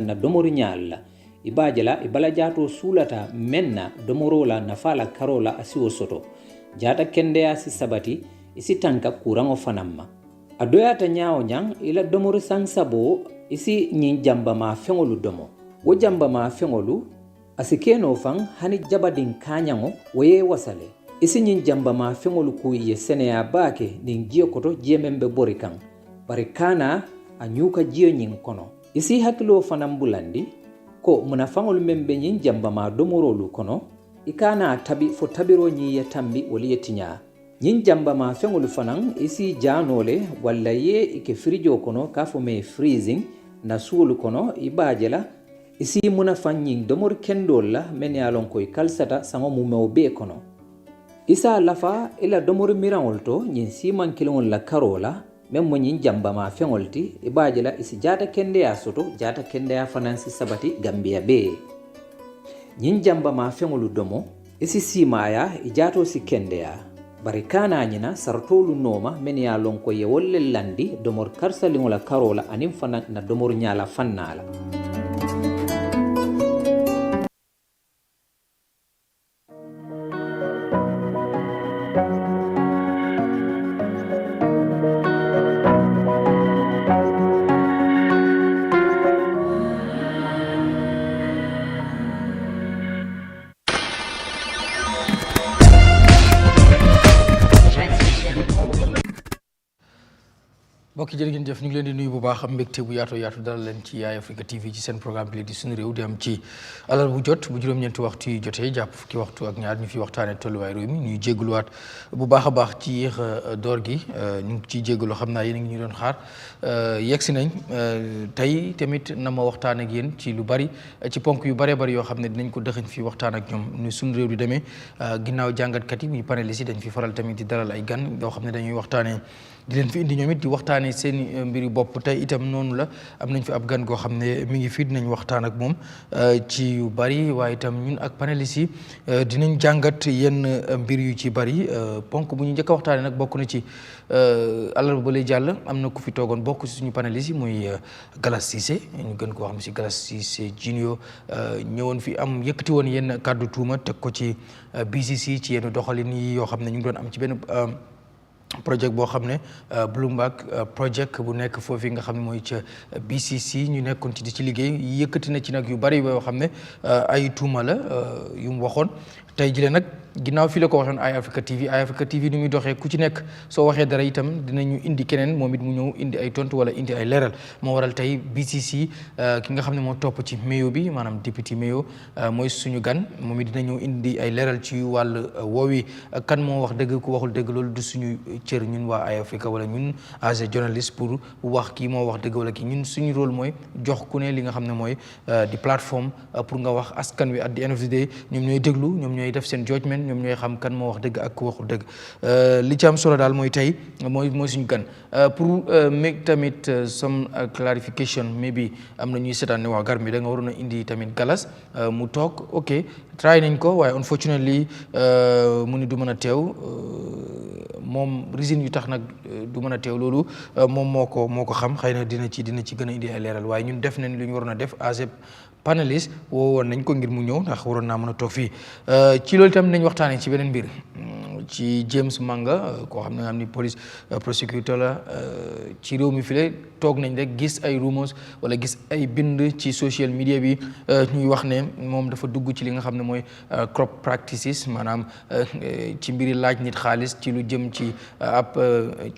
na domori ñalla ibajala ibala jato sulata menna domorola nafala karola asiwo soto jata kendeya si sabati isi tanka kurango fanamma adoyata ñaawo ñang ila domori sansabo isi ñin jamba ma feŋolu domo wo jamba ma feŋolu asi keno fan hani jabadin kañaŋo woye wasale isi ñin jamba ma feŋolu ku ye seneya baake nin jiyo koto jiye men be bori kaŋ bari kana a ñuka jiyo ñin kono isi hakkilo fanan bulandi ko munafaŋolu men be ñin jamba ma domorolu kono i kana tabi fo tabiro ñi ye tambi wolu ye tiña ñin jamba ma feŋolu fanaŋ isi janole walla ye i ke firijo kono ka fo me freezing na suwolu kono i baaje la isi munafaŋ ñin domori kendol la men ye a lon ko i kalsata saŋo mumewo bee kono isa lafa i la domori miraŋol to ñin siman kiliŋol la karo la men mo ñin jamba ma feŋol ti i baaje la isi jata kendeya soto jata kendeya fanaŋ si sabati Gambia bee ñin jamba ma feŋolu domo isi simaya i jato si kendeya bari kana ñina sartolu nooma men ye a lon ko ye wolle landi domor karsaliŋo la karo la aniŋ fanaŋ na domor ñala fanna la mbokk jërë ngeen jëf ñu ngi leen di nuyu bu baax am mbégte bu yaatu dalal leen ci Eyeafrica TV ci seen programme bi di Sunu Réew di am ci alal bu jot bu juróom-ñeenti waxtu yi jotee jàpp fukki waxtu ak ñaar ñu fi waxtaane tolluwaay réew mi ñuy jégaluwaat bu baax a baax ci yéex door gi ñu ngi ciy jégalu xam naa yéen a ngi ñu doon xaar yegg si nañ tey tamit na ma waxtaan ak yéen ci lu bari ci ponk yu bëree bëri yoo xam ne dinañ ko dëxëñ fii waxtaan ak ñoom ni Sunu Réew di demee ginnaaw jàngatkat yi muy panélistes yi dañ fi faral tamit di dalal ay gan yoo xam ne dañuy waxtaanee di leen fi indi ñoom it di waxtaanee seen mbiri bopp tey itam noonu la am nañ fi ab gan goo xam ne mi ngi fii dinañ waxtaan ak moom ci yu bari waaye itam ñun ak panélistes yi dinañ jàngat yenn mbir yu ci bari ponk bu ñu njëkk a waxtaanee nag bokk na ci àllarba ba lay jàll am na ku fi toogoon bokk ci suñu panélistes yi muy Galas Cissé ñu gën koo xam si Galas Cissé Junior ñëwoon fi am yëkkati woon yenn kàddu tuuma teg ko ci BCC ci yenn doxalin yi yoo xam ne ñu ngi doon am ci benn projet boo xam ne Bloomberg project bu nekk foofu nga xam ne mooy ca BCC ñu nekkoon ci di ci liggéey yëkkati na ci nag yu bari yoo xam ne ay tuuma la yu mu waxoon tey jii nag ginnaaw fii la ko waxoon Eyeafrica TV ni muy doxee ku ci nekk soo waxee dara itam dinañu indi keneen moom it mu ñëw indi ay tontu wala indi ay leeral moo waral tey BCC ki nga xam ne moo topp ci mayo bi maanaam député mayo mooy suñu gan moom it dina ñëw indi ay leeral ci wàll woowi kan moo wax dëgg ku waxul dëgg loolu du suñu cër ñun waa Eyeafrica wala ñun as a journaliste pour wax kii moo wax dëgg wala kii ñun suñu rôle mooy jox ku ne li nga xam ne mooy di plateforme pour nga wax askan wi at the end of the day ñoom ñooy déglu ñoom ñooy def seen judgment ñoom ñooy xam kan moo wax dëgg ak ku waxul dëgg li ci am solo daal mooy tey mooy suñu gan pour make tamit some clarification maybe am na ñuy seetaan ne waa gar mi da nga waroon a indi tamit Galas mu toog ok try nañ ko waaye unfortunately mu ni du mën a teew moom reason yu tax nag du mën a teew loolu moom moo ko xam xëy na dina ci gën a indi ay leeral waaye ñun def nañ lu ñu waroon a def as a panéliste woowoon nañ ko ngir mu ñëw ndax waroon naa mën a toog fii ci loolu itam nañ waxtaanee ci beneen mbir ci James Manga koo xam ne nga xam ni police prosecutor la ci réew mi file toog nañ rek gis ay rumors wala gis ay bind ci social media bi ñuy wax ne moom dafa dugg ci li nga xam ne mooy corrupt practices maanaam ci mbiri laaj nit xaalis ci lu jëm ci ab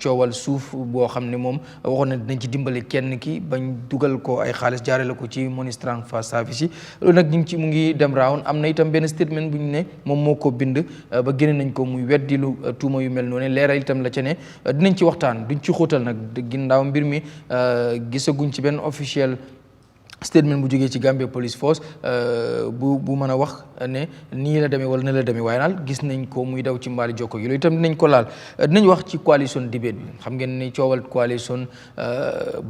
coowal suuf boo xam ne moom waxoon na dinañ ci dimbale kenn ki bañ dugal ko ay xaalis jaarale ko ci money transfer service yi loolu nag mu ngi dem round am na itam benn statement bu ñu ne moom moo ko bind ba génne nañ ko muy weddi lu tuuma yu mel noonu leeral itam la ca ne dinañ ci waxtaan duñ ci xóotal nag ginnaaw mbir mi gisaguñ ci benn officiel statement bu jógee ci Gambia Police Force bu mën a wax ne nii la demee wala ne la demee waaye daal gis nañ ko muy daw ci mbaali jokko yi loolu itam dinañ ko laal dinañ wax ci coalition debate bi xam ngeen ni coowal coalition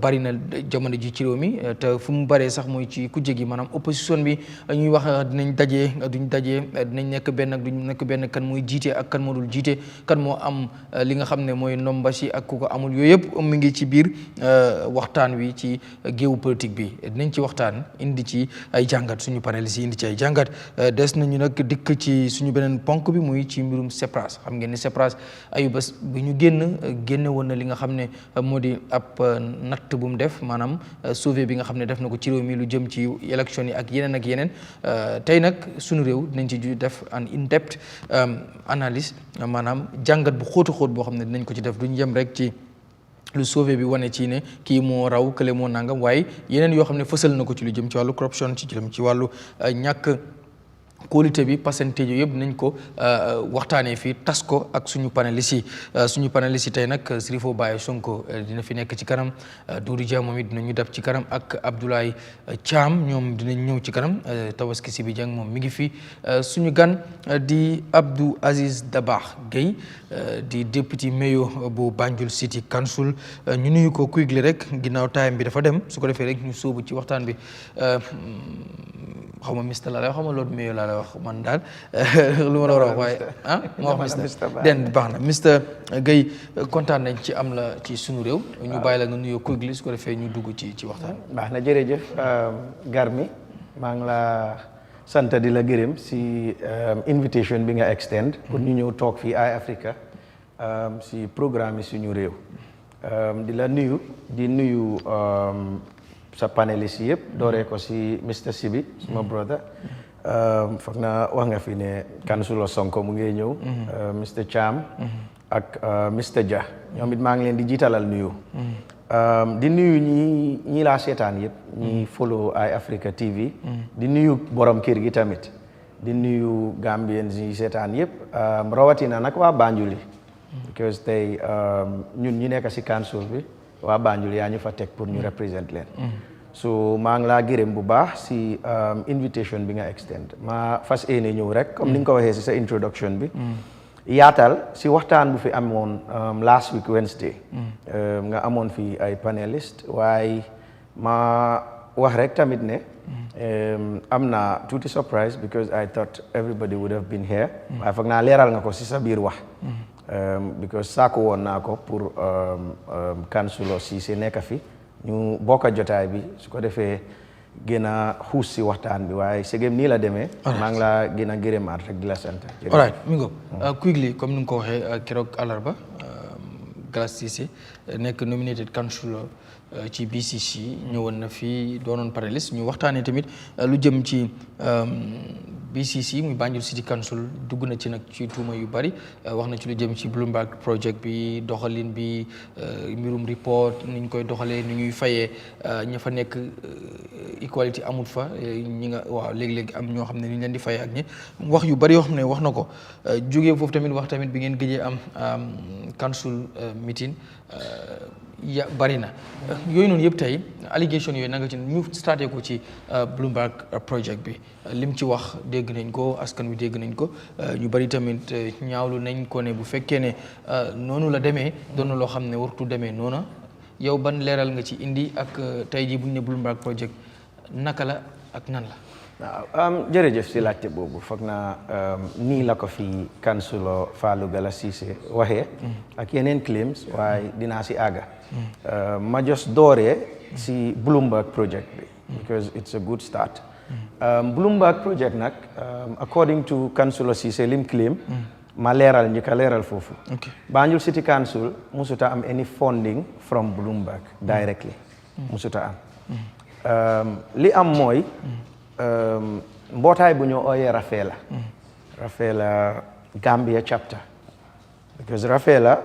bari na jamono ji ci réew mi te fu mu baree sax mooy ci kujje gi maanaam opposition bi ñuy wax dinañ dajee duñ dajee dinañ nekk benn ak duñ nekk benn kan mooy jiite ak kan moo dul jiite kan moo am li nga xam ne mooy ndomba si ak ku ko amul yooyu yëpp mu ngi ci biir waxtaan wi ci géewu politique bi dinañ ci waxtaan indi ci ay jàngat suñu panélistes yi indi ci ay jàngat des nañu nag dikk ci suñu beneen ponk bi muy ci mbirum CEPRAS xam ngeen ni CEPRAS ayu bés bi ñu génne woon na li nga xam ne moo di ab natt bu mu def maanaam sauvé bi nga xam ne def na ko ci réew mi lu jëm ci élection yi ak yeneen tey nag sunu réew dinañ ci def an in-depth analyse maanaam jàngat bu xóotu xóot boo xam ne dinañ ko ci def duñ yem rek ci lu sauvé bi wane ci ne kii moo raw kële moo nangam waaye yeneen yoo xam ne fësal na ko ci lu jëm ci wàllu corruption ci jëm ci wàllu ñàkk qualité bi percentage yooyu yëpp nañ ko waxtaanee fii tas ko ak suñu panélistes yi tey nag Sirifo Baye Sonko dina fi nekk ci kanam Doudou Dia moom it dinañu dab ci kanam ak Abdoulaye Thiam ñoom dinañ ñëw ci kanam Tabaski Sibi Dieng moom mi ngi fi suñu gan di Abdou Aziz Dabakh Gueye di député mayor bu Banjul City Council ñu nuyu ko quickly rek ginnaaw time bi dafa dem su ko defee rek ñu sóobu ci waxtaan bi xaw ma mister laa lay wax xaw ma loolu mayor laa lay wax man daal lu ma la war a wax waaye moo wax mister den baax na mister Gueye kontaan nañ ci am la ci sunu réew ñu bàyyi la nga nuyoo quickly su ko defee ñu dugg ci waxtaan baax na jërëjëf Garmi maa ngi la sant di la gërëm si invitation bi nga extend pour ñu ñëw toog fii Eyeafrica si programme yi suñu réew di la nuyu di nuyu sa panélistes yi yëpp dooree ko si Mr Sibi suma brother foog na wax nga fi ne Councilor Sonko mu ngi ñëw Mr Cham ak Mr Dia ñoom it maa ngi leen di jiitalal nuyu di nuyu ñi laa seetaan yëpp ñi follow Eyeafrica TV di nuyu borom kër gi tamit di nuyu Gambians yi seetaan yëpp rawatina nag waa Banjul because tey ñun ñi nekk si council bi waa Banjul yaa ñu fa teg pour ñu represent leen so maa ngi laa gërëm bu baax si invitation bi nga extend ma fas yéene ñëw rek comme ni nga ko waxee si sa introduction bi yaatal si waxtaan bu fi amoon last week Wednesday nga amoon fi ay panelist waaye ma wax rek tamit ne am na tuuti surprise because I thought everybody would have been here waaye foog naa leeral nga ko si sa biir wax because saako woon naa ko pour Councilor Ceesay nekk fi ñu bokk jotaay bi su ko defee gën a xuus si waxtaan bi waaye segem nii la demee maa ngi laa gën a gërëmaat rek di la sant alright mi ngo quickly comme ni nga ko waxee keroog àllarba Galas Ceesay nekk nominated councilor ci BCC ñëwoon na fii doonoon panéliste ñu waxtaanee tamit lu jëm ci BCC muy Banjul City Council dugg na ci nag ci tuuma yu bari wax na ci lu jëm ci Bloomberg project bi doxalin bi mbirum report ni ñu koy doxalee ni ñuy fayee ña fa nekk equality amul fa ñi nga waaw léegi-léegi am ñoo xam ne ni ñu leen di fayee ak ñi wax yu bari yoo xam ne wax na ko jógee foofu tamit wax tamit bi ngeen gëjee am council meeting ya bari na yooyu noonu yëpp tey allégation yooyu nanga ci ñu starté ko ci Bloomberg project bi lim ci wax dégg nañ ko askan wi dégg nañ ko ñu bari tamit ñaawlu nañ ko ne bu fekkee ne noonu la demee doon na loo xam ne wartu demee noona yow ban leeral nga ci indi ak tey jii bu ñu ne Bloomberg project naka la ak nan la waaw jërëjëf si laajte boobu foog naa nii la ko fi Councilor Fallou Gala Ceesay waxee ak yeneen claims waaye dinaa si àgga ma just dooree si Bloomberg project bi because it's a good start Bloomberg project nag according to Councilor Ceesay lim claim ma leeral ñi ka leeral foofu Banjul City Council musuta am any funding from Bloomberg directly musuta am li am mooy mbootaay bu ñu ooyee Rafela Gambia chapter because Rafela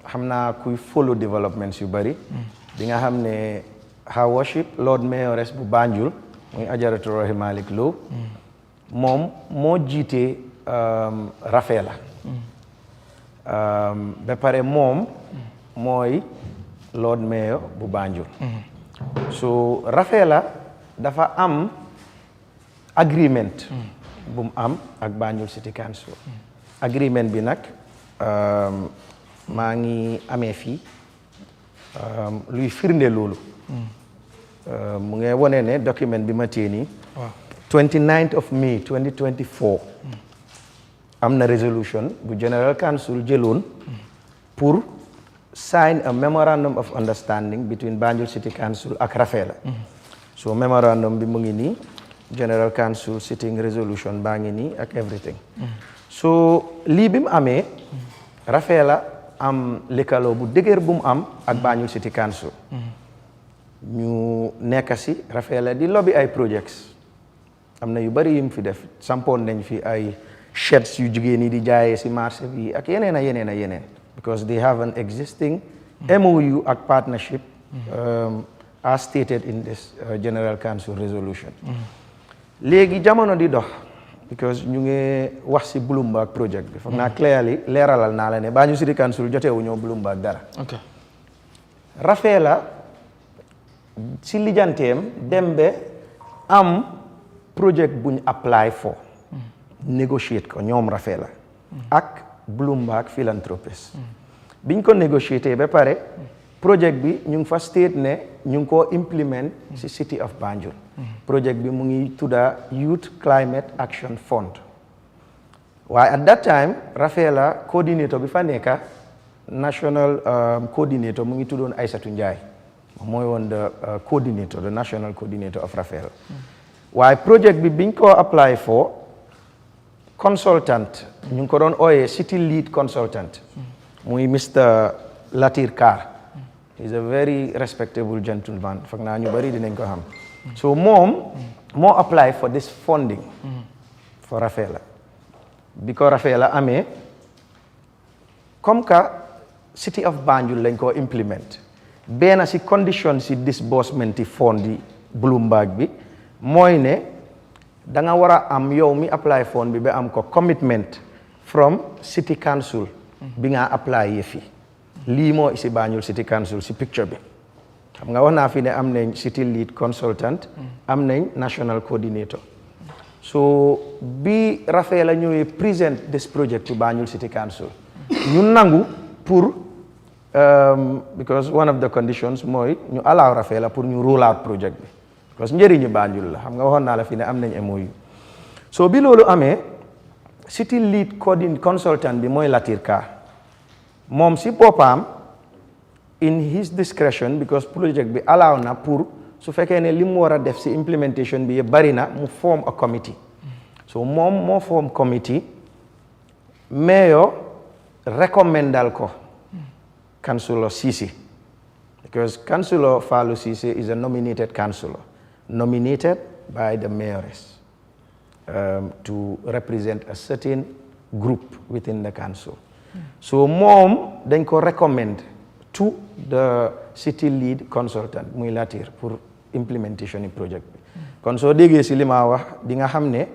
xam naa kuy follow developments yu bari di nga xam ne Her Worship Lord Mayoress bu Banjul muy Ajaratu Rohey Malick Lowe moom moo jiite Rafela ba pare moom mooy Lord Mayor bu Banjul so Rafela dafa am agreement bu mu am ak Banjul City Council agreement bi nag maa ngi amee fii luy firnde loolu mu ngi wone ne document bi ma téye nii 29th of May 2024 am na resolution bu General Council jëloon pour sign a memorandum of understanding between Banjul City Council ak Rafela so memorandum bi mu ngi nii General Council sitting resolution baa ngi nii ak everything so lii bi mu amee Rafeela am lëkkaloo bu dëgër bu mu am ak Banjul City Council ñu nekk si Rafeela di lobby ay projects am na yu bari yim fi def sampoon nañ fi ay sheds yu jigéen yi di jaayee si marché bi ak yeneen a yeneen because they have an existing MOU ak partnership as stated in this General Council resolution léegi jamono di dox because ñu ngi wax si Bloomberg project bi foog naa clearly leeralal naa la ne Banjul City Council jotewu ñoo Bloomberg dara Rafeela si lijanteem dem be am project buñ apply for negotiate ko ñoom Rafeela ak Bloomberg philanthropist biñ ko négocier ba pare project bi ñu ngi fa state ne ñu ngi koo implement si City of Banjul project bi mu ngi tudda Youth Climate Action Fund waaye at that time Rafeela coordinator bi fa nekka national coordinator mu ngi tuddoon Aïssatou Ndiaye mooy woon the coordinator the national coordinator of Rafeela waaye project bi biñ ko apply for consultant ñu ngi ko doon ooyee city lead consultant muy Mr Latir Carr he is a very respectable gentleman foog naa ñu bari dinañ ko xam so moom moo apply for this funding for Rafeela bi ko Rafeela amee comme que City of Banjul lañ ko implement benn si condition si disbursement fund yi Bloomberg bi mooy ne da nga war a am yow mi apply fund bi ba am ko commitment from City Council bi nga apply yëfi lii moo isi Banjul City Council si picture bi xam nga wax naa fi ne am nañ city lead consultant am nañ national coordinator so bi Rafeela ñëwee present this project to Banjul City Council ñu nangu pour because one of the conditions mooy ñu allow Rafeela pour ñu roll out project bi parce que njëriñu Banjul la xam nga waxoon naa la fi ne am nañ MOU so bi loolu amee city lead consultant bi mooy Latir Ka moom si boppam in his discretion because project bi allow na pour su fekkee ne li mu war a def si implementation bi yëpp bari na mu form a committee so moom moo form committee mayor recommendal ko Councillor Ceesay because Councillor Fallou Ceesay is a nominated councillor nominated by the mayoress to represent a certain group within the council so moom dañ ko recommend to the city lead consultant muy Latir pour implementation yi project bi kon soo déggee si li ma wax di nga xam ne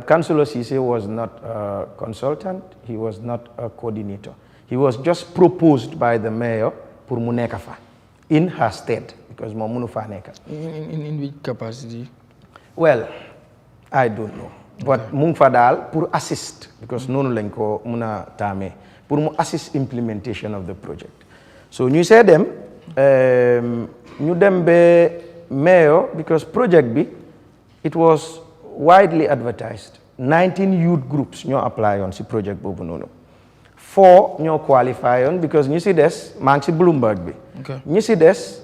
Councillor Ceesay was not a consultant he was not a coordinator he was just proposed by the mayor pour mu nekk fa in her stead because moom mënu faa nekk in which capacity well I don't know but mu ngi fa daal pour assist because noonu lañ ko mun a taamee pour mu assist implementation of the project so ñu see dem ñu dem ba mayor because project bi it was widely advertised 19 youth groups ñoo apply on si project boobu noonu 4 ñoo qualify on because ñu si des maa ngi si Bloomberg bi ñu si des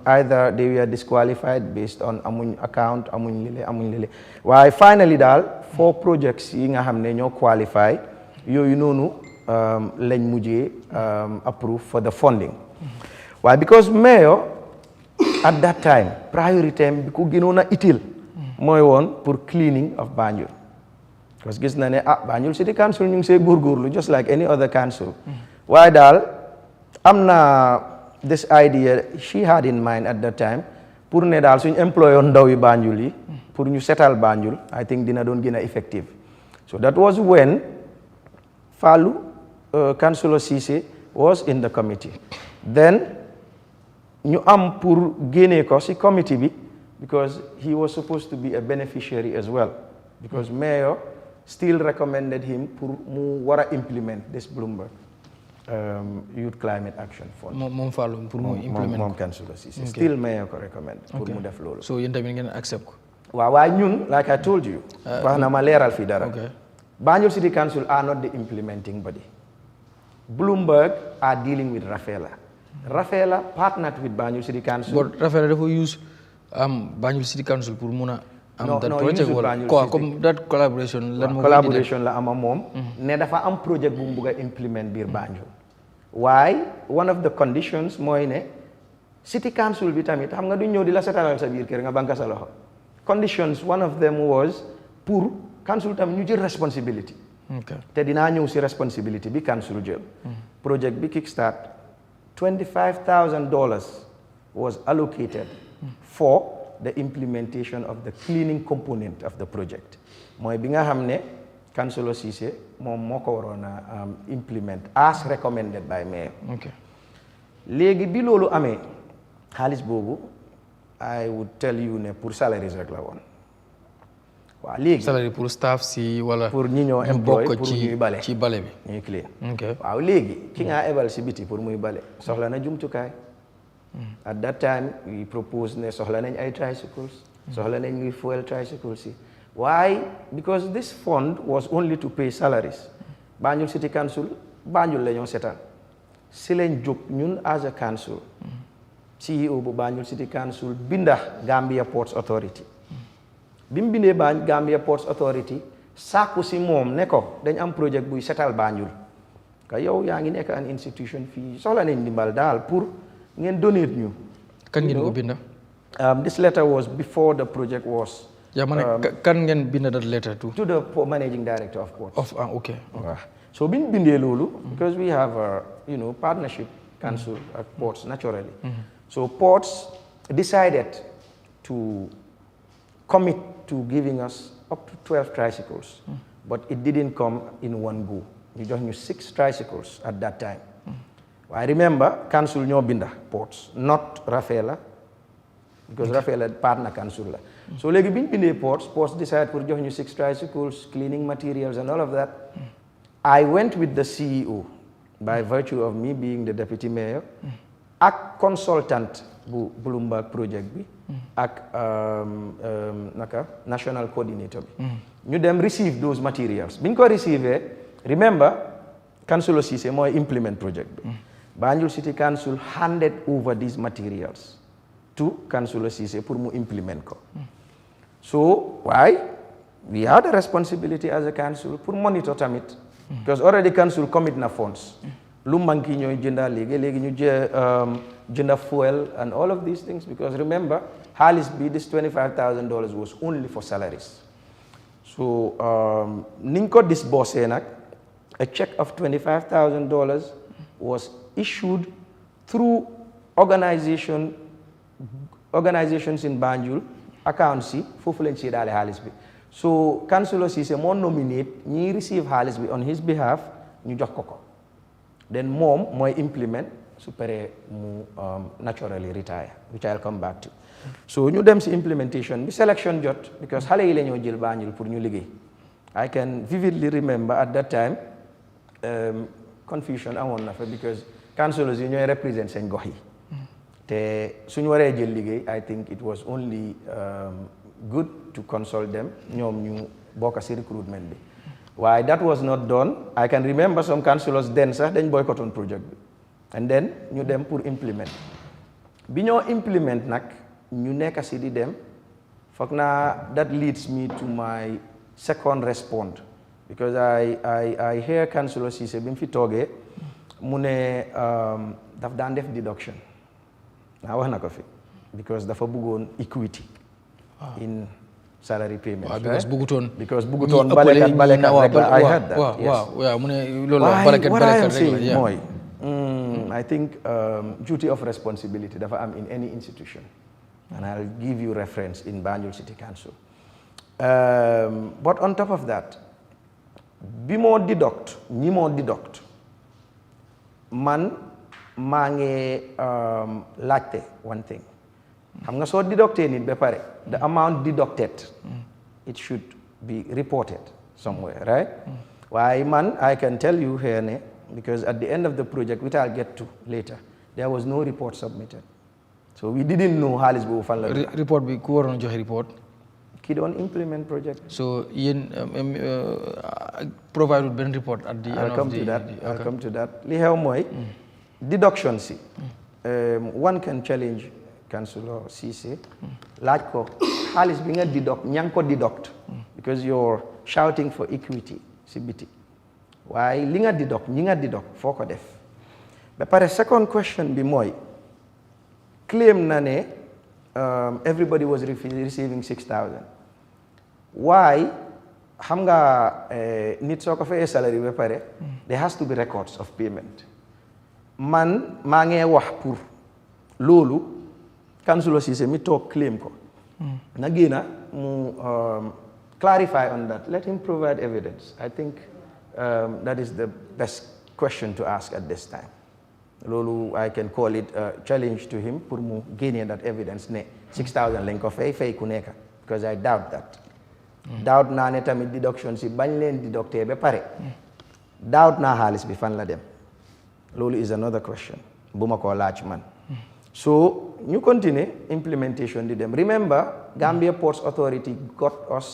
either they were disqualified based on amuñ account amuñ lile waaye finally daal 4 projects yi nga xam ne ñoo qualify yooyu noonu lañ mujjee approve for the funding waaye because mayor at that time priority bi ku gënoon a utile mooy woon pour cleaning of Banjul parce que gis na ne Banjul City Council ñu ngi see góorgóorlu just like any other council waaye daal am na this idea she had in mind at that time pour ne daal suñ employé ndaw yi Banjul yi pour ñu setal Banjul I think dina doon gën a effective so that was when Fallou Councillor Ceesay was in the committee then ñu am pour génnee ko si committee bi because he was supposed to be a beneficiary as well because mayor still recommended him pour mu war a implement this Bloomberg Youth Climate Action Fund. moom Fallou pour mu implement moom Councillor Ceesay still mayor ko recommend pour mu def loolu. so yéen tamit ngeen accept ko. waaye ñun like I told you. wax na ma leeral fii dara. Banjul City Council are not the implementing body. Bloomberg are dealing with Rafeela. Rafeela partnered with Banjul City Council. but Rafeela dafa use Banjul City Council pour mun a am No, that no, project usul wala Banjul quoi City. comme that collaboration lan moo ko collaboration la ama moom ne dafa am project bu mu bugg a implement biir Banjul waaye one of the conditions mooy ne city council bi tamit xam nga duñ ñëw di la setalal sa biir kër nga banka sa loxo conditions one of them was pour council tamit ñu jël responsibility okay te dinaa ñëw si responsibility bi council jël project bi kickstart $25,000 was allocated for the implementation of the cleaning component of the project mooy bi nga xam ne Councilor Ceesay moom moo ko waroon a implement as recommended by mayor. okay léegi bi loolu amee xaalis boobu I would tell you ne pour salaries rek la woon waaw léegi salary pour staff si wala pour ñi ñoo employé bokk pour ñuy bale ci bale bi ñuy clean okay waaw léegi ki nga ebal si biti pour muy bale soxla na jumtukaay at that time we proposed ne soxla nañ ay tricycles soxla nañ ñuy fuel tricycles yi why because this fund was only to pay salaries Banjul City Council Banjul la ñoo seetaan si lañ jóg ñun as a council CEO bu Banjul City Council binda Gambia Ports Authority bi mu bindee Gambia Ports Authority sàkku si moom ne ko dañ am projet buy setal Banjul ka yow yaa ngi nekk an institution fii soxla nañ ndimbal daal pour ngeen donate ñu kan ngeen ko binda this letter was before the project was yaa ma ne kan ngeen binda that letter to the managing director of ports okay so biñ bindee loolu because we have a partnership council at ports naturally so ports decided to commit to giving us up to 12 tricycles but it didn't come in one go ñu jox ñu 6 tricycles at that time I remember council ñoo binda ports not Rafela because Rafela partner council la so léegi biñ bindee ports decide pour jox ñu 6 tricycles cleaning materials and all of that I went with the CEO by virtue of me being the deputy mayor ak consultant bu Bloomberg project bi ak national coordinator bi ñu dem receive those materials biñ ko receive remember Councilor Ceesay mooy implement project bi Banjul City Council handed over these materials to Councilor Ceesay pour mu implement ko so why we have the responsibility as a council pour monitor tamit because already council commit na funds lu manki ñooy jënda léegi ñu jënda fuel and all of these things because remember xaalis bi this $25,000 was only for salaries so niñ ko disbursé nag a check of $25,000 was issued through organizations in Banjul accounts yi foofu lañ ci daale xaalis bi so Councilor Ceesay moo nominate ñi receive xaalis bi on his behalf ñu jox ko then moom mooy implement su paree mu naturally retire which I'll come back to so ñu dem si implementation bi selection jot because xale yi la ñoo jël Banjul pour ñu liggéey I can vividly remember at that time confusion amoon na fa because councillors yi ñooy represent seen gox yi te suñu waree jël liggéey I think it was only good to consult them ñoom ñu bokk si recruitment bi waaye that was not done I can remember some councillors then sax dañ boycottoon project bi and then ñu dem pour implement bi ñoo implement nag ñu nekk si di dem foog naa that leads me to my second response because I hear Councilor Ceesay bi mu fi toogee mu ne daf daan def deduction naa wax na ko fi because dafa bëggoon equity in salary payment because bëggutoon balekat rek la I heard that waaw mu ne loolu balekat rek la mooy I think duty of responsibility dafa am in any institution and I'll give you reference in Banjul City Council but on top of that bi moo deduct ñi moo deduct man maa ngi laajte one thing xam nga soo deductee nit ba pare the amount deducted it should be reported somewhere right waaye man I can tell you here ne because at the end of the project which I'll get to later there was no report submitted so we didn't know xaalis boobu fan la report bi ku waroon joxe report ki doon implement project so yéen provided benn report at the end of the I'll come to that li xew mooy deduction si one can challenge Councillor Cissé laaj ko xaalis bi nga deduct ña ko deduct because you're shouting for equity si biti waaye li nga deduct ñi nga deduct foo ko def ba pare second question bi mooy claim na ne everybody was receiving 6,000 why xam nga nit soo ko fayee salary ba pare there has to be records of payment man maa ngi wax pour loolu Councillor Cissé mi toog claim ko na génna mu clarify on that let him provide evidence I think that is the best question to ask at this time loolu I can call it a challenge to him pour mu génne that evidence ne 6,000 lañ ko fay ku nekk because I doubt that doubt naa ne tamit deduction si bañ leen deducté ba pare doubt naa xaalis bi fan la dem loolu is another question bu ma koo laaj man so ñu continue implementation di dem remember Gambia Ports Authority got us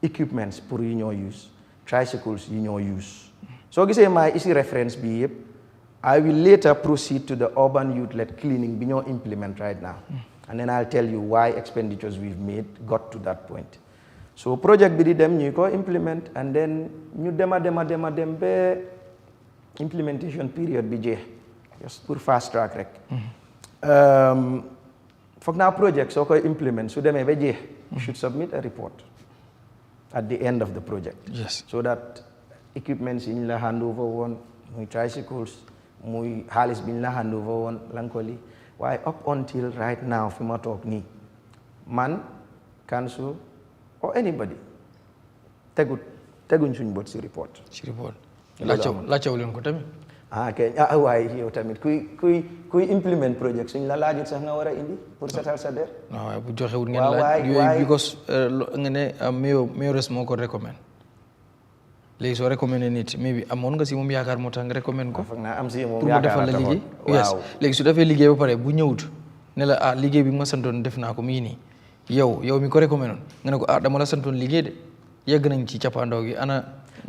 equipments pour yi ñoo use tricycles yi ñoo use soo gisee maay isi reference bi yëpp I will later proceed to the urban youth-led cleaning bi ñoo implement right now and then I'll tell you why expenditures we've made got to that point so project bi di dem ñu ko implement and then ñu dem ba implementation period bi jeex just pour fast track rek foog naa project soo koy implement su demee ba jeex you should submit a report at the end of the project yes so that equipments yi ñu la hand over woon muy tricycles muy xaalis bi ñu la hand over woon lankoli waaye up until right now fi ma toog nii man council or anybody teguñ suñ bot si report laajtewu leen ko tamit kay waaye yow tamit kuy implement project suñ la laajut sax nga war a indi pour setal sa der waaw bu joxewul ngeen laaj yooyu because nga ne mayoress moo ko recommend léegi soo recommandé nit mais bi amoon nga si moom yaakaar moo tax nga recommend ko foog naa am si moom pour mu defal la liggéey yes léegi su defee liggéey ba pare bu ñëwut ne la liggéey bi ma santoon def naa ko mii nii yow mi ko recommandé woon nga ne ko dama la santoon liggéey de yegg nañ ci cappaandaw gi ana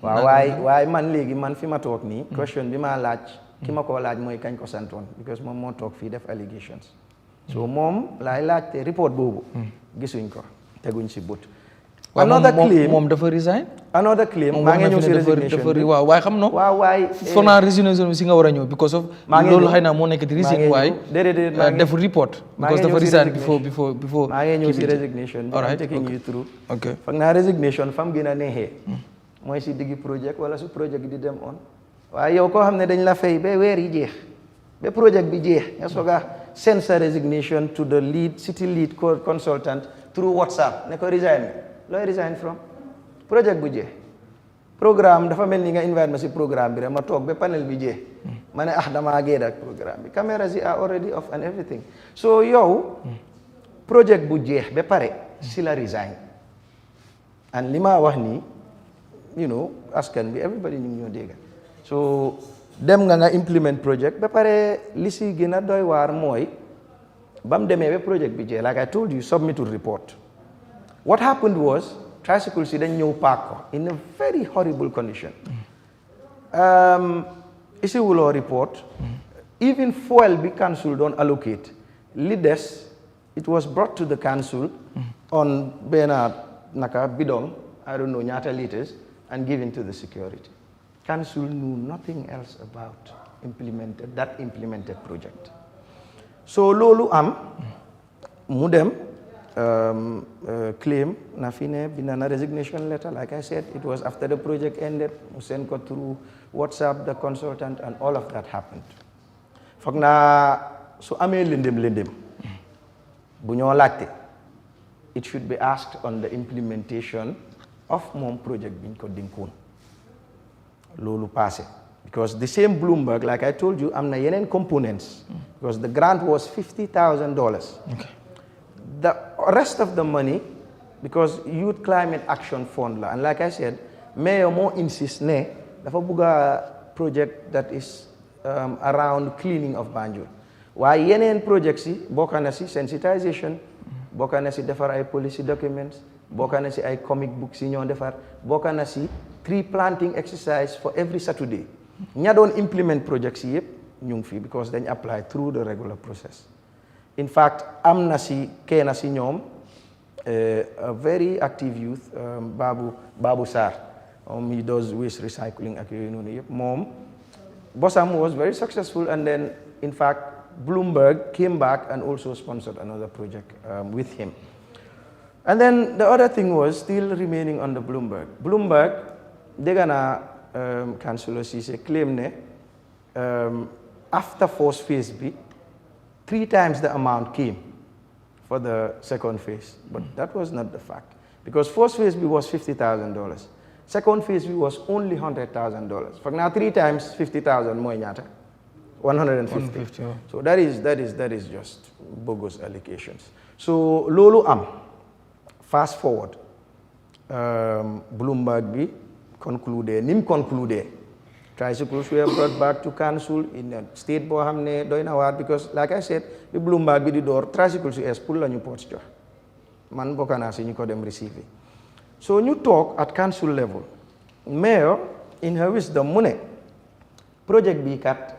waaw waaye man léegi man fi ma toog nii question bi ma laaj ki ma koo laaj mooy kañ ko santoon because moom moo toog fii def allegations so moom laay laaj te report boobu gisuñ ko teguñ si but another claim moom dafa resign another claim maa ngi ñëw si resignation bi waaw waaye xam no waaw waaye foog naa resignation bi si nga war a ñëw because of loolu xëy na moo nekk di resign waaye def report because dafa resign before maa ngi ñëw si resignation bi I'm taking you through foog naa resignation fam gën a neexee mooy si diggi project wala su project di dem on waaye yow koo xam ne dañ la fay ba weer yi jeex ba project bi jeex nga soog a send sa resignation to the city lead consultant through WhatsApp ne ko resign looy resign from project bu jeex programme dafa mel ni nga invite ma si programme bi rek ma toog ba panel bi jeex ma ne damaa génn ak programme bi cameras yi are already off and everything so yow project bu jeex ba pare si la resign and li ma wax nii askan bi everybody ñu ngi ñoo dégg so dem nga implement project ba pare li si gën a doy waar mooy ba mu demee ba project bi jeex like I told you submitted report what happened was tricycles yi dañ ñëw park ko in a very horrible condition isiwuloo report even fuel bi council doon allocate li des it was brought to the council on benn bidon I don't know ñaata liters and given to the security. Council knew nothing else about that implemented project. So lolu mu dem claim na fine binana resignation letter. Like I said, it was after the project ended. We sent ko through WhatsApp, the consultant, and all of that happened. Fok na so amé lendem bu ñoo laajte it should be asked on the implementation of mom project biñ ko dinkoon lolu passé because the same Bloomberg like I told you am na yeneen components because the grant was $50,000 okay. The rest of the money because Youth Climate Action Fund la and like I said mayor moo insist ne dafa bëgga project that is around cleaning of Banjul waaye yeneen projects yi bokk na si sensitization bokk na si defar ay policy documents bokk na si ay comic books yi ñoo defar bokk na si tree planting exercise for every Saturday ña doon implement projects yi yëpp ñu ngi fii because dañ apply through the regular process In fact am na si kenn si ñoom a very active youth Babu Sarr he does waste recycling ak yooyu noonu yëpp moom bosam was very successful, and then in fact Bloomberg came back and also sponsored another project with him. And then the other thing was still remaining on the Bloomberg. Bloomberg, they're gonna Councillor Cisse claim ne after first phase B, 3 times the amount came for the second phase, but that was not the fact, because first phase B was $50,000. Second phase B was only $100,000. For now, 3 times 50,000 more ñaata 150. So that is just bogus allocations. So lolu am. Fast forward, Bloomberg bi concluded, nim concluded, tricycles were brought back to council in a state bo xamne doyna war, because like I said, bi Bloomberg bi di door tricycles yu pour lañu ports jox. Man bokana ci ñu ko dem receive. So ñu talk at council level. Mayor in her wisdom mu ne project bi kat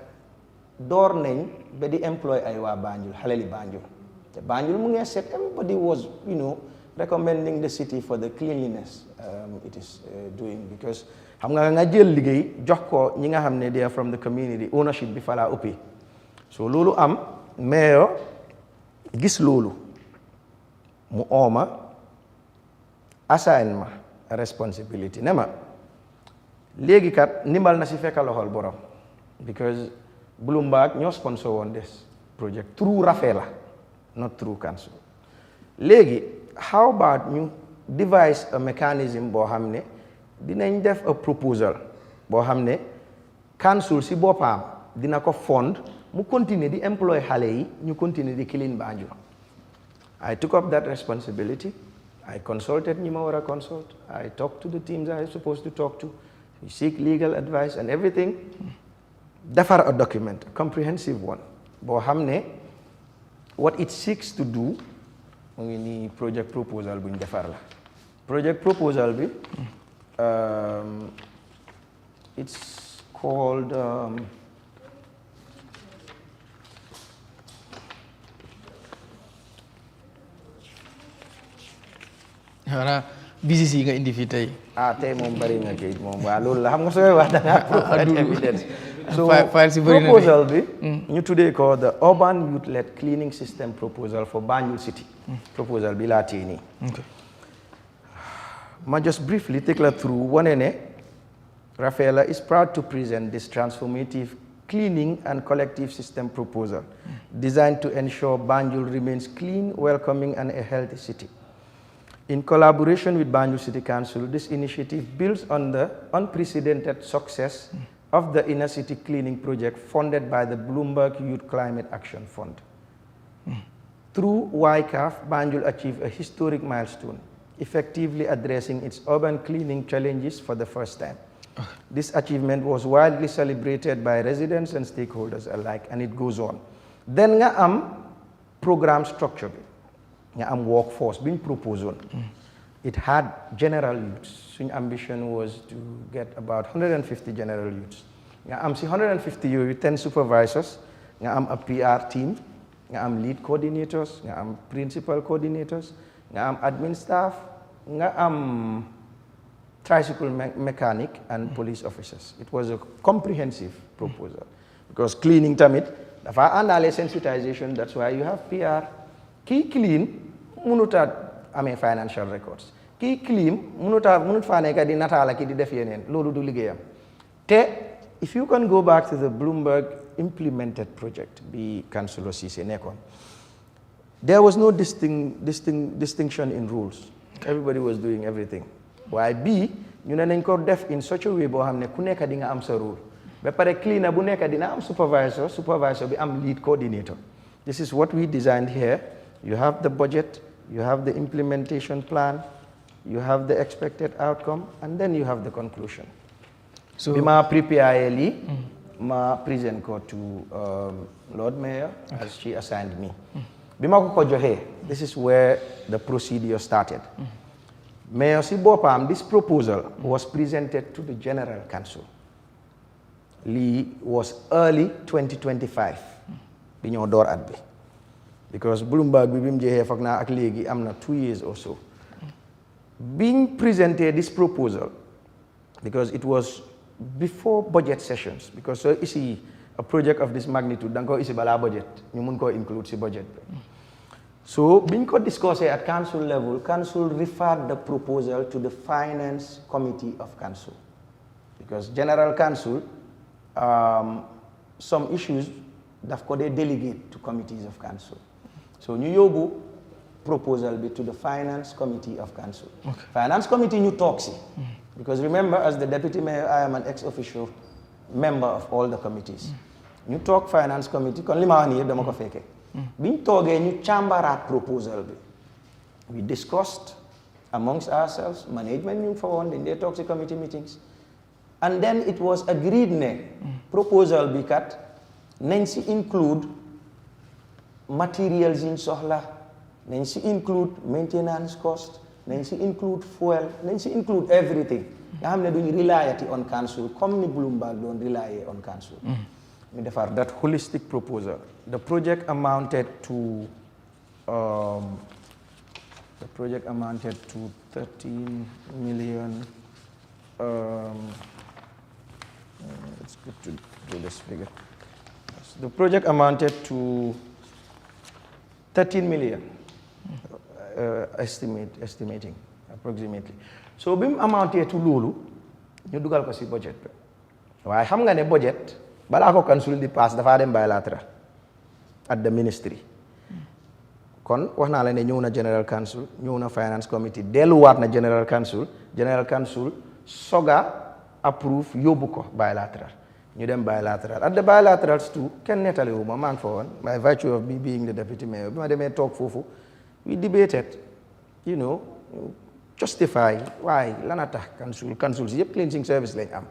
door nañ ba di employ ay waa Banjul xaleli Banjul te Banjul mu ngi set, everybody was recommending the city for the cleanliness it is doing, because xam nga jël liggéey jox ko ñi nga xam ne they are from the community, ownership bi fa la ëppee. So loolu am mayor gis loolu mu ooma assign ma responsibility ne ma léegi kat ndimbal na si fekka loxol borom, because Bloomberg ñoo sponsor woon this project through Rafela, not through council. Léegi how about ñu devise a mechanism boo xam ne dinañ def a proposal boo xam ne council si boppam dina ko fund mu continuer di employ xale yi ñu continuer di clean Banjul. I took up that responsibility. I consulted ñi ma war a consult. I talked to the teams I was supposed to talk to. We seek legal advice and everything. Defar a document, a comprehensive one, boo xam ne what it seeks to do mu ngi nii project proposal buñ defar la. Project proposal bi it's called xanaa BCC nga indi fii tey. tey moom bari nga kayit moom waa loolu la xam nga sooy wax da nga provide evidence. So proposal bi ñu tuddee ko the urban youth led cleaning system proposal for Banjul City. Proposal bi laa téye nii. Ma just briefly take la through wane ne Rafaela is proud to present this transformative cleaning and collective system proposal designed to ensure Banjul remains clean, welcoming and a healthy city. In collaboration with Banjul City Council, this initiative builds on the unprecedented success of the inner city cleaning project funded by the Bloomberg Youth Climate Action Fund. Through YCAF, Banjul achieved a historic milestone, effectively addressing its urban cleaning challenges for the first time. This achievement was widely celebrated by residents and stakeholders alike, and it goes on. Then nga am program structure, nga am workforce being proposed. It had general youths. So ambition was to get about 150 general youths. Nga am si 150 you 10 supervisors, nga am a PR team, nga am lead coordinators, nga am principal coordinators, nga am admin staff, nga am tricycle mechanic and police officers. It was a comprehensive proposal because cleaning tamit dafa andale sensitization. That's why you have PR. Key clean munuta ame financial records. Key clean munut fa nekk di natala ki di def yeneen loolu du liggéeyam. Te if you can go back to the Bloomberg implemented project bi Councillor Cisse nekkoon, there was no distinction in rules. Everybody was doing everything. Why B ñu ne nañ ko def in such a way boo xam ne ku nekk di nga am sa role. Ba pare cleaner bu nekk dina am supervisor bi am lead coordinator. This is what we designed here. You have the budget, you have the implementation plan, you have the expected outcome, and then you have the conclusion. So bima prepare li ma present ko to Lord Mayor as she assigned me. Bima ko joxe, this is where the procedure started. Mayor si bopam, this proposal was presented to the General Council. Li was early 2025. Bi ñoo door at bi. because Bloomberg bi bim jeexee foog naa ak léegi am na 2 years or so. Being presented this proposal, because it was before budget sessions, because so isi a project of this magnitude danga ko isi bala budget ñu mun ko include si budget bi. So biñ ko discussé at council level, council referred the proposal to the finance committee of council, because general council some issues daf ko dey delegate to committees of council. So ñu yóbbu proposal be to the finance committee of council. Okay. Finance committee ñu toog si, because remember, as the deputy mayor, I am an ex-officio member of all the committees. ñu toog finance committee kon li ma wax nii yëpp dama ko fekkee. biñ toogee ñu càmbaraat proposal bi. We discussed amongst ourselves, management ñu fa woon dañ dee toog si committee meetings, and then it was agreed ne proposal bi kat nañ si include materials yiñ soxla, nañ si include maintenance cost, nañ si include fuel, nañ si include everything nga xam ne duñ reliety on council comme ni Bloomberg doon rely on council. ñu defar that holistic proposal. The project amounted to 13 million. It's good to do this figure. The project amounted to 13 million. Estimating approximately. So bim amounted to loolu ñu dugal ko si budget bi waaye xam nga ne budget balaa ko council di pass dafa dem bilateral at the ministry. Kon wax naa la ne ñëw na general council, ñëw na finance committee, delluwaat na general council soga approve yóbbu ko bilateral. ñu dem bilateral. At the bilaterals too kenn nettaliwu ma maa ngi fa woon by virtue of me being the deputy mayor. Bi ma demee toog foofu we debated, justify why lana tax council si yëpp cleansing service lañ am.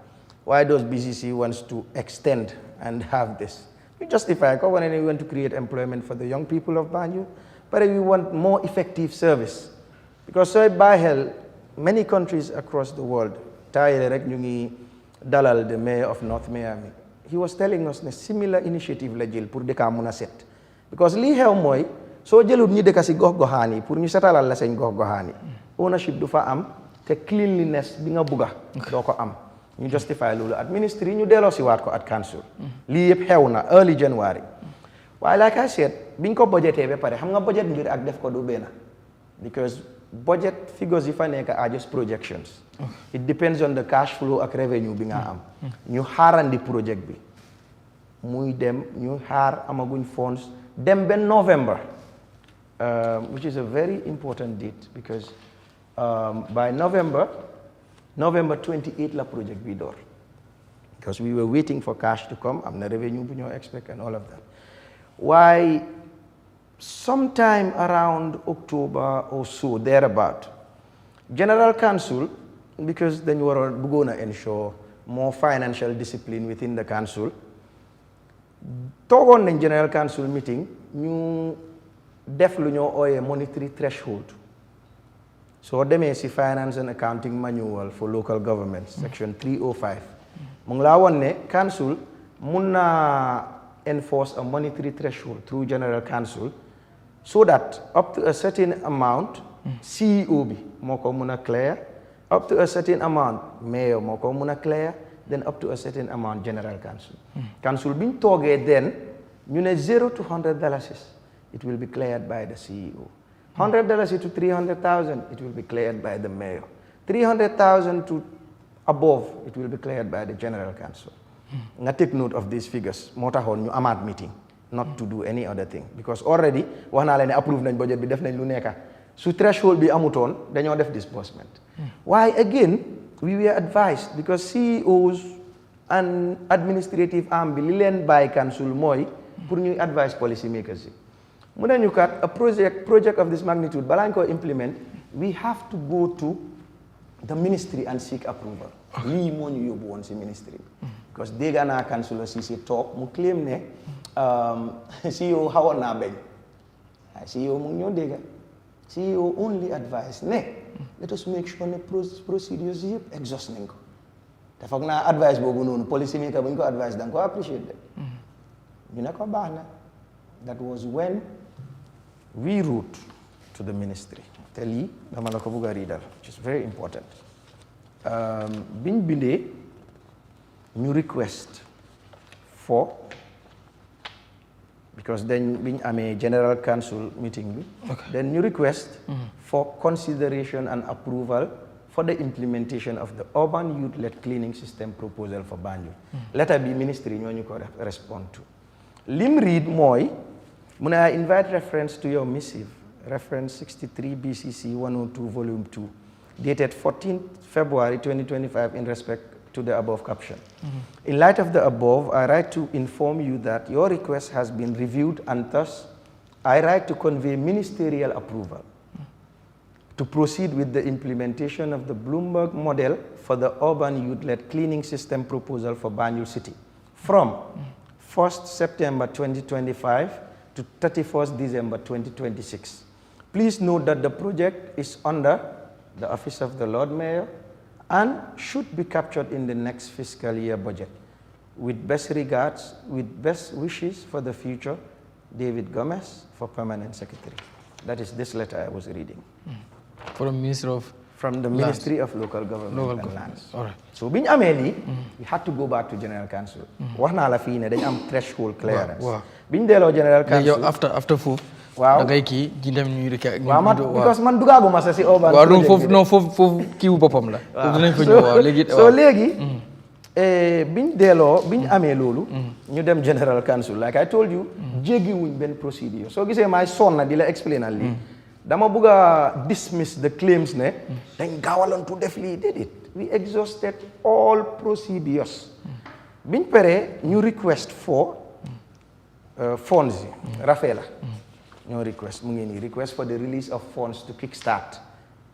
Why does BCC wants to extend and have this? We justify ko wane ne we want to create employment for the young people of Banjul, but we want more effective service. Because sooy bàyyi xel many countries across the world, taayile rek ñu ngi dalal the mayor of North Miami. He was telling us ne similar initiative la jël pour dëkk mun a set. Because lii xew mooy soo jëlut ñu dëkk si gox-goxaan yi pour ñu setalal la seen gox-goxaan yi, ownership du fa am te cleanliness bi nga bugga doo ko am. ñu justify loolu at ministry ñu delloo si waat ko at council. lii yëpp xew na early January. waaye like I said biñ ko budgetee ba pare xam nga budget mbir ak def ko du benn, because budget figures yi fa nekk are just projections. It depends on the cash flow ak revenue bi nga am. ñu xaarandi project bi muy dem ñu xaar amaguñ funds dem ba November, which is a very important date because by November 28 la project bi door, because we were waiting for cash to come, am na revenue bu ñoo expect and all of that. Why sometime around October or so thereabout, General Council, because then you were going to ensure more financial discipline within the council, toogoon nañ General Council meeting ñu def lu ñoo ooyee monetary threshold. So demee si finance and accounting manual for local governments section 305 mu ngi laa woon ne council mun na enforce a monetary threshold through General Council so that up to a certain amount CEO bi moo ko mun a clear, up to a certain amount mayor moo ko mun a clear, then up to a certain amount General Council. Council biñ toogee then ñu ne $0 to $100 it will be cleared by the CEO. $100 to $300,000 it will be cleared by the mayor. $300,000 to above it will be cleared by the General Council. Nga take note of these figures moo taxoon ñu amaat meeting not to do any other thing, because already wax naa la ne approve nañ budget bi def nañ lu nekka su threshold bi amutoon dañoo def disbursement. Why again we were advised, because CEOs and administrative arm bi li leen bàyyi council mooy pour ñuy advise policy makers yi. mu ne ñu kat a project of this magnitude balaa ñu ko implement we have to go to the ministry and seek approval. lii moo ñu yóbbu woon si ministry bi. because dégg naa councilor si toog mu claim ne CEO xawoon naa bañ waaye CEO mu ngi ñoo dégg. CEO only advice ne let us make sure ne procedures yëpp exhaust nañ ko te foog naa advice boobu noonu policy maker bu ñu ko advice da nga ko appreciate de ñu ne ko baax na. That was when we wrote to the ministry. Tell you, which is very important. Biñ bindee ñu request for, because then biñ amee general council meeting bi, then ñu request for consideration and approval for the implementation of the urban youth-led cleaning system proposal for Banjul. Letter bi ministry ñoo ñu ko respond to. Lim read mooy, mu ne I invite reference to your missive, reference 63 BCC 102 volume 2, dated 14th February 2025 in respect to the above caption. In light of the above, I write to inform you that your request has been reviewed and thus I write to convey ministerial approval to proceed with the implementation of the Bloomberg model for the urban youth-led cleaning system proposal for Banjul City from 1st September 2025 to 31st December 2026. Please note that the project is under the Office of the Lord Mayor and should be captured in the next fiscal year budget. With best regards, with best wishes for the future, David Gomez for Permanent Secretary. That is this letter I was reading. From the Ministry of Local Government and Lands. All right. So biñ amee lii, we had to go back to General Council. Wax naa la fii ne dañ am threshold clearance. Biñ delloo General Council. after foofu. waaw da ngay kii ji dem ñu rek. because man dugaaguma sa si urban. waaw foofu kiiwu boppam la. waaw dinañ fa ñëw waaw léegi. so léegi. biñ amee loolu. ñu dem General Council like I told you. jéggi wuñ benn procedure soo gisee maay sonna di la explainal lii. dama bëgg a dismiss the claims ne. dañ gaawaloon to def lii déedéet. we exhausted all procedures. biñ paree ñu request for funds yi. Rafela. ñoo request mu ngi nii request for the release of funds to kickstart.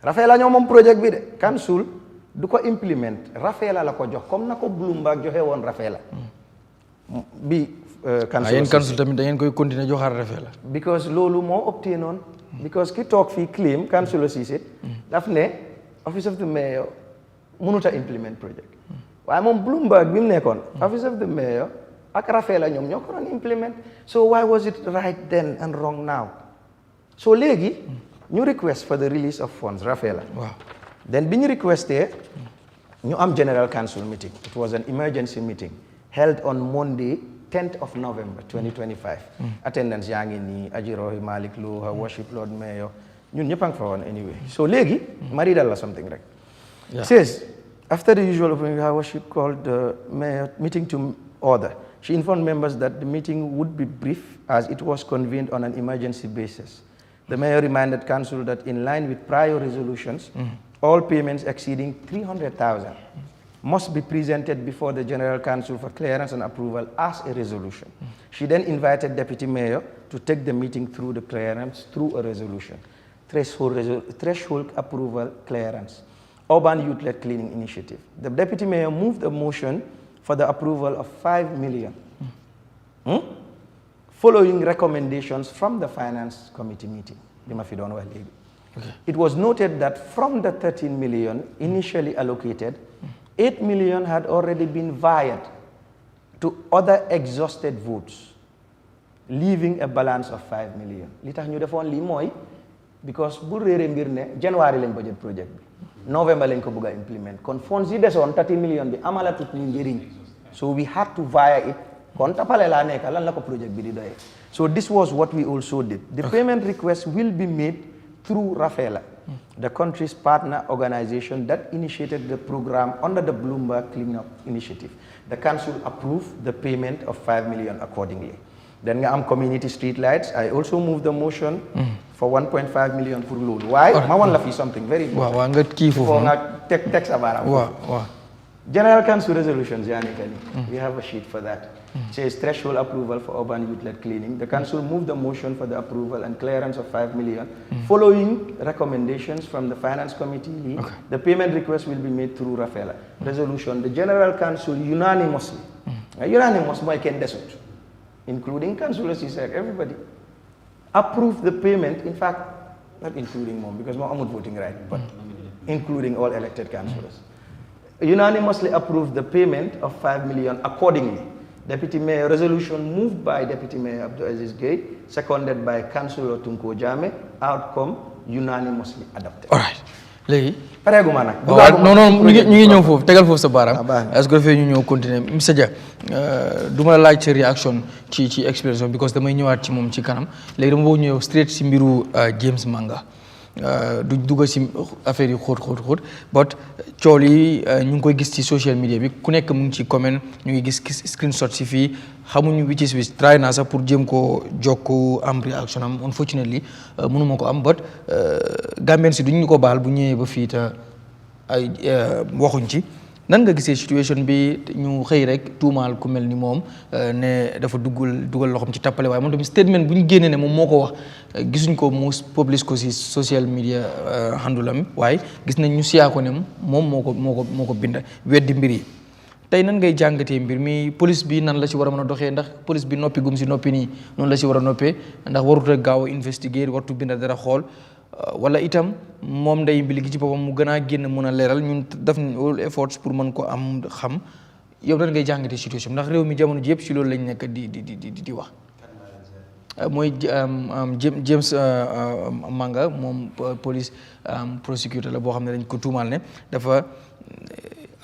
Rafela ñoo moom project bi de. Council du ko implement Rafela la ko jox comme na ko Bloomberg joxe woon Rafela. bi council yéen council tamit da ngeen koy continuer joxaat Rafela. because loolu moo obtain noonu. because ki toog fii claim councilor Ceesay daf ne office of the mayor mënut a implement project waaye moom Bloomberg bi mu nekkoon office of the mayor ak Rafela ñoom ñoo ko doon implement so why was it right then and wrong now so léegi ñu request for the release of funds Rafela waaw then bi ñu requesté ñu am general council meeting it was an emergency meeting held on Monday 10th of November 2025. Attendance yaa ngi nii Ajirohi Malik Lo her worship Lord Mayor ñun ñëpp a ngi fa woon anyway so léegi ma readal la something rek. Says after the usual opening her worship called the mayor meeting to order. She informed members that the meeting would be brief as it was convened on an emergency basis. The mayor reminded council that in line with prior resolutions, all payments exceeding 300,000 must be presented before the General Council for clearance and approval as a resolution. She then invited Deputy Mayor to take the meeting through the clearance through a resolution. Threshold approval clearance. Urban Youth-led Cleaning Initiative. The Deputy Mayor moved a motion for the approval of 5 million. Following recommendations from the Finance Committee meeting. Okay. It was noted that from the 13 million initially allocated, 8 million had already been wired to other exhausted votes, leaving a balance of 5 million. Li tax ñu defoon lii mooy because bu réeree mbir ne January lañ budget project bi November lañ ko bëgg a implement kon funds yi desoon 30 million bi amalatut ñu njëriñ so we had to wire it kon tapale laa nekk lan la ko project bi di doyee so this was what we also did. The payment request will be made through Rafela, the country's partner organization that initiated the program under the Bloomberg Cleanup Initiative. The council approved the payment of 5 million accordingly. Then nga am community street lights. I also moved the motion for 1.5 million for load. Why? I want to something very important. Before nga text about it. General Council resolutions, we have a sheet for that. It says threshold approval for urban youth-led cleaning. The council moved the motion for the approval and clearance of 5 million. Following recommendations from the Finance Committee, the payment request will be made through Rafela. Resolution, the General Council unanimously, including councillors, everybody, approved the payment. In fact, not including mom, because mom not voting right, but including all elected councillors. Unanimously approved the payment of 5 million accordingly. Deputy Mayor resolution moved by Deputy Mayor Abdul Aziz Gueye, seconded by Councillor Tunko Jammeh, outcome unanimously adopted. All right. léegi pareeguma nag. non ñu ngi ñëw foofu tegal foofu sa baaraam. est-ce que dafay ñu ñëw continuer monsieur Dia du ma la laaj sa réaction ci expression because damay ñëwaat ci moom ci kanam léegi dama bëgg ñëw straight si mbiru James Manga du dugg si affaire yi xóot but cool yi ñu ngi koy gis ci social media bi ku nekk mu ngi ci comment ñu ngi gis screenshot si fii xamuñu which is which try naa sax pour jéem ko jokk am réaction am unfortunately mënuma ko am but Gambien si duñ ñu ko baal bu ñëwee ba fii te ay waxuñ ci nan nga gisee situation bi ñu xëy rek tuumaal ku mel ni moom ne dafa dugal loxoom ci tappale waaye moom tamit statement bu ñu génnee ne moom moo ko wax gisuñ ko mu publish ko si social media handulam waaye gis nañ ñu siyaa ko ne moom moo ko bind weddi mbir yi tey nan ngay jàngatee mbir mi police bi nan la ci war a mën a doxee ndax police bi noppi gum si noppi nii noonu la ci war a noppee ndax warut a gaaw a investiguer wartu bind dara xool wala itam moom nday mbili gi ci boppam mu gën a génn mën a leeral ñun def nañ all efforts pour mën ko am xam yow nan ngay jàngatee situation ndax réew mi jamono ji yëpp si loolu lañ nekk di wax mooy James Manga moom police prosecutor la boo xam ne dañ ko tuumaal ne dafa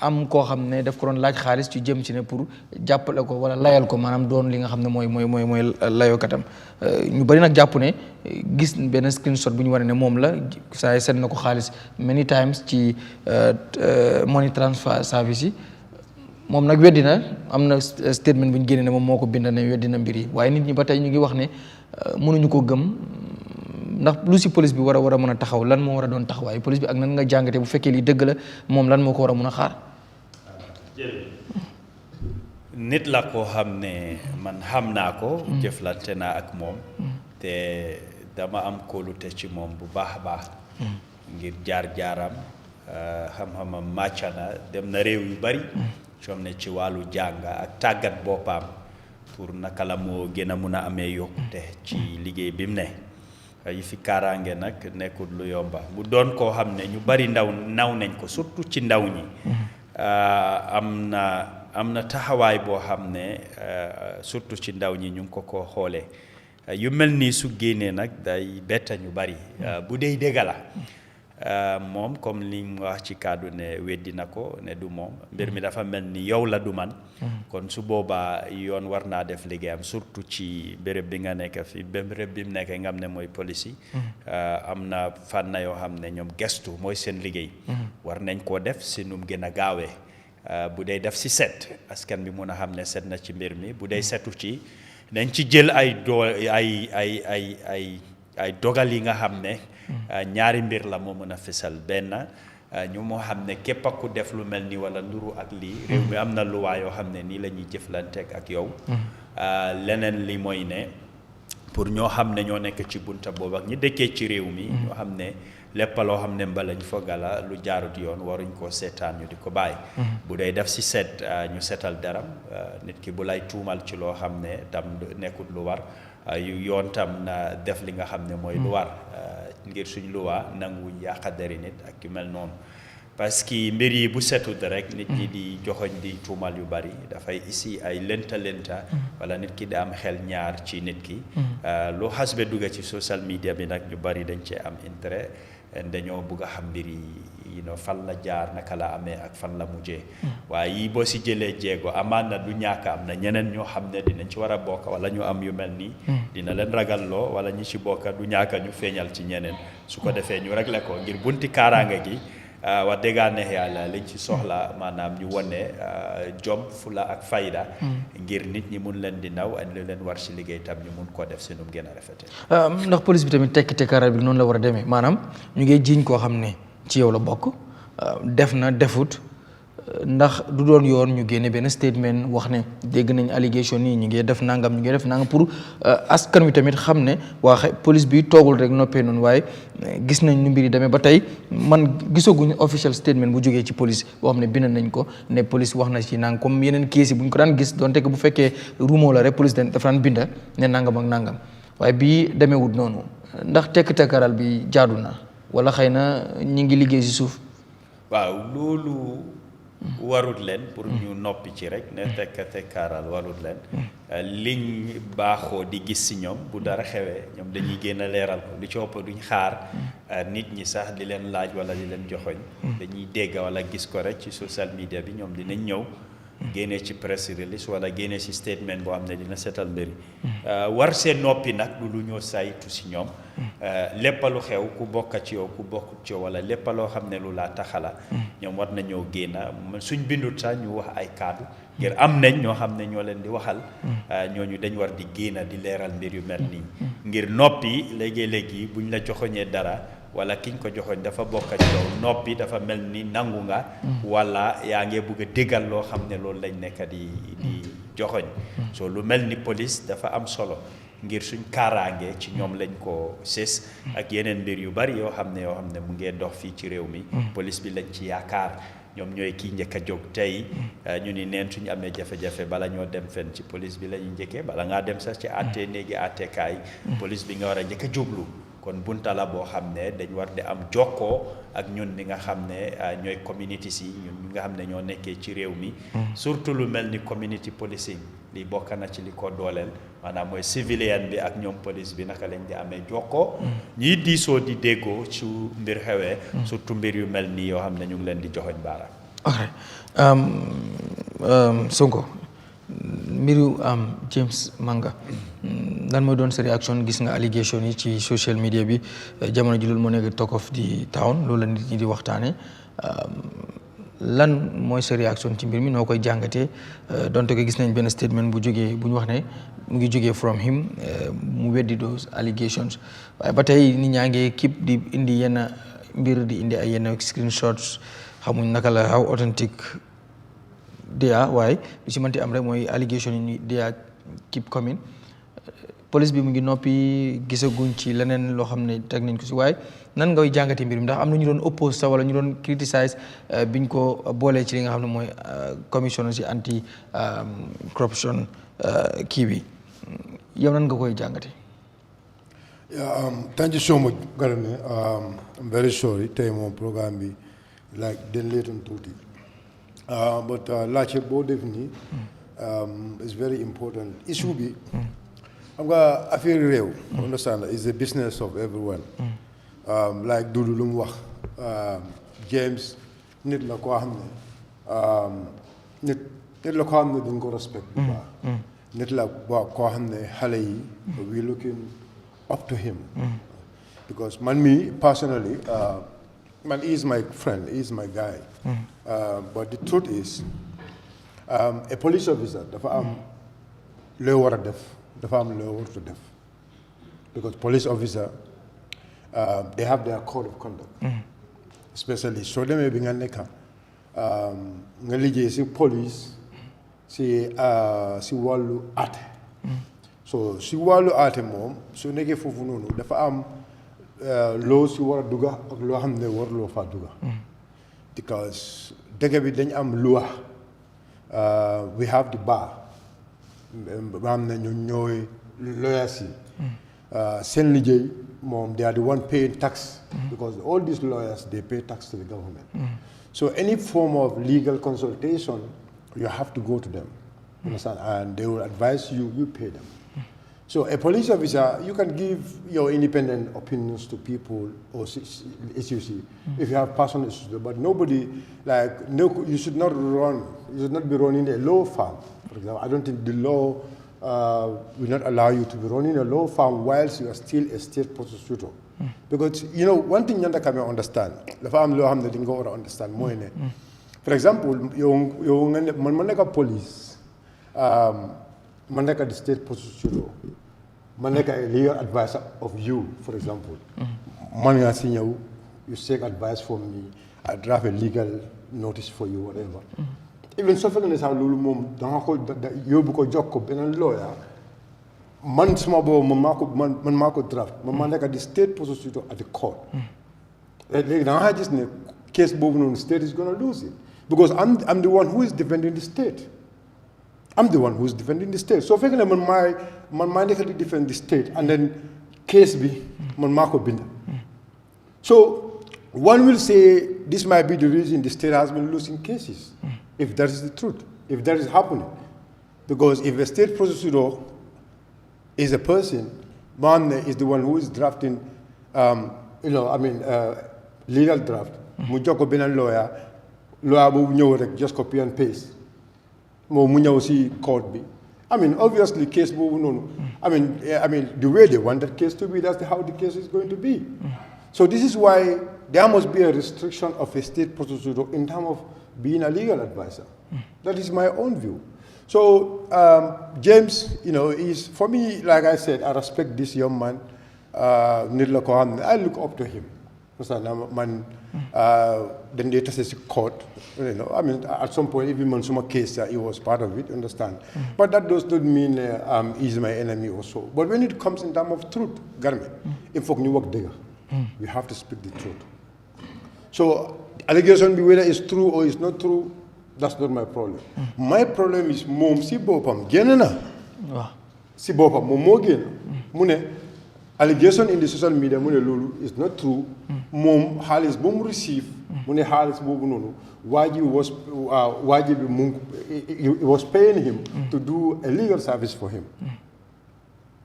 am koo xam ne daf ko doon laaj xaalis ci jëm ci ne pour jàppale ko wala layal ko maanaam doon li nga xam ne mooy layookatam ñu bari nag jàpp ne gis benn screenshot bu ñu wane ne moom la saa seen na ko xaalis many times ci money transfer service yi moom nag weddi na am na statement bu ñu génnee ne moom moo ko bind ne weddi na mbir yi waaye nit ñi ba tey ñu ngi wax ne mënuñu ko gëm ndax lu si police bi war a mën a taxaw lan moo war a doon taxawaay police bi ak nan nga jàngatee bu fekkee lii dëgg la moom lan moo ko war a mën a xaar. nit la koo xam ne man xam naa ko. jëflante naa ak moom. te dama am kóolute ci moom bu baax a baax. ngir jaar-jaaram xam-xamam màcc na dem na réew yu bari. som ne ci wàllu jàng ak tàggat boppam pour naka la moo gën a mun a amee yokkute ci liggéey bi mu ne. yi fi kaaraange nag nekkul lu yomba mu doon koo xam ne ñu bari naw nañ ko surtout ci ndaw ñi. am na taxawaay boo xam ne surtout ci ndaw ñi ñu ngi ko xoolee yu mel nii su génnee nag day betta ñu bari bu dee dëgg la moom comme li mu wax ci kàddu ne weddi na ko ne du moom mbir mi dafa mel ni yow la du man kon su boobaa yoon war naa def liggéeyam surtout ci béréb bi nga nekk fi béréb bi mu nekk nga xam ne mooy police yi am na fànn yoo xam ne ñoom gestu mooy seen liggéey war nañ koo def si nu mu gën a gaawee bu dee def si set askan bi mun a xam ne set na ci mbir mi bu dee setu ci nañ ci jël ay dogal yi nga xam ne ñaari mbir la moo mën a fisal benn ñu moo xam ne képp ku def lu mel ni wala nduru ak lii réew mi am na luwaa yoo xam ne nii la ñuy jëflanteeg ak yow leneen li mooy ne pour ñoo xam ne ñoo nekk ci bunta boobu ak ñi dëkkee ci réew mi ñoo xam ne lépp loo xam ne mbalañ fogala lu jaarut yoon waruñ koo seetaan ñu di ko bàyyi bu dee def si seet ñu seetal daram nit ki bu lay tuumal ci loo xam ne tam nekkut lu war yoon tam na def li nga xam ne mooy lu war ngir suñ luwaa nanguwuñ yàqa deri nit ak yu mel noonu parce que mbir yi bu setut rek nit ñi di joxoñ di tuumal yu bari dafay isi ay lenta wala nit ki di am xel ñaar ci nit ki lu xas be dugga ci social media bi nag ñu bari dañ cee am intérêt dañoo bugg a xam mbir yi fan la jaar naka la amee ak fan la mujjee waaye yi boo si jëlee jéego amaan na du ñàkk am na ñeneen ñoo xam ne dinañ ci war a bokk wala ñu am yu mel nii dina leen ragalloo wala ñi ci bokk du ñàkk ñu feeñal ci ñeneen su ko defee ñu réglé ko ngir bunti kaaraange gi wax dëgg yàlla liñ ci soxla maanaam ñu wone jom fula ak fayda ngir nit ñi mun leen di naw ak lu leen war ci liggéey tam ñu mun koo def si nu mu gën a rafetee ndax police bi tamit tekki tekkaaral bi noonu la war a demee maanaam ñu ngi jiiñ koo xam ne ci yow la bokk def na defut ndax du doon yoon ñu génne benn statement wax ne dégg nañ allégation nii ñu ngi def nangam pour askan wi tamit xam ne waa police bi toogul rek noppee noonu waaye gis nañ nu mbir yi demee ba tey man gisaguñ official statement bu jógee ci police boo xam ne bind nañ ko ne police wax na ci nang comme yeneen kees yi bu ñu ko daan gis donte que bu fekkee rumo la rek police dafa daan binda ne nangam ak nangam waaye bii demeewut noonu ndax tekk-tekkaral bi jaadu na wala xëy na ñi ngi liggéey si suuf. waaw loolu warut leen pour ñu noppi ci rek ne tekkaaral warut leen liñ baaxoo di gis si ñoom bu dara xewee ñoom dañuy génn leeral ko li ci ëpp duñ xaar nit ñi sax di leen laaj wala di leen joxoñ dañuy dégg wala gis ko rek ci social media bi ñoom dinañ ñëw génnee ci press release wala génnee ci statement boo xam ne dina seetal mbiri war seen noppi nag du lu ñoo saytu si ñoom lépp lu xew ku bokk ci yow ku bokkut ci yow wala lépp loo xam ne lu laa taxala ñoom war nañoo génn suñ bindut sax ñu wax ay kaddu ngir am nañ ñoo xam ne ñoo leen di waxal ñooñu dañ war di génn di leeral mbir yu mel nii ngir noppi léegi-léegi buñ la joxoñee dara wala kiñ ko joxoñ dafa bokk ci yow noppi dafa mel ni nangu nga wala yaa ngi bëgg a déggal loo xam ne loolu lañ nekk di joxoñ so lu mel ni police dafa am solo ngir suñ kaaraange ci ñoom lañ ko sës ak yeneen mbir yu bari yoo xam ne mu ngee dox fii ci réew mi police bi lañ ci yaakaar ñoom ñooy kii njëkk a jóg tey ñu ni neen suñu amee jafe-jafe bala ñoo dem fenn ci police bi la ñuy njëkkee bala ngaa dem sax ci àtte néegi àttekaay police bi nga war a njëkk a jublu kon bunta la boo xam ne dañ war di am jokkoo ak ñun ñi nga xam ne ñooy communities yi ñun ñi nga xam ne ñoo nekkee ci réew mi surtout lu mel ni community policing li bokk na ci li ko dooleel maanaam mooy civilian bi ak ñoom police bi naka lañ di amee jokkoo ñii diisoo di déggoo su mbir xewee surtout mbir yu mel nii yoo xam ne ñu ngi leen di joxoñ baaraam. ok Sonko mbiru James Manga lan mooy doon sa réaction gis nga allégation yi ci social media bi jamono ji loolu moo nekk talk of the town loolu la nit ñi di waxtaane lan mooy sa réaction ci mbir mi noo koy jàngatee donte ko gis nañ benn statement bu ñu wax ne mu ngi jógee from him mu weddi those allegations waaye ba tey nit ñaa ngi keep di indi yenn mbir di indi ay yenn screenshots xamuñ naka la how authentic dia waaye lu ci mënti am rek mooy allégation yi dia keep coming police bi mu ngi noppi gisaguñ ci leneen loo xam ne teg nañ ko si waaye nan ngay jàngati mbir mi ndax am na ñu doon oppose sax wala ñu doon criticize biñ ko boolee ci li nga xam ne mooy commission si anti corruption kii bi yow nan nga koy jàngati. Thank you so much, Garame. I'm very sorry tey moom programme bi like den leetoon tuuti but laajte boo def nii is very important issue bi xam nga affaire réew understand is the business of everyone like Dudu lu mu wax James nit la koo xam ne nit la koo xam ne dañ ko respect bu baax nit la koo xam ne xale yi we looking up to him because me personally he is my friend, he is my guy but the truth is a police officer dafa am loo war a def dafa am loo war to def because police officer they have their code of conduct especially soo demee bi nga nekka nga liggéey si police si wàllu aate so si wàllu aate moom su nekkee foofu noonu dafa am loo si war a dugga ak loo xam ne war loo faa dugga because dëkk bi dañ am loi we have the bar ba xam ne ñun ñooy lawyers yi seen liggéey moom they are the one paying tax because all these lawyers they pay tax to the government so any form of legal consultation you have to go to them understand and they will advise you pay them. So a police officer, you can give your independent opinions to people or issues if you have personal issues, but nobody, you should not be running a law firm, for example. I don't think the law will not allow you to be running a law firm whilst you are still a state prosecutor. Because, one thing you can understand, the firm law they didn't go understand more in it. For example, you police, the state prosecutor, a legal advisor of you, for example. You seek advice from me, I draft a legal notice for you, whatever. Even so, for example, you book a job, a lawyer, man draft, the state prosecutor at the court. The case the state is going to lose it. Because I'm the one who is defending the state. I'm the one who is defending the state. So if I can defend the state and then case be binda. So one will say this might be the reason the state has been losing cases. if that is the truth, if that is happening. Because if a state prosecutor is a person, man is the one who is drafting, legal draft. Mu jox ko beneen lawyer boobu ñëw rek just copy and paste. Moom mu ñëw si court bi. I mean, obviously, case boobu noonu. I mean, the way they want that case to be, that's how the case is going to be. So this is why there must be a restriction of a state prosecutor in terms of being a legal advisor. That is my own view. So James, is, for me, like I said, I respect this young man. I look up to him. Then they tested court. At some point, even Mansuma case, he was part of it. Understand? But that does not mean he's my enemy also. But when it comes in terms of truth, Garmi, if you work there, we have to speak the truth. So allegation, whether it's true or it's not true, that's not my problem. My problem is mom si bopam genena. Si bopam mom mo gen. Mune allegation in the social media mune lolu is not true. Mom halis bom receive mune halis bobu nonu. Waji was paying him to do a legal service for him.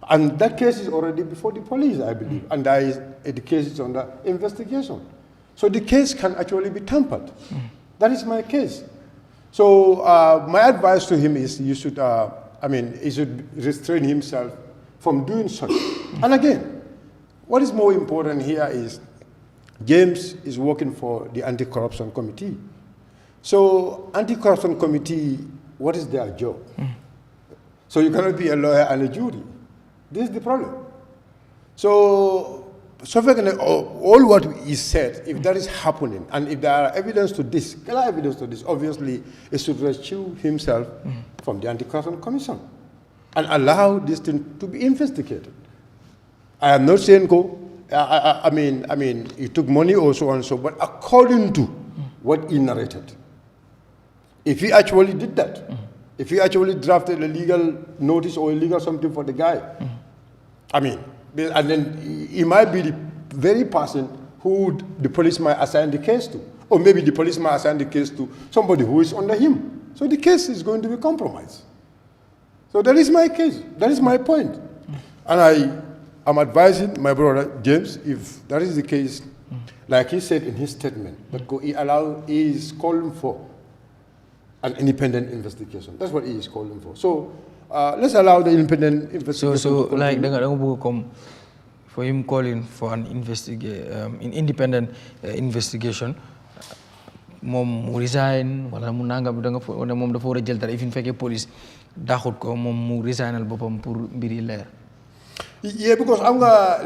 And that case is already before the police, I believe. And the case is under investigation. So the case can actually be tampered. That is my case. So my advice to him is he should restrain himself from doing such. And again, what is more important here is James is working for the Anti-Corruption Committee. So Anti-Corruption Committee, what is their job? So you cannot be a lawyer and a jury. This is the problem. So all what is said, if that is happening, and if there are evidence to this, obviously it should rescue himself from the Anti-Corruption Commission and allow this thing to be investigated. I am not saying go. I mean, he took money or so and so, but according to what he narrated, if he actually did that, if he actually drafted a legal notice or a legal something for the guy, and then he might be the very person who the police might assign the case to. Or maybe the police might assign the case to somebody who is under him. So the case is going to be compromised. So that is my case. That is my point. And I'm advising my brother, James, if that is the case, like he said in his statement, that he is calling for an independent investigation. That's what he is calling for. So let's allow the independent investigation. So like for him calling for an independent investigation, mom resign wala mu nangam da nga wala mom dafa wara jël dara if fekke police daxut ko mom mu resignal bopam pour mbiri leer. Yeah, because I'm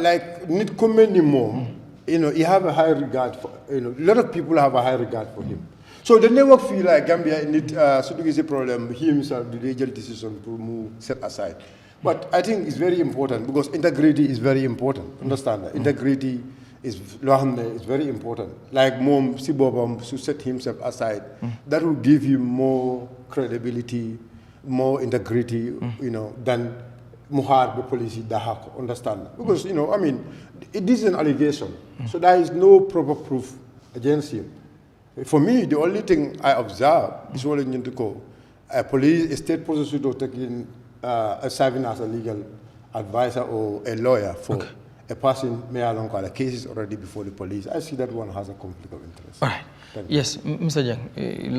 like nit ko melni mom, he have a high regard for, a lot of people have a high regard for him. So the network feel like Gambia need so do is a problem he himself the legal decision to move set aside. But I think it's very important because integrity is very important. Understand that? Integrity is very important. Like mom si bobam to set himself aside, that will give him more credibility, more integrity, than muhar the police dahak. Understand? Because it is an allegation, so there is no proper proof against him. For me, the only thing I observe is what to go. A state prosecutor taking serving as a legal advisor or a lawyer for a person may along the case is already before the police. I see that one has a conflict of interest. All right. Yes, Mr. Jang,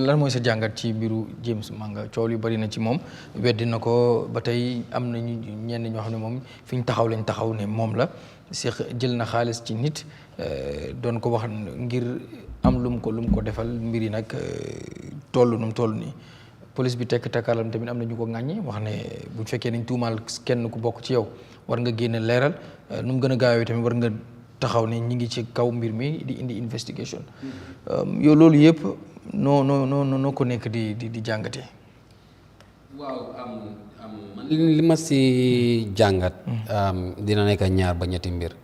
lan moy sa jangat ci biru James Manga ciow li bari na ci mom weddi nako batay am na ñenn ñoo xamne mom fiñ taxaw lañ taxaw ne mom la Cheikh jël na xaaliss ci nit doon ko wax ngir am lum ko defal mbiri nak tollu num tollu ni police bi tek takalam tamit am na ñu ko ngagne wax ne bu fekke nañ tuumal kenn ku bok ci yow war nga génne leral num gëna gaawé tamit war nga taxaw ne ñi ngi ci kaw mbir mi di indi investigation yow loolu yépp no ko nekk di jàngate. waaw man li ma si jàngat dina nekk ñaar ba ñetti mbir.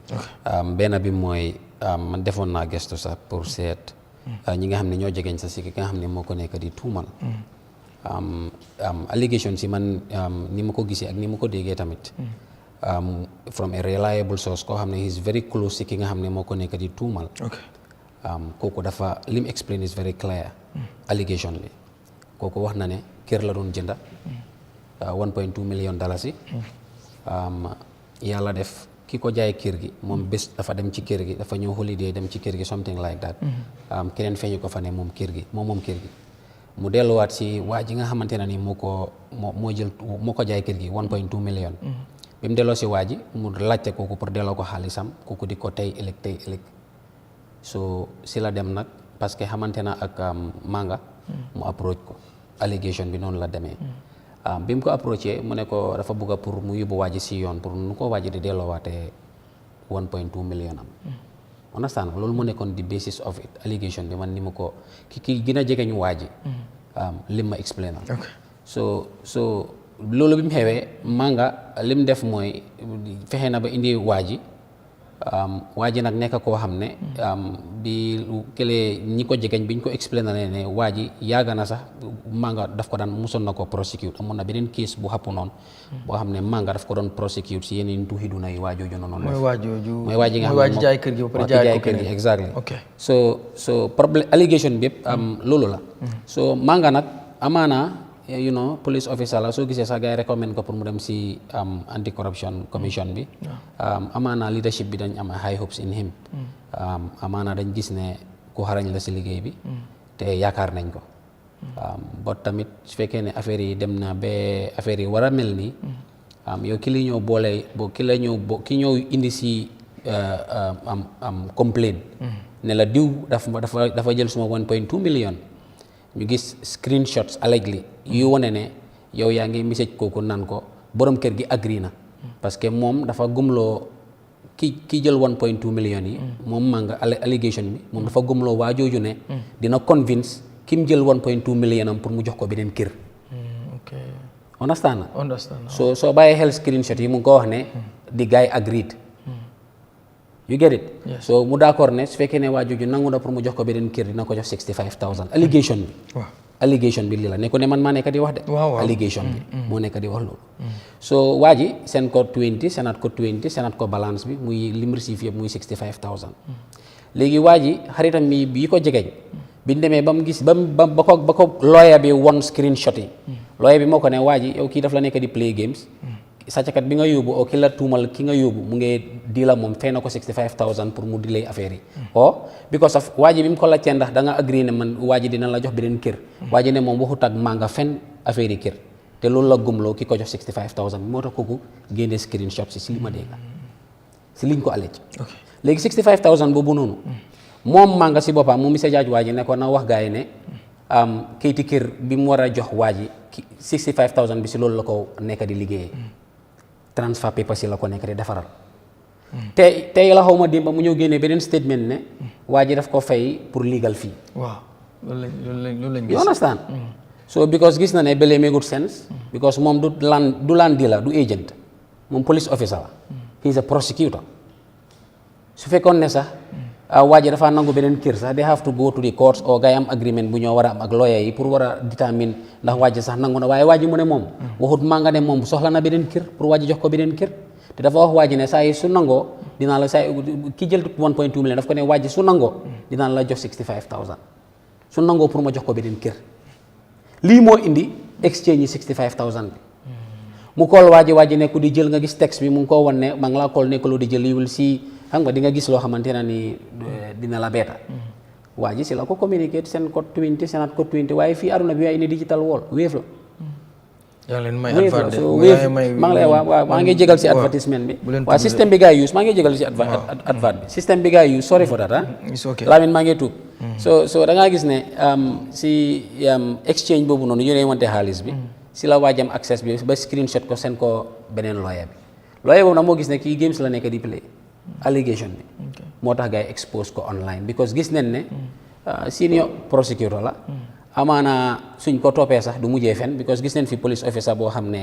benn bi mooy man defoon naa gestu sax pour seet ñi nga xam ne ñoo jegeñ sa si ki nga xam ne moo ko nekk di tuumal. Allegation si man ni ma ko gisee ak ni ma ko déggee tamit. From a reliable source koo xam ne he's very close si ki nga xam ne moo ko nekk di tuumal. kooku dafa lim explain is very clear. Allegation li kooku wax na ne kër la doon jënda 1.2 million dollars yi yàlla def ki ko jaay kër gi moom bés dafa dem ci kër gi dafa ñëw holiday dem ci kër gi something like that keneen feeñu ko fa ne moom kër gi moom kër gi mu delluwaat si waa ji nga xamante ne ni moo ko jaay kër gi 1.2 million bi mu delloo si waa ji mu laajte kooku pour delloo ko xaalisam kooku di ko tey ëllëg so si la dem nag parce que xamante na ak Manga mu approach ko allégation bi noonu la demee bi mu ko approché mu ne ko dafa bëgg pour mu yóbbu waa ji si yoon pour nu ko waa ji di delloowaatee 1.2 million am understand loolu mu nekkoon di basis of it allégation bi man ni ma ko ki gën a jege ñu waa ji lim ma explain so loolu bi mu xewee Manga lim def mooy fexe na ba indi waa ji nag nekk koo xam ne bi kële ñi ko jegeñ bi ñu ko explain na ne waa ji yàgg na sax Manga daf ko daan musoon na ko prosecute amoon na beneen case bu xappu noonu boo xam ne Manga daf ko doon prosecute si yeneen tuuxi duna yi waajooju noonu mooy waa ji nga xam ne jaay kër gi ba pare jaay kër gi exactly so problème allégation bi yëpp loolu la so Manga nag amaana police officer la soo gisee sax gars yi recommend ko pour mu dem si anti corruption commission bi amaana leadership bi dañ am high hopes in him amaana dañ gis ne ku xarañ la si liggéey bi te yaakaar nañ ko ba tamit su fekkee ne affaire yi dem na ba affaire yi war a mel nii yow ki li ñëw boole ki ñëw indi si complaint ne la diw dafa jël suma 1.2 million ñu gis screenshots allegedly yu wane ne yow yaa ngi message kooku naan ko borom kër gi agree na parce que moom dafa gumloo ki jël 1.2 million yi moom Manga allégation bi moom dafa gumloo waa jooju ne dina convince ki mu jël 1.2 million am pour mu jox ko beneen kër understand soo bàyyee xel screenshot yi mu ngi ko wax ne the guy agreed you get it so mu d'accord ne su fekkee ne waa jooju nangu na pour mu jox ko beneen kër dina ko jox 65,000 allégation bi lii la ne ko ne man maa nekk di wax de allégation bi moo nekk di wax loolu so waa ji seen ko 20 senat ko balance bi muy lim receive yëpp muy 65,000 léegi waa ji xaritam bi ko jegeñ bi ñu demee ba mu gis ba ko lawyer bi won screenshot yi lawyer bi moo ko ne waa ji yow kii daf la nekk di play games sàcckat bi nga yóbbu o ki la tuumal ki nga yóbbu mu ngi di la moom fay na ko 65,000 pour mu delay affaire yi because of waa ji bi mu ko laajtee ndax da nga agree ne man waa ji dina la jox beneen kër waa ji ne moom waxut ak Manga fen affaire yi kër te loolu la gumloo ki ko jox 65,000 bi moo tax kooku génne screenshot si li ma dégg si liñ ko allege léegi 65,000 boobu noonu moom Manga si boppam mu message waa ji ne ko na wax gars yi ne kayiti kër bi mu war a jox waa ji 65,000 bi si loolu la ko nekk di liggéeyee transfer papers yi la ko nekk di defaral tey la xaw ma démb mu ñëw génnee beneen statement ne waa ji daf ko fay pour legal fee loolu lañ gis you understand so because gis na ne belee make good sense because moom du land dealer du agent moom police officer la he is a prosecutor su fekkoon ne sax waa ji dafa nangu beneen kër sax they have to go to the courts or gars yi am agreement bu ñoo war a am ak lawyer yi pour war a determine ndax waa ji sax nangu na waaye waa ji mu ne moom waxut Manga ne moom soxla na beneen kër pour waa ji jox ko beneen kër te dafa wax waa ji ne saa yi su nangoo dinaa la saa ki jël 1.2 million daf ko ne waa ji su nangoo dinaa la jox 65,000 su nangoo pour ma jox ko beneen kër lii moo indi exchange yi 65,000 bi mu kool waa ji nekku di jël nga gis texte bi mu ngi ko wan ne maa ngi laa kool nekkuloo di jël yiwul si xam nga di nga gis loo xamante ne ni dina la beeta waa ji si la ko communicate seen code 20 senat code 20 waaye fii aduna bi waaye ne digital wall wéef la yaa leen may maa ngi lay waaw maa ngi jégal si advertisement bi waaw système bi gars yi use maa ngi jégal si advert bi système bi gars yi use sorry for that Lamin maa ngi tuub so da ngaa gis ne si exchange boobu noonu yónnee wante xaalis bi si la waajam access bi ba screenshot ko seen ko beneen lawyer boobu nag moo gis ne kii games la nekk di play allégation bi moo tax gars yi expose ko online because gis nañ ne senior prosecutor la amaana suñ ko toppee sax du mujjee fen because gis nañ fi police officer boo xam ne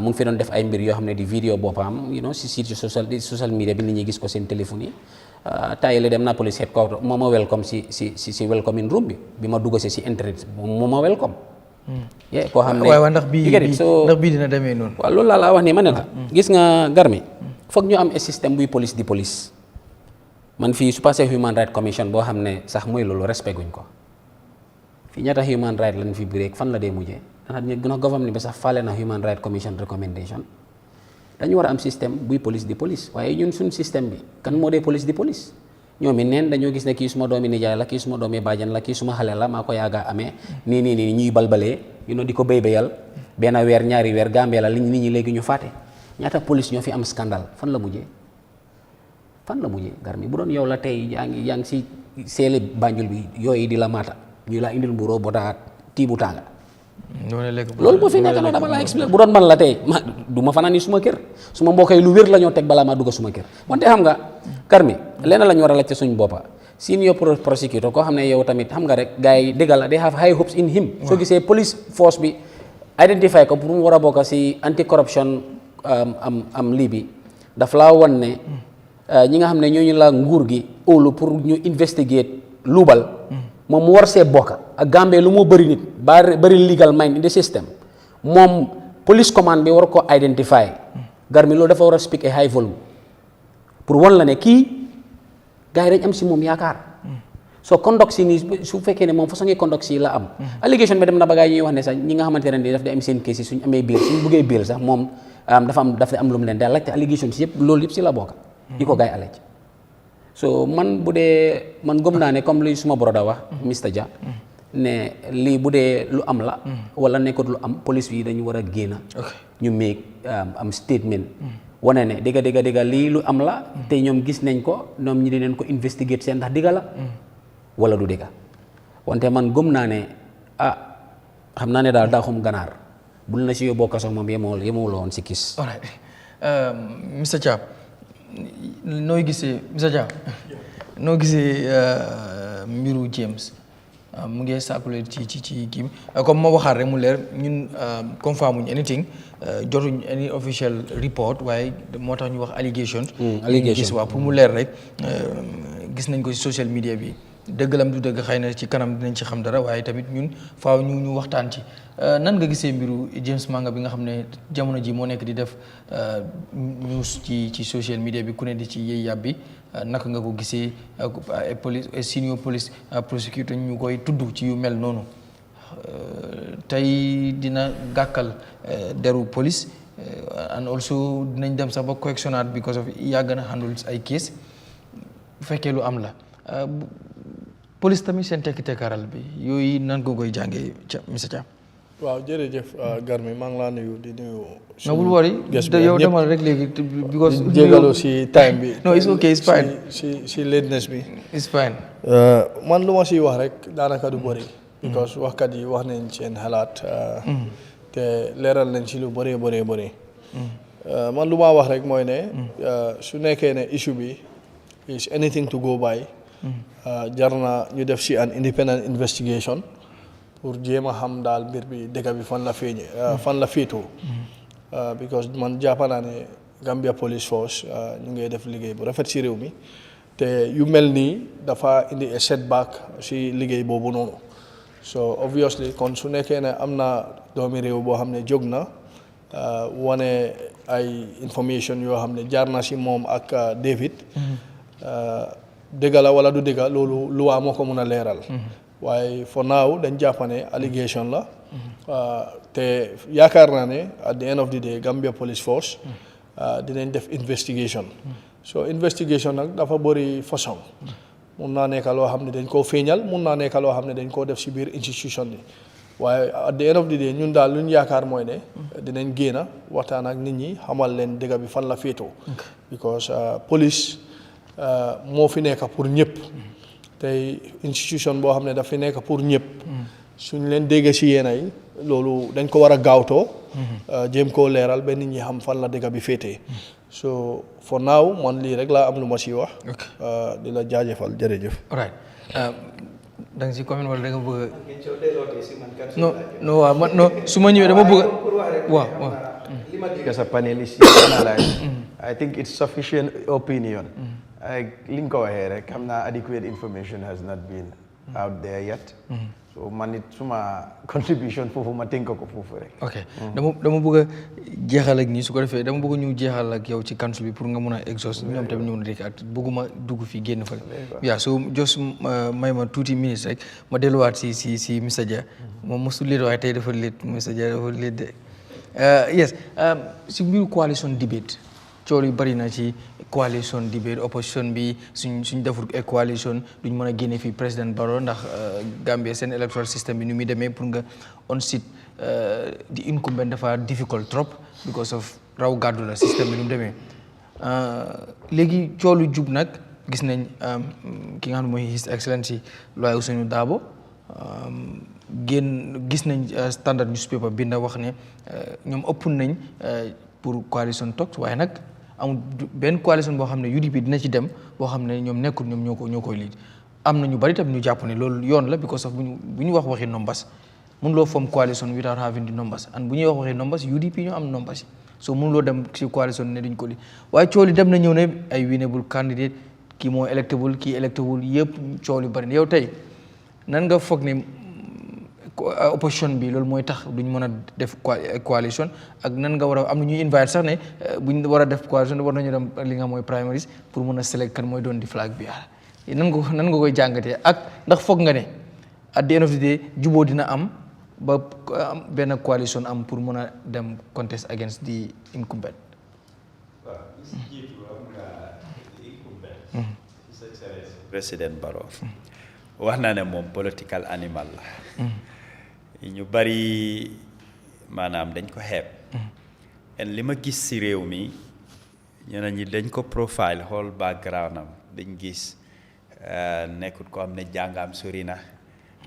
mu ngi fi doon def ay mbir yoo xam ne di vidéo boppam si site social media bi nit ñi gis ko seen téléphone yi tayile dem na police headquartered moo ma welcome si welcome in room bi ma dugg si internet moo ma welcome koo xam ne waaw ndax bii dina demee noonu waaw loolu laa wax nii ma ne la gis nga Garmi foog ñu am système buy police di police man fii su passé human rights commission boo xam ne sax mooy loolu respect guñ ko fi ñaata human right lañ fi break fan la dee mujjee ndax government bi sax faale na human right commission recommendation dañu war a am système buy police di police waaye ñun suñ système bi kan moo dee police di police ñoom it neen dañoo gis ne kii suma doomi nijaay la kii suma doomi bàjjan la kii suma xale la maa ko yaaga amee nii ñuy balbalee di ko béy-béyal benn weer ñaari weer Gambia la nit ñi léegi ñu fàtte ñaata police ñoo fi am scandale fan la mujjee Garmi bu doon yow la tey yaa ngi si seeli Banjul bi yooyu di la maata ñu la indil mburoo botaat tiibu tànga loolu moo fi nekk noonu dama la expliqué bu doon man la tey du ma fanaan ni suma kër suma mbokk yi lu wér la ñoo teg balaa maa dugg suma kër wante xam nga Garmi lenn la ñu war a laajte suñ boppa senior prosecutor koo xam ne yow tamit xam nga rek gars yi déggal la they have high hopes in him soo gisee police force bi identify ko pour mu war a bokk si anti corruption am lii bi daf laa wan ne ñi nga xam ne ñooñu la nguur gi óolu pour ñu investigate luubal moom mu war see bokk ak Gambie lu moo bëri nit bëri legal mind in the system moom police command bi war ko identify Garmi loolu dafa war a speak a high volume pour wan la ne kii gars yi dañ am si moom yaakaar soo conduct si nii su fekkee ne moom façon ngi conduct si la am allégation bi dem na ba gars yi ñuy wax ne sax ñi nga xamante ne daf di am seen case yi suñ amee biir suñ buggee biir sax moom dafa am lu mu leen day laajte allégation si yëpp loolu yëpp si la bokk yi ko gars yi allège so man bu dee man gëm naa ne comme li suma broda wax Mr Jah ne lii bu dee lu am la wala nekkut lu am police yi dañu war a génn ñu make am statement wane ne dëgga lii lu am la te ñoom gis nañ ko ñoom ñi dinañ ko investigate seen ndax dëgga la wala du dëgga wante man gëm naa ne xam naa ne daal daaxum ganaar bul na si yóbboo kaso moom yemul woon si kis Mr Jah noo gisee mbiru James mu ngi circulé ci kii comme ma waxaat rek mu leer ñun confirm wuñ anything jotuñ any official report waaye moo tax ñu wax allégation gis waaw pour mu leer rek gis nañ ko ci social media bi dëggalam du dëgg xëy na ci kanam dinañ ci xam dara waaye tamit ñun faaw ñu waxtaan ci nan nga gisee mbiru James Manga bi nga xam ne jamono ji moo nekk di def news ci social media bi ku ne di ci yëy yàbbi naka nga ko gisee police senior police prosecutor ñu koy tudd ci yu mel noonu tey dina gàkkal deru police and also dinañ dem sax ba correctionnaire because of yàgg na handle ay case bu fekkee lu am la police tamit seen tekki-tekkaaral bi yooyu nan ko koy jàngee Mr Jah waaw jërëjëf Garmi maa ngi laa nuyu di nuyu. no bul worry yow demal rek léegi because jégalu si time bi. no it's okay it's fine si lateness bi. it's fine. man lu ma siy wax rek daanaka du bëri. because waxkat yi wax nañ seen xalaat. te leeral nañ si lu bëree bëri. man lu ma wax rek mooy ne. su nekkee ne issue bi is anything to go by. jar na ñu def si an independent investigation. pour jéem a xam daal mbir bi dëkk bi fan la féetoo because man jàpp naa ne Gambia Police Force ñu ngi def liggéey bu rafet si réew mi te yu mel nii dafa indi a setback si liggéey boobu noonu so obviously kon su nekkee ne am na doomi réew boo xam ne jóg na wane ay information yoo xam ne jaar na si moom ak David dëgg la wala du dëgg loolu luwaa moo ko mun a leeral waaye for now dañ jàpp ne allégation la te yaakaar naa ne at the end of the day Gambia Police Force dinañ def investigation so investigation nag dafa bëri façon mun naa nekk loo xam ne dañ koo feeñal mun naa nekk loo xam ne dañ koo def si biir institution bi waaye at the end of the day ñun daal lu ñu yaakaar mooy ne dinañ génn waxtaan ak nit ñi xamal leen dëgg bi fan la féetoo because police moo fi nekk pour ñëpp tey institution boo xam ne daf fi nekk pour ñëpp suñ leen déggee si yéena yi loolu dañ ko war a gaawtoo jéem koo leeral ba nit ñi xam fan la dëgg bi féetee so for now man lii rek laa am lu ma si wax di la jaajëfal jërëjëf alright da nga si commune wala da nga bëgg non waaw man non su ma ñëwee dama bëgg waaw li ma dégg sa panéliste yi analyse I think it's sufficient opinion li nga ko waxee rek xam naa adequate information has not been out there yet so man it suma contribution foofu ma tënk ko foofu rek. ok dama bëgg a jeexal ak nii su ko defee dama bëgg ñu jeexal ak yow ci council bi pour nga mun a exhaust ñoom tamit ñu mun a dégg ak bëgguma dugg fii génn fa. yaa so just may ma tuuti minutes rek ma delluwaat si Mr Jah moom mosul léet waaye tey dafa léet Mr Jah dafa léet de yes si mbiru coalition debate cool yu bari na ci coalition debate opposition bi suñ deful coalition duñ mën a génne fii président Barrow ndax Gambia seen electoral system bi ni muy demee pour nga on sit di incumbent dafa difficult trop because of raw gàddu la système bi ni mu demee léegi coolu jub nag gis nañ ki nga xam ne mooy His Excellency Lawyer Ousainou Darboe gis nañ Standard newspaper binda wax ne ñoom ëpp nañ pour coalition talks waaye nag amul benn coalition boo xam ne UDP dina ci dem boo xam ne ñoom nekkul ñoom ñoo koy lead am na ñu bari tam ñu jàpp ne loolu yoon la because of bu ñu wax waxi numbers mënuloo form coalition without having the numbers and bu ñuy wax waxi numbers UDP ñoo am numbers yi so mënuloo dem ci coalition ne duñ ko lead waaye coow li dem na ñëw ne ay winnable candidate kii moo electable kii electable yëpp coow li bari na yow tey nan nga foog ne opposition bi loolu mooy tax duñ mën a def coalition ak nan nga war a am na ñuy invite sax ne buñ war a def coalition war nañu dem li nga mooy primaries pour mën a select kan mooy doon di flag bi nan nga koy jàngatee ak ndax foog nga ne at the end of the day juboo dina am ba benn coalition am pour mën a dem contest against the incumbent. président Barrow wax naa ne moom political animal la. ñu bari maanaam dañ ko xeeb. en li ma gis ci réew mi ñeneen ñi dañ ko profile xool background am dañ gis nekkut ko am ne jàngam sori na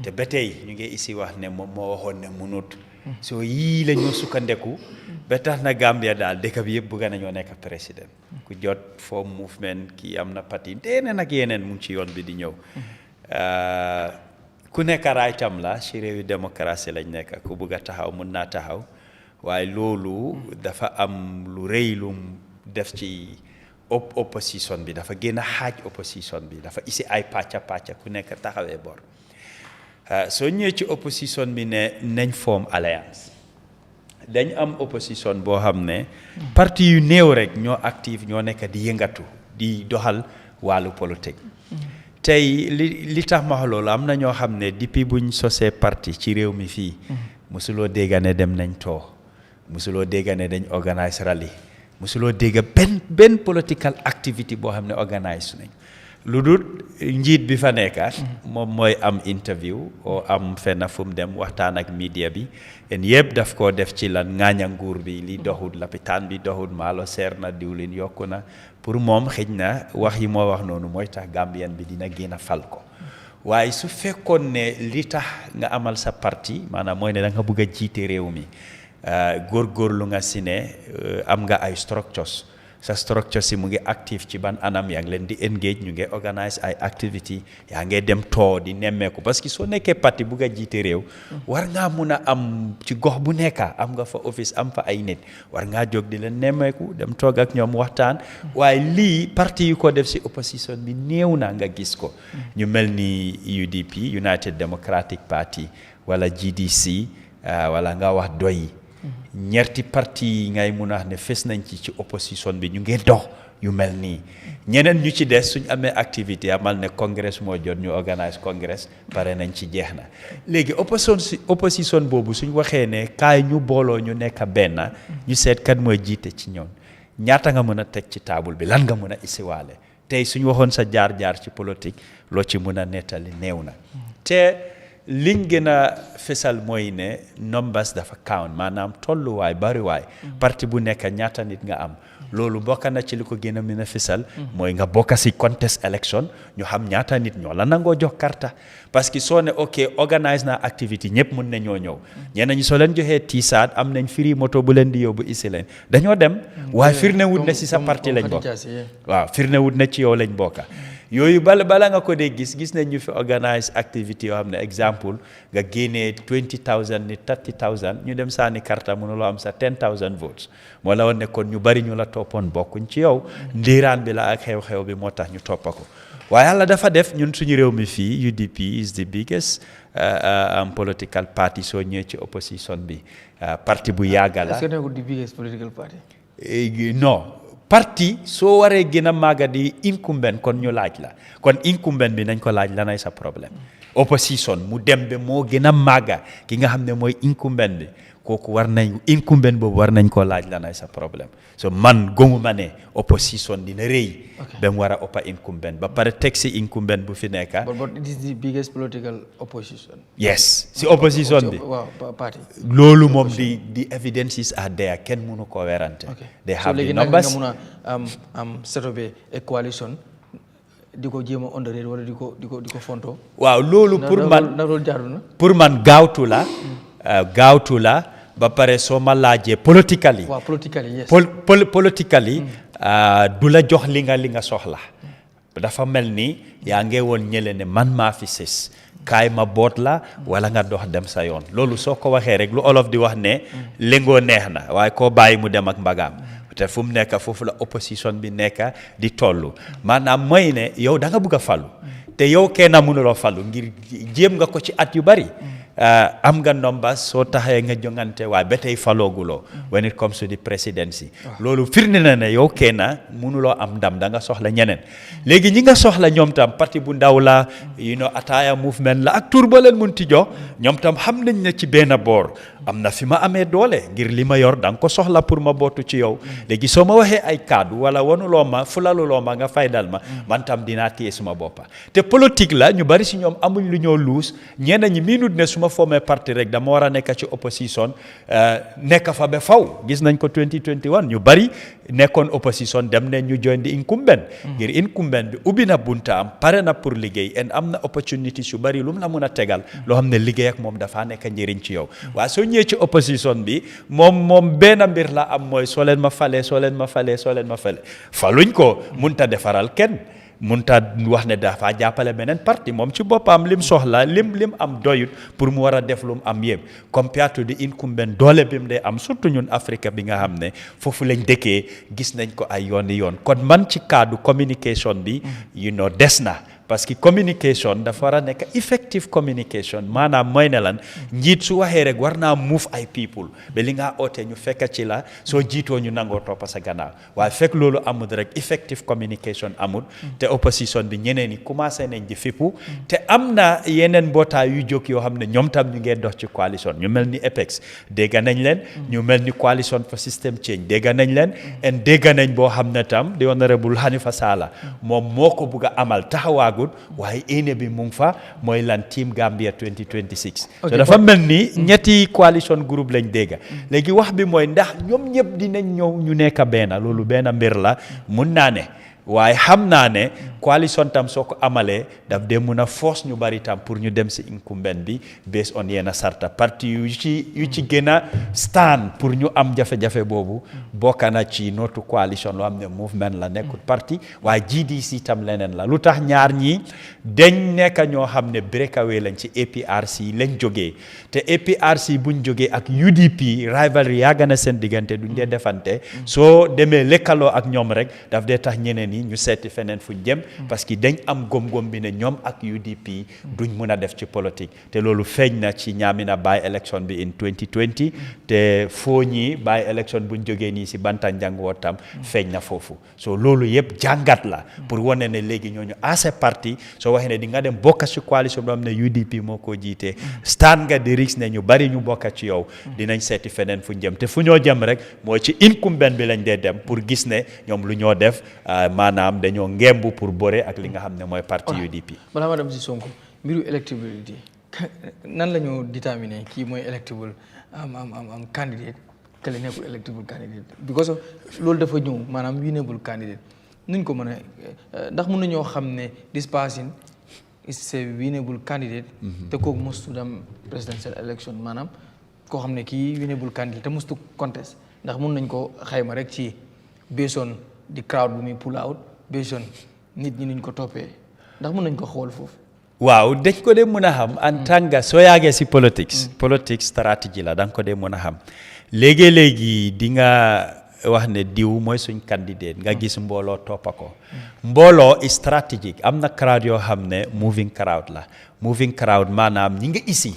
te ba tey ñu ngi isi wax ne moom moo waxoon ne munut soo yii la ñu sukkandeku ba tax na Gambia daal dëkk bi yëpp bëgg nañoo nekk président ku jot foo movement kii am na parti yeneen ak yeneen mu ngi ci yoon bi di ñëw ku nekk raytam la ci réewi démocratie lañ nekk ku bëgg a taxaw mun naa taxaw waaye loolu dafa am lu rëy lu def ci opposition bi dafa gën a xaaj opposition bi dafa isi ay pàcca ku nekk taxawee bor soo ñëwee ci opposition bi ne nañ form alliance dañ am opposition boo xam ne parti yu néew rek ñoo active ñoo nekk di yëngatu di doxal wàllu politique tey li tax ma wax loolu am na ñoo xam ne depuis buñ sosee parti ci réew mi fii mosuloo dégg ne dem nañ too mosuloo dégg ne dañ organise rally mosuloo dégg benn political activity boo xam ne organise nañ lu dul njiit bi fa nekka moom mooy am interview oo am fenn fu mu dem waxtaan ak media bi en yëpp daf koo def ci lan ŋaaña nguur bi li doxul lapitaan bi doxul maalo seer na diwlin yokku na pour moom xëj na wax yi moo wax noonu mooy tax Gambien bi dina gën a fal ko waaye su fekkoon ne li tax nga amal sa parti maanaam mooy ne da nga bëgg a jiite réew mi góorgóorlu nga si ne am nga ay structures sa structure si mu ngi active ci ban anam yaa ngi leen di engage ñu ngi organise ay activity yaa ngi dem too di nemmeeku parce que soo nekkee parti bugg a jiite réew war ngaa mun a am ci gox bu nekka am nga fa office am fa ay nit war ngaa jóg di leen nemmeeku dem toog ak ñoom waxtaan waaye lii parti yu ko def si opposition bi néew na nga gis ko ñu mel ni UDP United Democratic Party wala GDC wala nga wax doy ñerti parti yi ngay mun a wax ne fes nañ ci opposition bi ñu ngi dox yu mel nii ñeneen ñu ci des suñ amee activité amal ne congrès moo jot ñu organise congrès pare nañ ci jeex na léegi opposition boobu suñ waxee ne kaay ñu booloo ñu nekk benn ñu seet kat mooy jiite ci ñoom ñaata nga mën a teg ci table bi lan nga mën a isiwaale tey suñ waxoon sa jaar-jaar ci politique loo ci mën a nettali néew na te liñ gën a fesal mooy ne numbers dafa count maanaam tolluwaay bariwaay parti bu nekk ñaata nit nga am loolu bokk na ci li ko gën a mën a fesal mooy nga bokk si contest election ñu xam ñaata nit ñoo la nangoo jox karta parce que soo ne ok organise na activité ñëpp mun nañoo ñëw ñeneen ñi soo leen joxee tiisaat am nañ free moto bu leen di yóbbu isi leen dañoo dem waaye firnde wut ne si sa parti lañ bokk waaw firnde wut ne ci yow lañ bokka yooyu bala nga ko dee gis nañ ñu fi organise activité yoo xam ne exemple nga génnee 20,000 ni 30,000 ñu dem sànni karta mënuloo am sa 10,000 votes moo la woon ne kon ñu bari ñu la toppoon bokkuñ ci yow ndiiraan bi la ak xew-xew bi moo tax ñu toppa ko waaye yàlla dafa def ñun suñu réew mi fii UDP is the biggest political party soo ñëwee ci opposition bi parti bu yàgga la. est-ce que nekkul the biggest political party. non parti soo waree gën a màgga di incumbent kon ñu laaj la kon incumbent bi nañ ko laaj lanay sa problème. opposition mu dem ba moo gën a màgga ki nga xam ne mooy incumbent bi kooku war nañ incumbent boobu war nañ koo laaj lanay sa problème so man gëmuma ne opposition dina rëy ba mu war a ëppa incumbent ba pare teg si incumbent bu fi nekka but it is the biggest political opposition. yes si opposition bi waaw party. loolu moom di evidences are there kenn mënu ko werante they have the numbers so léegi nag nga mun a am set up a coalition di ko jéem a underrate wala di ko fonto. waaw loolu pour man na loolu jaadu na. pour man gaawtu la ba pare soo ma laajee politically. waaw politically yes. politically du la jox li nga soxla dafa mel ni yaa ngi woon ñële ne man maa fi sës kaay ma boot la wala nga dox dem sa yoon loolu soo ko waxee rek lu olof di wax ne lengoo neex na waaye koo bàyyi mu dem ak mbagaam te fu mu nekk foofu la opposition bi nekk di tollu maanaam mooy ne yow da nga bëgg a falu te yow kenn mënuloo falu ngir jéem nga ko ci at yu bari am nga ndombas soo taxee nga jongante waaye ba tey falooguloo when it comes to the presidency loolu firnde na ne yow kenn mënuloo am ndam da nga soxla ñeneen léegi ñi nga soxla ñoom tam parti bu ndaw la ataaya movement la ak tur ba leen mun ti jox ñoom tam xam nañ ne ci benn boor am na fi ma amee doole ngir li ma yor da nga ko soxla pour ma bootu ci yow léegi soo ma waxee ay kaddu wala wanuloo ma fulaluloo ma nga faydal ma man tam dinaa téye suma boppa te politique la ñu bari si ñoom amuñ lu ñoo luus ñenn ñi miinut ne suma formé parti rek dama war a nekk ci opposition nekk fa ba faw gis nañ ko 2021 ñu bari nekkoon opposition dem ne ñu join di incumbent ngir incumbent bi ubbi na bunta am pare na pour liggéey en am na opportunities yu bari lu mu la mun a tegal loo xam ne liggéey ak moom dafaa nekk njëriñ ci yow waaye soo ñëwee ci opposition bi moom benn mbir la am mooy soo leen ma falee faluñ ko munta defaral kenn munta wax ne dafa jàppale beneen parti moom ci boppam lim soxla lim am doyut pour mu war a def lu mu am yëpp compared to the incumbent doole bi mu day am surtout ñun Afrique bi nga xam ne foofu lañ dëkkee gis nañ ko ay yoon kon man ci cadre communication bi des na parce que communication dafa war a nekk effective communication maanaam mooy ne lan njiit su waxee rek war naa move ay people ba li nga oote ñu fekk ci la soo jiitoo ñu nangoo toppa sa gannaaw waaye fekk loolu amul rek effective communication amul te opposition bi ñeneen ñi commencé nañ di fippu te am na yeneen mbootaay yu jóg yoo xam ne ñoom tam ñu ngee dox ci coalition ñu mel ni EPEX dégg nañ leen ñu mel ni coalition for system change dégg nañ leen en dégg nañ boo xam ne tam di honorable Hanifa Sallah moom moo ko bugg a amal taxawaagut waaye ene bi mu ngi fa mooy lan team Gambia 2026 so dafa mel ni ñetti coalition groupe lañ dégg léegi wax bi mooy ndax ñoom ñëpp dinañ ñëw ñu nekk benn loolu benn mbir la mun naa ne waaye xam naa ne coalition tam soo ko amalee daf dee mun a force ñu bari tam pour ñu dem si incumbent bi based on yenn sarta parti yu ci gën a stand pour ñu am jafe-jafe boobu bokk na ci notre coalition loo xam ne movement la nekkul parti waaye GDC tam leneen la lu tax ñaar ñi dañ nekk ñoo xam ne breakaway lañ ci APRC lañ jógee te APRC buñ jógee ak UDP rivalry yàgg na seen diggante duñ dee defante soo demee lëkkaloo ak ñoom rek daf dee tax ñeneen yi ñu seeti feneen fu jëm parce que dañ am gom-gom bi ne ñoom ak UDP duñ mun a def ci politique te loolu feeñ na ci ñaamina by election bi in 2020 te foo ñi by election buñ jógee nii si Bantanjang tam feeñ na foofu so loolu yëpp jàngat la pour wane ne léegi ñooñu assez parti soo waxee ne di nga dem bokka ci coalition boo xam ne UDP moo ko jiitee stand nga di risque ne ñu bari ñu bokka ci yow dinañ seeti feneen fu jëm te fu ñoo jëm rek mooy ci incumbent bi lañ dee dem pour gis ne ñoom lu ñoo def maanaam dañoo ngembu pour bore ak li nga xam ne mooy parti UDP. balaa ma dem si Sonko mbiru electability nan la ñu déterminer kii mooy electable am candidate kële nekkul electable candidate because loolu dafa ñëw maanaam winnable candidate nuñ ko mën a ndax mën nañoo xam ne this person is a winnable candidate te kooku mostu dem presidential election maanaam koo xam ne kii winnable candidate te mostu contest ndax mën nañ ko xayma rek ci based on the crowd bu muy pull out based on nit ñi nuñ ko toppee ndax mën nañ ko xool foofu. waaw dañ ko dee mën a xam en tant que soo yaagee si politique stratégie la da nga ko dee mën a xam léegi-léegi di nga wax ne diw mooy suñ candidate nga gis mbooloo toppa ko mbooloo is strategique am na crowd yoo xam ne moving crowd la moving crowd maanaam ñi nga isi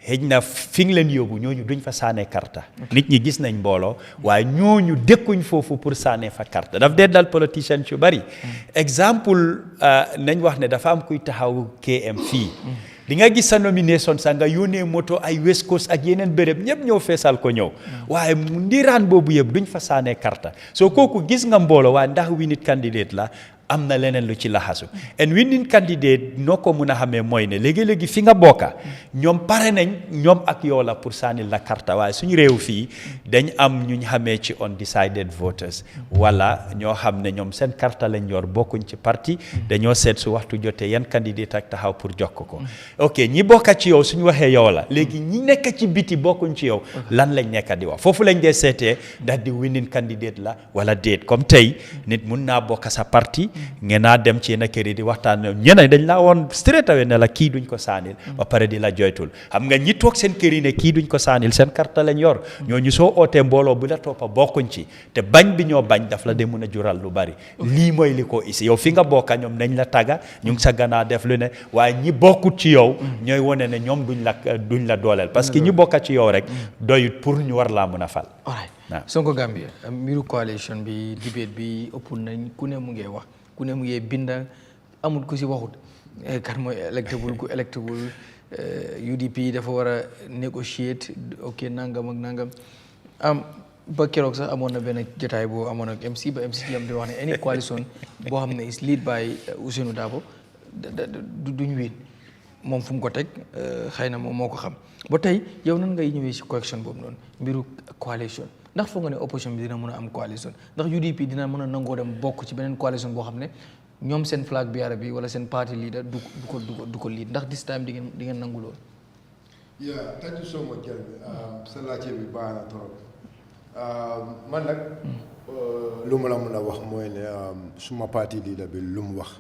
xëj na fi nga leen yóbbu ñooñu duñ fa saane karta nit ñi gis nañ mbooloo waaye ñooñu dëkkuñ foofu pour saane fa karta daf dee dal politician yu bari exemple nañ wax ne dafa am kuy taxaw KM fii di nga gis sa nomination sa nga yónnee moto ay West Coast ak yeneen béréb ñëpp ñëw feesal ko ñëw waaye ndiraan boobu yëpp duñ fa saane karta soo kooku gis nga mbooloo waaye ndax winning candidate la am na leneen lu ci laxasu and winning candidate noo ko mun a xamee mooy ne léegi-léegi fi nga bokka ñoom pare nañ ñoom ak yow la pour sànni la karta waaye suñu réew fii dañ am ñu xamee ci undecided voters wala ñoo xam ne ñoom seen karta lañ yor bokkuñ ci parti dañoo seet su waxtu jotee yan candidate ak taxaw pour jokk ko ok ñi bokka ci yow suñu waxee yow la léegi ñi nekk ci biti bokkuñ ci yow lan lañ nekk di wax foofu lañ dee seetee ndax di winning candidate la wala déet comme tey nit mun naa bokka sa parti ngeen naa dem ci yenn kër yi di waxtaan ñeneen dañ laa woon straight away ne la kii duñ ko saanil ba pare di la joytul xam nga ñi toog seen kër yi ne kii duñ ko saanil seen karta lañ yor ñooñu soo ootee mbooloo bu la toppa bokkuñ ci te bañ bi ñoo bañ daf la de mën a jural lu bari lii mooy li ko isi yow fi nga bokka ñoom nañ la tagga ñu ngi sa gannaaw def lu ne waaye ñi bokkut ci yow ñooy wone ne ñoom duñ la dooleel parce que ñi bokka ci yow rek doyut pour ñu war laa mën a fal Sonko Gambia mbiru coalition bi debate bi ëpp nañ ku ne mu ngi wax ku ne mu ngi binda amul ku si waxut kan mooy electable UDP dafa war a negotiate ok nangam ak nangam ba keroog sax amoon na benn jotaay boo amoon ak MC ba MC am di wax ne any coalition boo xam ne is lead by Ousainou Darboe duñ win moom fu mu ko teg xëy na moom moo ko xam ba tey yow nan ngay ñëwee si correction boobu noonu mbiru coalition ndax foog nga ne opposition bi dina mën a am coalition ndax UDP dina mën a nangoo dem bokk ci beneen coalition boo xam ne ñoom seen flag bi bi wala seen party leader du ko lead ndax this time di ngeen nangu loolu. Yeah, thank you so much, Jeremy. Sa laajte bi baax na trop man nag lu ma la mën a wax mooy ne suma party leader bi lu mu wax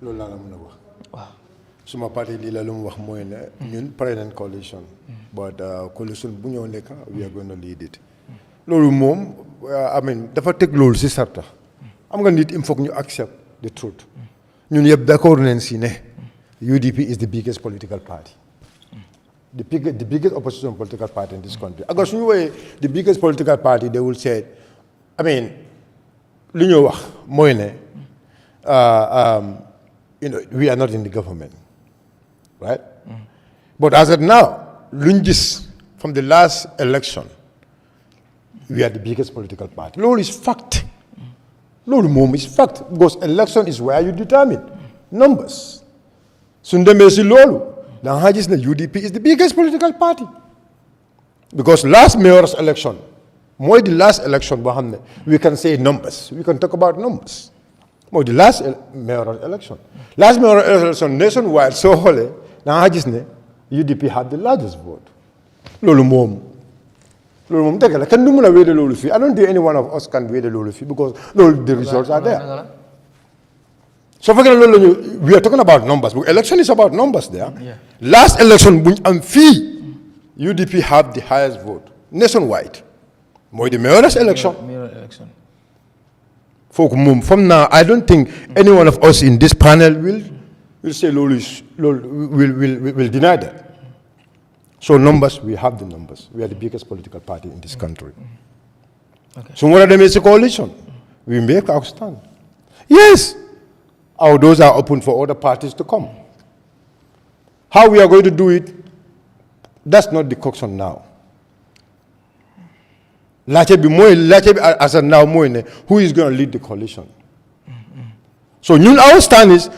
loolu laa la mën a wax. waaw suma party leader lu mu wax mooy ne ñun pare nañ coalition but coalition bu ñëw nekk we are going to lead it. loolu moom dafa teg loolu si sarta am nga nit il faut que ñu accept the truth ñun yëpp d'accord nañ si ne UDP is the biggest political party the biggest opposition political party in this country aga suñu woowee the biggest political party they will say li ñu wax mooy ne we are not in the government right but as of now luñ gis from the last election we are the biggest political party. Lolo is fact. Lolo mom is fact because election is where you determine numbers. Sundemesi Lolo, the UDP is the biggest political party because last mayor's election, more the last election, we can say numbers. We can talk about numbers. More the last mayor's election, nationwide, so holy, UDP had the largest vote. Lolo mom. I don't think any one of us can weigh the low because the results are there. So we are talking about numbers. Election is about numbers there. Yeah. Last election, UDP have the highest vote nationwide. More the mayor's election. From now, I don't think any one of us in this panel will say will deny that. So numbers, we have the numbers. We are the biggest political party in this country. Okay. So what are the coalition? We make our stand. Yes, our doors are open for other parties to come. How we are going to do it, that's not the question now. As of now, who is going to lead the coalition? So our stand is,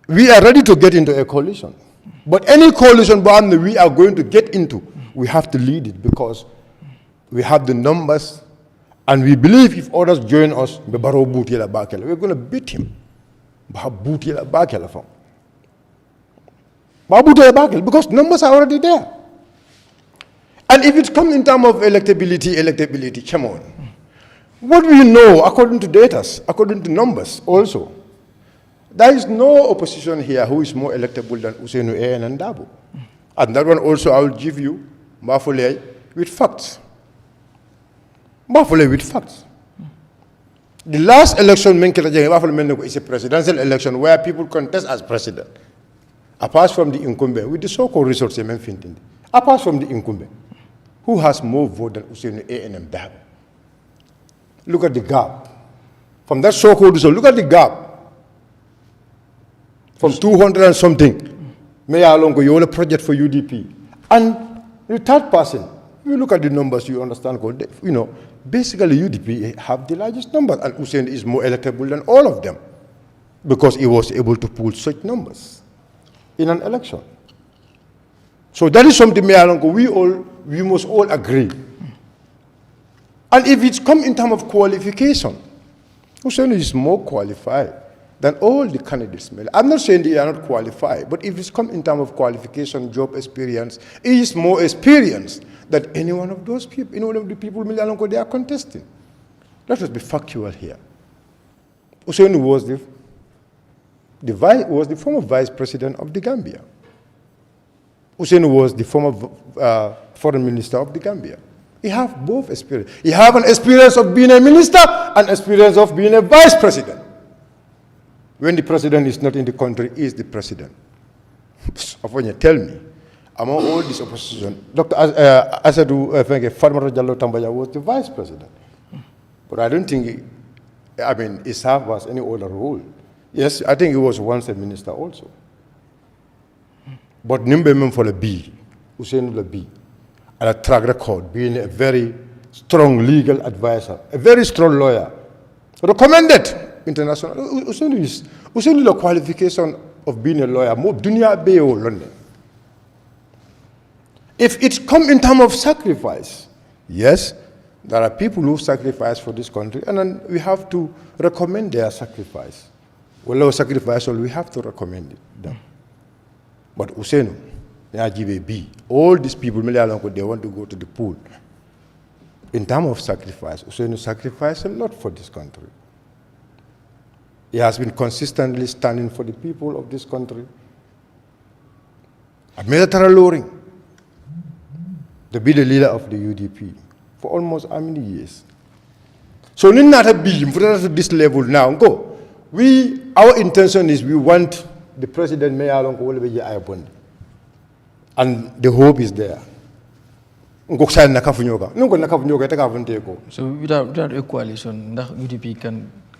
we are ready to get into a coalition. But any coalition we are going to get into, we have to lead it because we have the numbers and we believe if others join us, we're going to beat him. Because numbers are already there. And if it comes in terms of electability, come on. What we know, according to data, according to numbers also, there is no opposition here who is more electable than Ousainou and Darboe. And that one also I will give you, with facts. with facts. The last election is a presidential election where people contest as president. Apart from the incumbent, with the so-called resources, apart from the incumbent, who has more vote than Hussein A&M Dabo? Look at the gap. From that so-called result, look at the gap. From 200 and something, Mayor Alongo, you only project for UDP. And the third person, if you look at the numbers, you understand, basically UDP have the largest numbers, and Hussein is more electable than all of them because he was able to pull such numbers in an election. So that is something, Mayor Alongo, we must all agree. And if it's come in terms of qualification, Hussein is more qualified than all the candidates. I'm not saying they are not qualified, but if it's come in terms of qualification, job experience, he is more experienced than any one of those people, any one of the people they are contesting. Let us be factual here. Hussein was the former vice president of the Gambia. Hussein was the former foreign minister of the Gambia. He have both experience. He have an experience of being a minister and experience of being a vice president. When the president is not in the country, he is the president. Tell me, among all this opposition, Dr. Asadu Farmaro Jallo Tambaya was the vice president. But I don't think, he served as any other role. Yes, I think he was once a minister also. But Nimbe for the B, Hussein the B, and a track record, being a very strong legal advisor, a very strong lawyer, recommended international. Hussein is the qualification of being a lawyer. If it's come in terms of sacrifice, yes, there are people who sacrifice for this country, and then we have to recommend their sacrifice. Well, our sacrifice, we have to recommend them. But Hussein, all these people, they want to go to the pool. In terms of sacrifice, Hussein sacrificed a lot for this country. He has been consistently standing for the people of this country. A military lowering to be the leader of the UDP for almost how many years? So, we not have been at this level now. Our intention is we want the president may along and the hope is there. So without a coalition, the UDP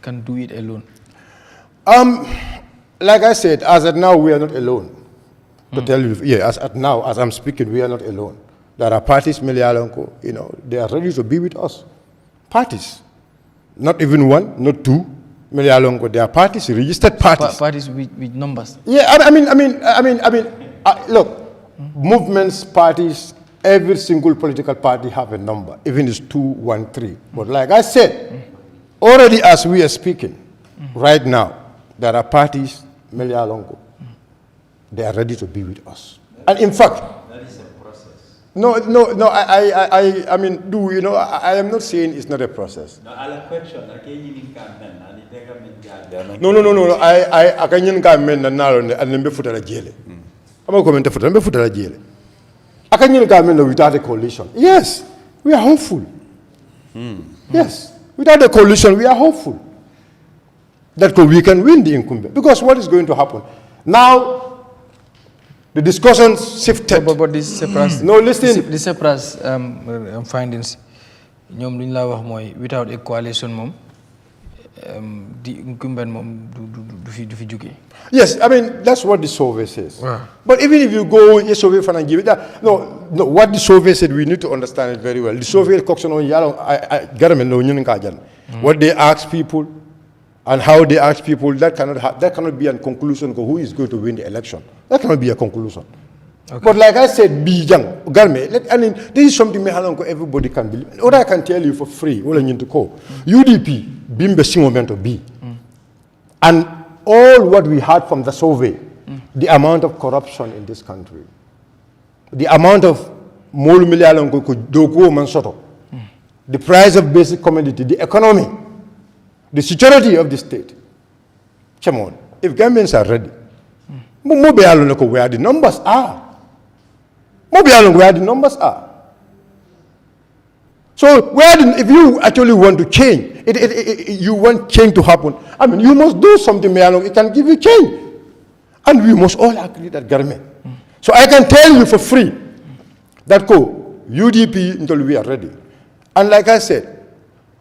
can do it alone. Like I said, as at now we are not alone. To tell you, as at now, as I'm speaking, we are not alone. There are parties, they are ready to be with us. Parties, not even one, not two. They are parties, registered parties. Parties with numbers. Yeah, look, movements, parties, every single political party have a number, even it's 2, 1, 3. But like I said, already as we are speaking, right now, there are parties, they are ready to be with us. And in fact, that is a process. No, I am not saying it's not a process. No, I'll question. No. I can't comment on now and be futala jail. I'm not commenting for them. Be futala jail. I can't comment without a coalition. Yes, we are hopeful. Yes, without a coalition, we are hopeful that we can win the incumbent. Because what is going to happen now? The discussions shifted. But this separate. No, listen. The separate findings. Without a coalition, the incumbent do. Yes, that's what the survey says. Wow. But even if you go a survey for Nigeria, no, what the survey said, we need to understand it very well. The survey what they ask people and how they ask people, that cannot be a conclusion of who is going to win the election. That cannot be a conclusion. Okay. But like I said, this is something everybody can believe. What I can tell you for free, UDP, Bimbe Singomento B. And all what we heard from the survey, the amount of corruption in this country, the amount of the price of basic commodity, the economy, the security of the state. Come on, if Gambians are ready, where the numbers are. Where the numbers are. So if you actually want to change, you want change to happen, I mean, you must do something, it can give you change. And we must all agree that government. So I can tell you for free that UDP until we are ready. And like I said,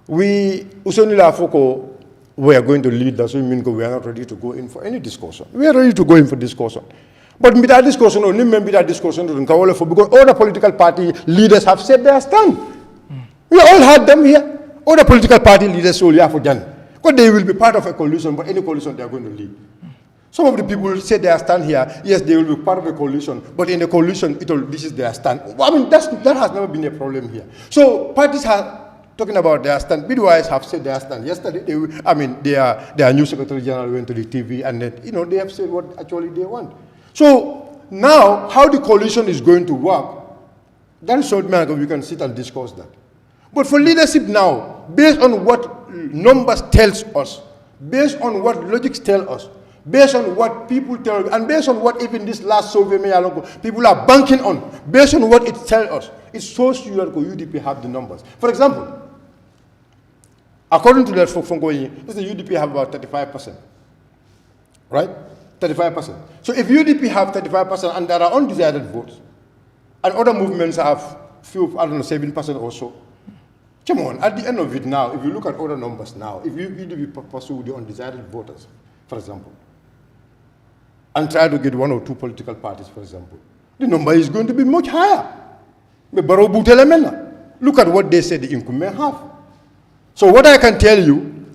we are going to lead, that's what we are not ready to go in for any discussion. We are ready to go in for discussion. But with that discussion, only with that discussion, because all the political party leaders have said their stand. We all had them here. All the political party leaders only have done. Because they will be part of a coalition, but any coalition they are going to lead. Some of the people say they are stand here, yes, they will be part of a coalition, but in the coalition, this is their stand. I mean, that has never been a problem here. So parties are talking about their stand. Midwives have said their stand. Yesterday, their new Secretary General went to the TV and they have said what actually they want. So now, how the coalition is going to work, that is short matter, we can sit and discuss that. But for leadership now, based on what numbers tells us, based on what logic tells us, based on what people tell us, and based on what even this last survey people are banking on, based on what it tells us, it shows you that UDP have the numbers. For example, according to that from going, the UDP have about 35%, right? 35%. So if UDP have 35% and there are undecided votes, and other movements have few, 7% or so, come on, at the end of it now, if you look at other numbers now, if UDP pursue the undecided voters, for example, and try to get one or two political parties, for example, the number is going to be much higher. Look at what they say the incumbent have. So what I can tell you,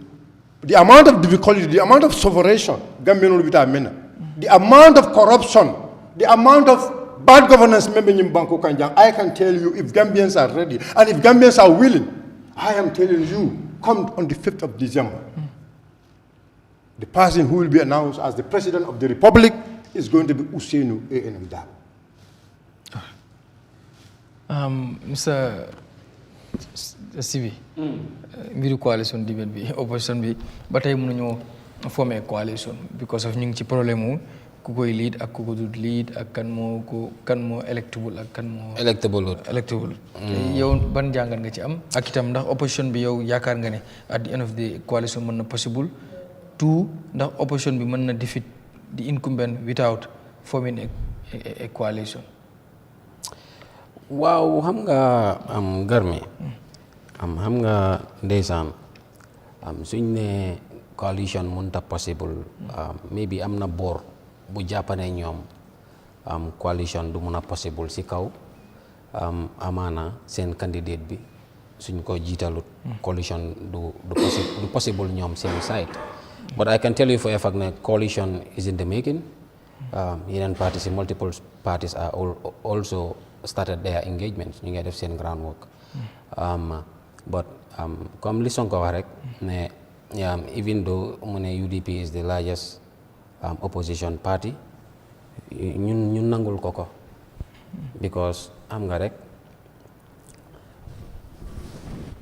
the amount of difficulty, the amount of sovereignty, the amount of corruption, the amount of bad governance, I can tell you if Gambians are ready and if Gambians are willing, I am telling you, come on the 5th of December. The person who will be announced as the President of the Republic is going to be Ousainou A.N.M. Darboe. Mr. CV, mbiru coalition debate bi opposition bi batay mënuñu former coalition because of ñu ngi ci problème ku koy lead ak ku ko dud lead ak kan mo electable ak kan mo electable yow ban jangal nga ci am ak itam ndax opposition bi yow yaakar nga ne at the end of the coalition mën na possible tout ndax opposition bi mën na defeat the incumbent without forming a coalition. Waaw xam nga garmi xam nga ndeysaan suñ ne coalition mënta possible maybe am na boor bu jàppane ñoom coalition du mun a possible si kaw amaana seen candidate bi suñ ko jiitalut coalition du possible ñoom seen side. But I can tell you for a fact that coalition is in the making. Union parties, multiple parties are also started their engagements. You get seen groundwork. But comme li Sonko wax rek ne even though UDP is the largest opposition party, ñun nangul ko because am nga rek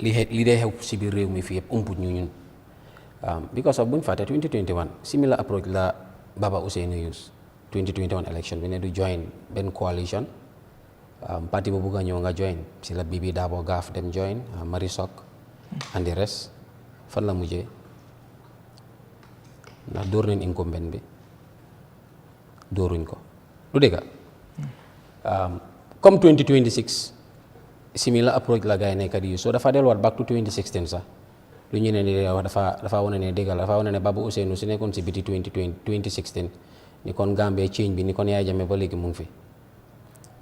li day xew ci biir réew mi fi yëpp umput ñun. Because of buñ fàtte 2021 similar approach la Baba Ousainou use 2021 election bi ne du join benn coalition parti bu bugg a ñëw nga join si la Bibi Darboe gaaf dem join Marisok and the rest fan la mujjee ndax dóor nañ incumbent bi dóoruñ ko du dëgg comme 2026 similar approach la gars yi nekk di use so dafa delluwaat back to 2016 sax lu ñu ne ni wax dafa wane ne dëgg la dafa wane ne Baba Ousainou si nekkoon si biti 2016 ni kon Gambia change bi ni kon Yahya Jammeh ba léegi mu ngi fi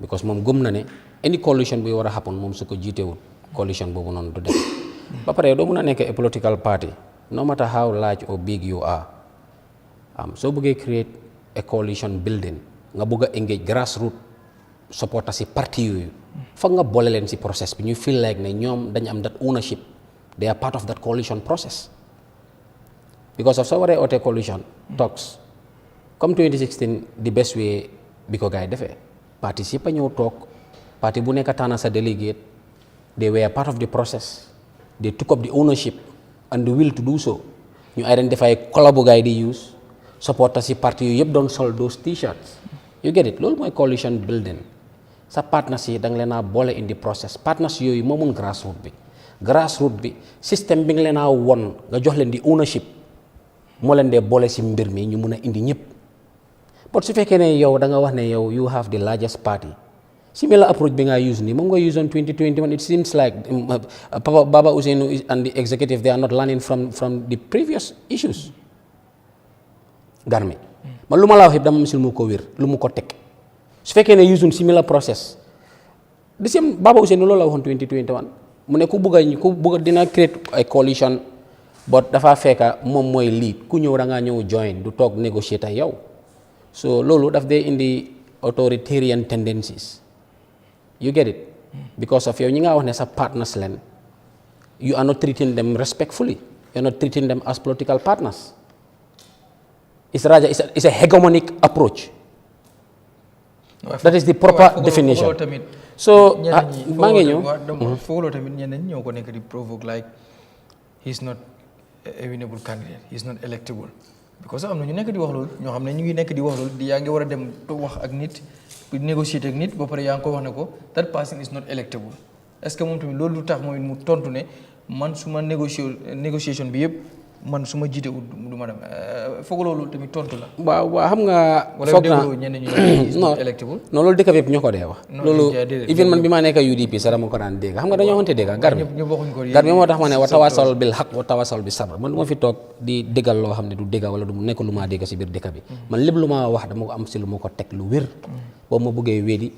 because moom gëm na ne any coalition bi war a happen moom su ko jiitewul coalition boobu noonu du def ba pare doo mun a nekk a political party no matter how large or big you are soo bëggee create a coalition building nga bëgg a engage grassroots supporter si parti yooyu foog nga boole leen si process bi ñu feel like ne ñoom dañu am that ownership. They are part of that coalition process. Because of so what coalition talks, come 2016, the best way because guy defe participate ñoo talk, party bu nekk tànn sa delegate, they were part of the process. They took up the ownership and the will to do so. You identify collabo guy they use, supporters si party yu yëpp doon sol those t-shirts. You get it? Loolu mooy coalition building. Sa partners yi dang leen a boole in the process. Partners yooyu moo mun grassroots bi. grassroots bi système bi nga leen a won nga jox leen di ownership moo leen dee boole si mbir mi ñu mun a indi ñëpp but su fekkee ne yow da nga wax ne yow you have the largest party similar approach bi nga use nii moom nga use on 2021 it seems like Papa Baba Ousainou and the executive they are not learning from the previous issues Garmi man lu ma la wax yëpp dama misul mu ko wér lu mu ko teg su fekkee ne use similar process the same Baba Ousainou loolu la waxoon 2021 mu ne ku bëgg dina create ay coalition but dafa fekka moom mooy lead ku ñëw da ngaa ñëw join du toog négocier tay yow so loolu daf dee indi authoritarian tendencies you get it because of yow ñi nga wax ne sa partners leen you are not treating them respectfully you are not treating them as political partners it's a hegemonic approach that is the proper definition so maa ngi ñëw fooloo tamit ñeneen ñoo ko nekk di provoke like he's not a winnable candidate he's not electable because am na ñu nekk di wax loolu ñoo xam ne ñu ngi nekk di wax loolu di yaa ngi war a dem wax ak nit di négocier ak nit ba pare yaa ngi ko wax ne ko that person is not electable est-ce que moom tamit loolu lu tax mooy mu tontu ne man su ma négociation bi yëpp man su ma jiite wut du ma dem foog loolu tamit tontu la. waaw xam nga. foog naa wala ñenn ñi non non loolu dëkk bi yëpp ñoo ko dee wax. loolu even man bi maa nekk UDP sax dama ko daan dégg xam nga dañoo xamante dégg Garmi moo tax ma ne wa tawaasal bil haq wa tawaasal bi sabr man du ma fi toog di déggal loo xam ne du dégga wala du nekk lu maa dégg si biir dëkk bi man lépp lu ma wax dama ko am si lu ma ko teg lu wér boobu ma bëggee wéedi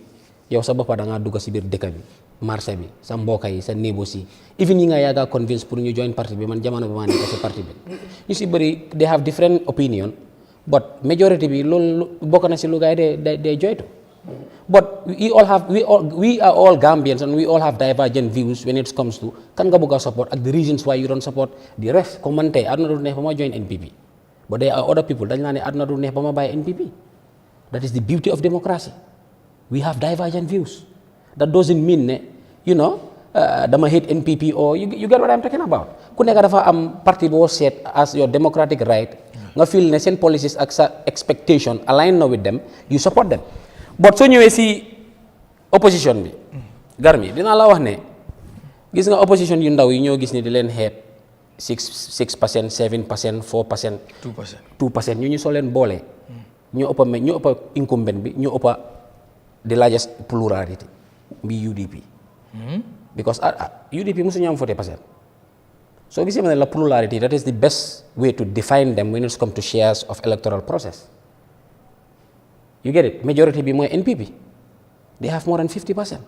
yow sa boppa da ngaa dugg si biir dëkk bi marché bi sa mbokk yi sa négocie even yi nga yàgga convince pour ñu join parti bi man jamono bi maa nekk si parti bi ñu si bëri they have different opinion but majority bi loolu bokk na si lu gaay day joytu but we are all Gambians and we all have divergent views when it comes to kan nga bëgg a support ak the reasons why you don't support the rest comme man tey àdduna du neex ba ma join NPP but there are other people dañ naa ne àdduna du neex ba ma bàyyi NPP that is the beauty of democracy we have divergent views that doesn't mean ne dama hate NPP or you get what I'm talking about ku nekk dafa am parti boo seet as your democratic right nga feel ne seen policies ak sa expectation align na with them you support them but soo ñëwee si opposition bi Garmi dinaa la wax ne gis nga opposition yu ndaw yi ñoo gis ni di leen xeet 6% 7% 4% 2% ñu soo leen boole ñu ëppa incumbent bi ñu ëppa the largest plurality bi UDP because UDP musu ñu am 40% so gisee ma ne la plurality that is the best way to define them when it comes to shares of electoral process you get it majority bi mooy NPP they have more than 50%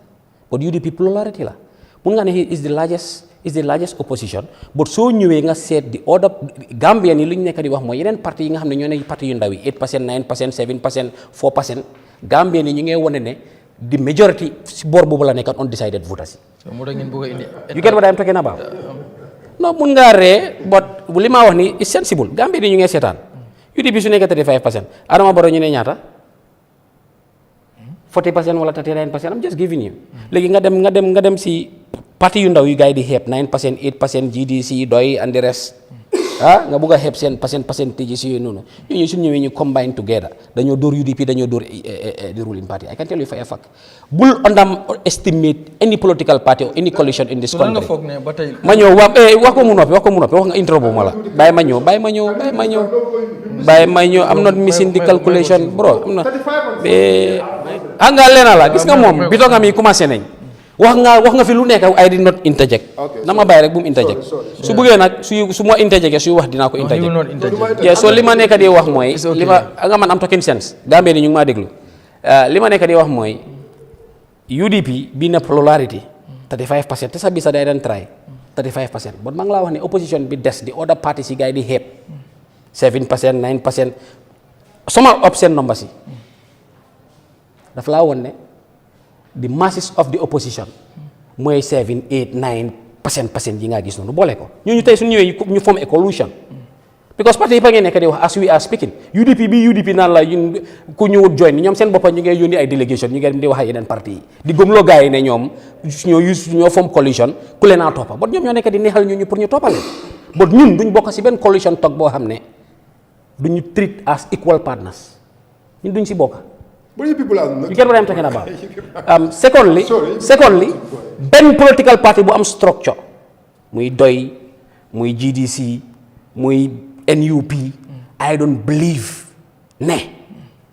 but UDP plurality la mun nga ne is the largest opposition but soo ñëwee nga seet di other Gambian yi lu ñu nekk di wax mooy yeneen parti yi nga xam ne ñoo ne parti yu ndaw yi 8% 9% 7% 4% Gambian yi ñu ngi wone ne the majority si boor boobu la nekk undecided voters you get what I'm talking about non mun ngaa ree but li ma wax ni is sensible Gambia yi ñu ngi seetaan UDP su nekk 35% Adama Barrow ñu ne ñaata 40% wala 39% I'm just giving you léegi nga dem si parti yu ndaw yu gars yi di xeeb 9% 8% GDC doy and the rest nga bëgg a xeeb seen percentage si yooyu noonu ñooñu suñu ñëwee ñu combine together dañoo dóor UDP dañoo dóor the ruling party I can tell you for a fact bul underestimate any political party or any coalition in this country ma ñëw wax ko mu noppi wax nga intro bu ma la bàyyi ma ñëw I'm not missing the calculation bro am na nga leena la gis nga moom bi toog nga mi commencé nañ wax nga fi lu nekk I did not interject na ma bàyyi rek bu mu interject su bëggee nag su ma interjecté suy wax dinaa ko interject so li ma nekk di wax mooy li ma nga man am talking sense Gambie ni ñu ngi maa déglu li ma nekk di wax mooy UDP bi na plurality 35% te sa bi sa day daan try 35% bon maa ngi laa wax ne opposition bi des di other parties yi gars yi di xeeb 7% 9% sama option number si dafa laa woon ne the masses of the opposition mooy 7 8 9% yi nga gis noonu boole ko ñooñu tey suñu ñëwee ñu form a coalition because parti yi fa ngeen nekk di wax as we are speaking UDP naan la ku ñëwut join ñoom seen boppa ñu ngay yónni ay délégation ñu ngay di wax ak yeneen parti yi di gëmloo gars yi ne ñoom ñoo form coalition ku leen a toppa but ñoom ñoo nekk di neexal ñu pour ñu toppale but ñun duñ bokk si benn coalition toog boo xam ne duñu treat as equal partners ñun duñ si bokk. But you people are not. You get what I'm talking about? Secondly, benn political party bu am structure muy doy muy GDC muy NUP I don't believe ne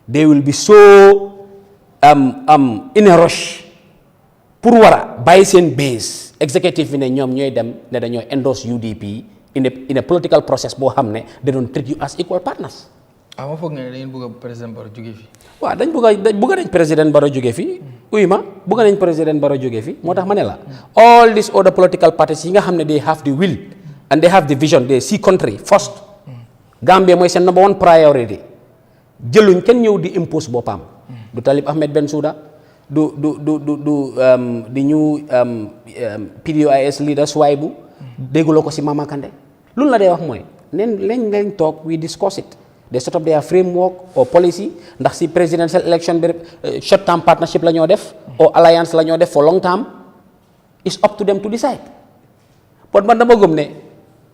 they will be so in a rush pour war a bàyyi seen base executive bi ne ñoom ñooy dem ne dañoo endorse UDP in a political process boo xam ne they don't treat you as equal partners. ma foog nga ne dañu bëgg président Barrow jóge fi. waaw dañ bëgg nañ président Barrow jóge fi uy ma bëgg nañ président Barrow jóge fi moo tax ma ne la all these other political parties yi nga xam ne they have the will and they have the vision they see country first Gambia mooy seen number one priority jëluñ kenn ñëw di impose boppam du Talib Ahmed Bensouda du di ñu PDOIS leader Swaibu dégguloo ko si Mama Kandeh loolu la dee wax mooy nen lañ toog we discuss it they set up their framework or policy ndax si presidential election bi short term partnership la ñoo def or alliance la ñoo def for long term it's up to them to decide but man dama gëm ne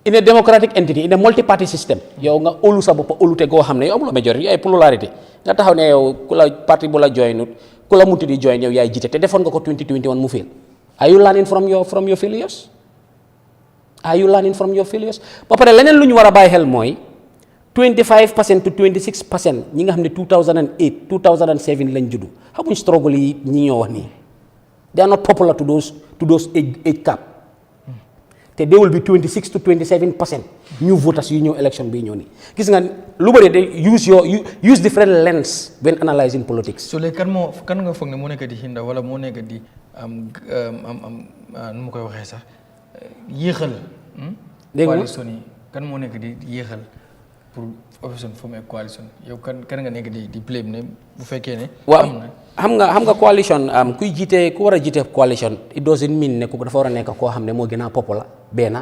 in a democratic entity in a multi party system yow nga óolu sa bopp óolute goo xam ne yow amuloo majorité ay pluralité nga taxaw ne yow ku la parti bu la joinut ku la munti di join yow yaay jiite te defoon nga ko 2021 mu fail are you learning from your failures ba pare leneen lu ñu war a bàyyi xel mooy 25% to 26% ñi nga xam ne 2008 2007 lañ juddu xamuñ struggle yi ñi ñoo wax nii they are not popular to those age cap te they will be 26 to 27% new voters yu ñëw election bi ñëw nii gis nga lu bëri de use different lens when analyzing politics. so léegi kan nga foog ne moo nekk di hinda wala moo nekk di nu ma koy waxee sax yéexal. dégg nga coalition yi kan moo nekk di yéexal pour opposition form a coalition yow kan nga nekk di blame ne bu fekkee ne. waaw xam nga coalition kuy jiite ku war a jiite coalition it doesn't mean ne ku dafa war a nekk koo xam ne moo gën a popular benn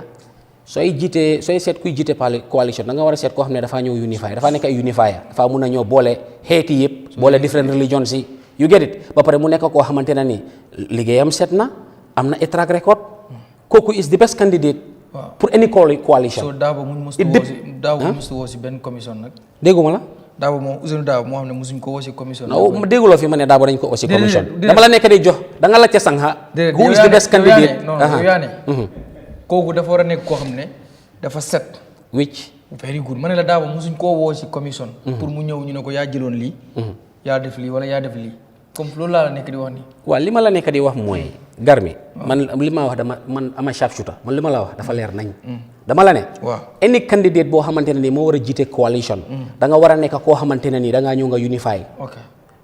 sooy seet kuy jiite coalition da nga war a seet koo xam ne dafaa ñëw unify dafaa nekk ay unifier dafaa mun a ñëw boole xeeti yëpp boole different religions yi you get it ba pare mu nekk koo xamante ne ni liggéeyam set na am na a track record kooku is the best candidate pour any coalition. so Dabo mu musu woo si benn commission nag. dégguma la. Dabo moom Ousseynou Dabo moo xam ne musuñ ko woo si commission. non dégguloo fi ma ne Dabo dañ ko woo si commission. dama la nekk di jox da nga la ca sànq. who is the best candidate. non kooku dafa war a nekk koo xam ne dafa set. which. very good ma ne la Dabo musuñ koo woo si commission. pour mu ñëw ñu ne ko yaa jëloon lii. yaa def lii wala yaa def lii. comme loolu laa la nekk di wax nii. waaw li ma la nekk di wax mooy. Garmi man li ma wax man ama sharpshooter man li ma la wax dafa leer nañ. dama la ne. waaw any candidate boo xamante ne nii moo war a jiite coalition. da nga war a nekk koo xamante ne nii da ngaa ñëw nga unify.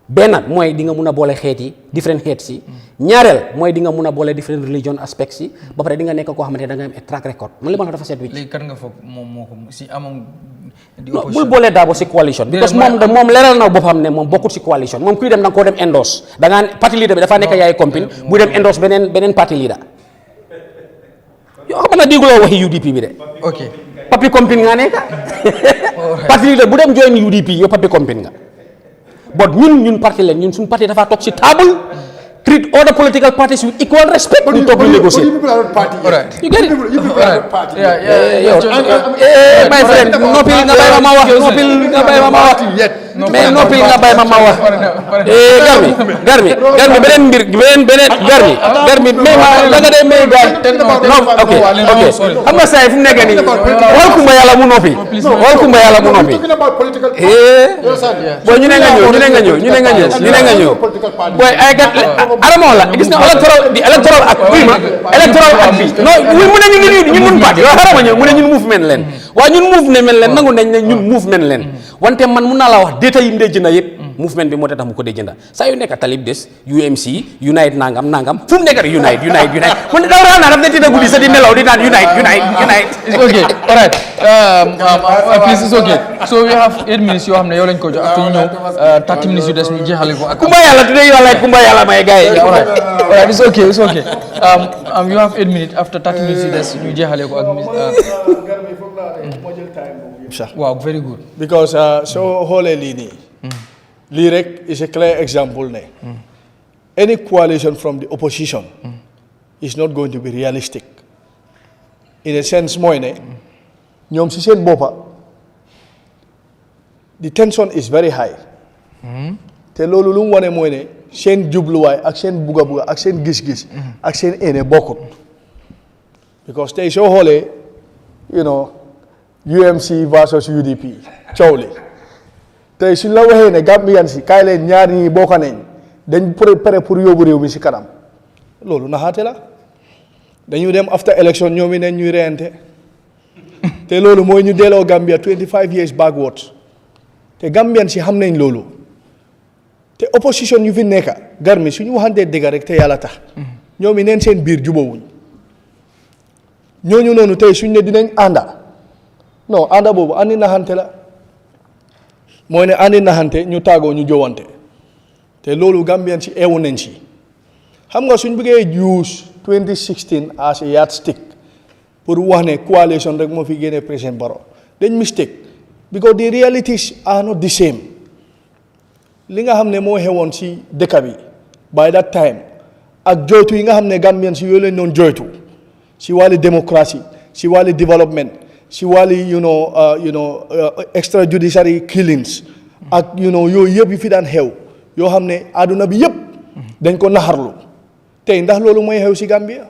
benn mooy di nga mun a boole xeet yi different xeet si. ñaareel mooy di nga mun a boole different religion aspects yi. ba pare di nga nekk koo xamante ne da nga am track record man li ma la dafa seet wicc. léegi kan nga foog moom moo ko si amoon. bul boole Dabo si coalition. because moom leeral na boppam ne moom bokkut si coalition moom kuy dem da nga koo dem endorse da ngaa parti leader bi dafaa nekk yaay compine bu dem endorse beneen parti leader. yoo xam ne dégguloo waxi UDP bi de. ok papi compine nga nekk. parti leader bu dem join UDP yow papi compine nga. but ñun parti leen ñun suñu parti dafa toog si table treat all the political parties with equal respect. ñu toog ñu négocier. you get it. my friend noppil nga bàyyi ma wax noppil nga bàyyi ma wax mais noppil nga bàyyi ma wax. garmi beneen mbir garmi mais ma da nga dee may gaay ok xam nga saa yi fu mu nekk nii wal kumba yàlla mu noppi booy ñu ne nga ñëw booy ay gat adama la gis nga electoral act bi non mu ne ñun mun parti waaw xarama ñëw mu ne ñun mouvement leen waaw ñun mouvement leen nangu nañ ne ñun mouvement leen wante man mun naa la wax détails yi mu dee jënda yëpp mouvement bi moo tax mu ko dee jënda saa yu nekk talib des UMC unite nangam fu mu nekk rek unite mu ne daw raa naa daf ne tëdd guddi sa di nelaw di naan unite it's okay all right please it's okay so we have 8 minutes yoo xam ne yow lañ ko jox ak ñu ñëw 30 minutes yu des ñu jeexale ko ak kumba yàlla tudde yàlla kumba yàlla may gars yi all right it's okay you have 8 minutes after 30 minutes yu des ñu jeexale ko ak waaw very good because soo xoolee lii nii lii rek is a clear example ne any coalition from the opposition is not going to be realistic in a sense mooy ne ñoom si seen boppa the tension is very high te loolu lu mu wane mooy ne seen jubluwaay ak seen bugga ak seen gis-gis ak seen ene bokkut because tey soo xoolee UMC versus UDP coow li tey suñ la waxee ne Gambian si kaay leen ñaar ñi bokk nañ dañ pare pour yóbbu réew mi si kanam loolu naxaate la dañu dem after election ñoom i neen ñuy reyante te loolu mooy ñu delloo Gambia 25 years backwards te Gambian si xam nañ loolu te opposition yu fi nekka Garmi suñu waxantee dëgg rek te yàlla tax ñoom i neen seen biir jubawuñ ñooñu noonu tey suñ ne dinañ ànda non ànda boobu andi naxante la mooy ne andi naxante ñu tàggoo ñu jowante te loolu Gambian si eewu nañ si xam nga suñ bëggee use 2016 as a yardstick pour wax ne coalition rek moo fi génnee président Barrow dañ mistake because the realities are not the same li nga xam ne moo xewoon si dëkk bi by that time ak joytu yi nga xam ne Gambian si yooyu lañ doon joytu si wàlli démocratie si wàlli développement si wàlli extrajudiciary killings ak yooyu yëpp yu fi daan xew yoo xam ne àdduna bi yëpp dañ ko naxarlu tey ndax loolu mooy xew si Gambia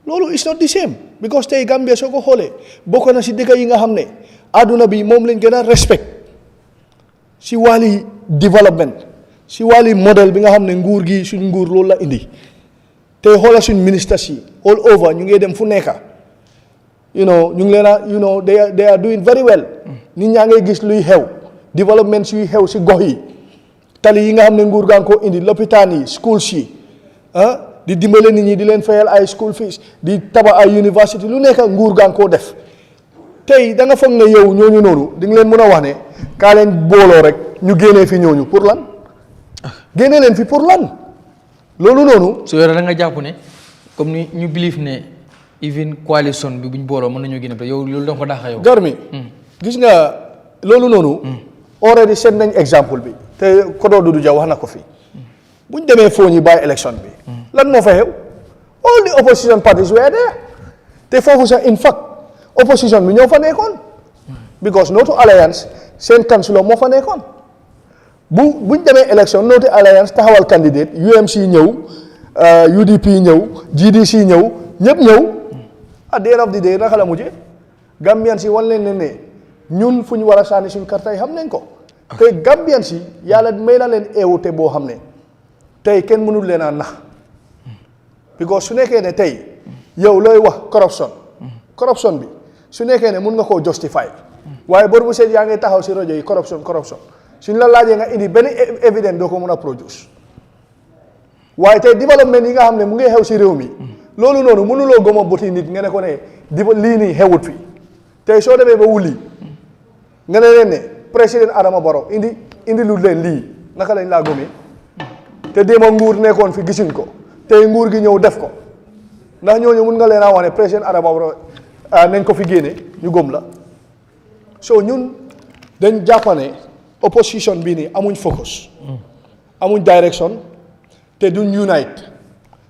loolu is not the same because tey Gambia soo ko xoolee bokk na si dëkk yi nga xam ne àdduna bi moom lañ gën a respect si wàlli développement si wàlli modèle bi nga xam ne nguur gi suñ nguur loolu la indi tey xoola suñ ministres yi all over ñu ngi dem fu nekka ñu ngi leen a they are doing very well nit ñaa ngay gis luy xew développement yuy xew si gox yi tali yi nga xam ne nguur gaa ngi koo indi lopitaan yi schools yi di dimbale nit ñi di leen fayal ay school fees di tabax ay university lu nekk nguur gaa ngi koo def tey da nga foog ne yow ñooñu noonu di nga leen mën a wax ne kaa leen booloo rek ñu génnee fi ñooñu pour lan génnee leen fi pour lan loolu noonu. su yore da nga jàpp ne comme ni ñu believe ne even coalition bi buñ booloo mën nañoo génne te yow loolu da nga ko dàqa yow. Garmi gis nga loolu noonu. already seet nañ exemple bi te Kodo Dudu Jah wax na ko fi buñ demee foo ñi bàyyi election bi lan moo fa xew all the opposition parties were there te foofu sax in fact opposition bi ñoo fa nekkoon because Noto Alliance seen councilor moo fa nekkoon buñ demee election Noto Alliance taxawal candidate UMC ñëw UDP ñëw GDC ñëw ñëpp ñëw at the end of the day naka la mujjee Gambian si wan leen ne ñun fu ñu war a sànni suñ karta yi xam nañ ko te Gambian si yàlla may na leen eewute boo xam ne tey kenn mënul leen a nax because su nekkee ne tey yow looy wax corruption bi su nekkee ne mun nga koo justify waaye bor bu seet yaa ngi taxaw si rajo yi corruption suñ la laajee nga indi benn évidence doo ko mën a produce waaye tey développement yi nga xam ne mu ngi xew si réew mi loolu noonu mënuloo goma boti nit nga ne ko ne lii nii xewut fi tey soo demee ba wuli nga ne leen ne président Adama Barrow indi lu leen lii naka lañ laa gomee te déema nguur nekkoon fi gisuñ ko tey nguur gi ñëw def ko ndax ñooñu mun nga leen a wax ne président Adama Barrow nañ ko fi génne ñu gëm la so ñun dañ jàppane opposition bii nii amuñ focus amuñ direction te duñ unite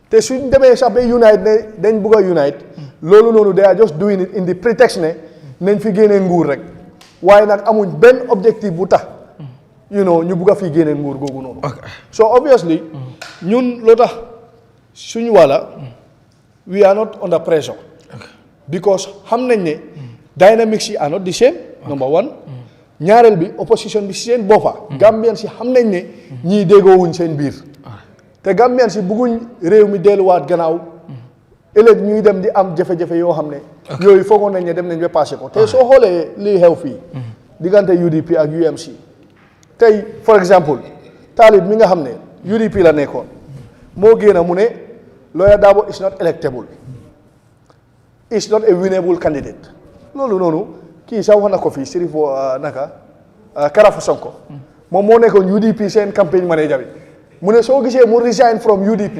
te suñ demee sax ba unite ne dañ bugg a unite loolu noonu they are just doing it in the pretext ne nañ fi génne nguur rek waaye nag amuñ benn objectif bu tax ñu bugg a fi génne nguur googu noonu so obviously ñun loo tax suñu wàlla we are not under pressure because xam nañ ne dynamics yi are not the same number one ñaareel bi opposition bi si seen boppa Gambian si xam nañ ne ñii déggoowuñ seen biir te Gambian si bugguñ réew mi delluwaat gannaaw ëllëg ñuy dem di am jafe-jafe yoo xam ne yooyu foogoon nañ ne dem nañ ba passé ko te soo xoolee lii xew fii diggante UDP ak UMC tey for exemple Talib mi nga xam ne UDP la nekkoon moo génn mu ne Lawyer Darboe is not electable is not a winnable candidate loolu noonu kii sax wax na ko fii Sirif Karafa Sonko moom moo nekkoon UDP seen campagne manager bi mu ne soo gisee mu resign from UDP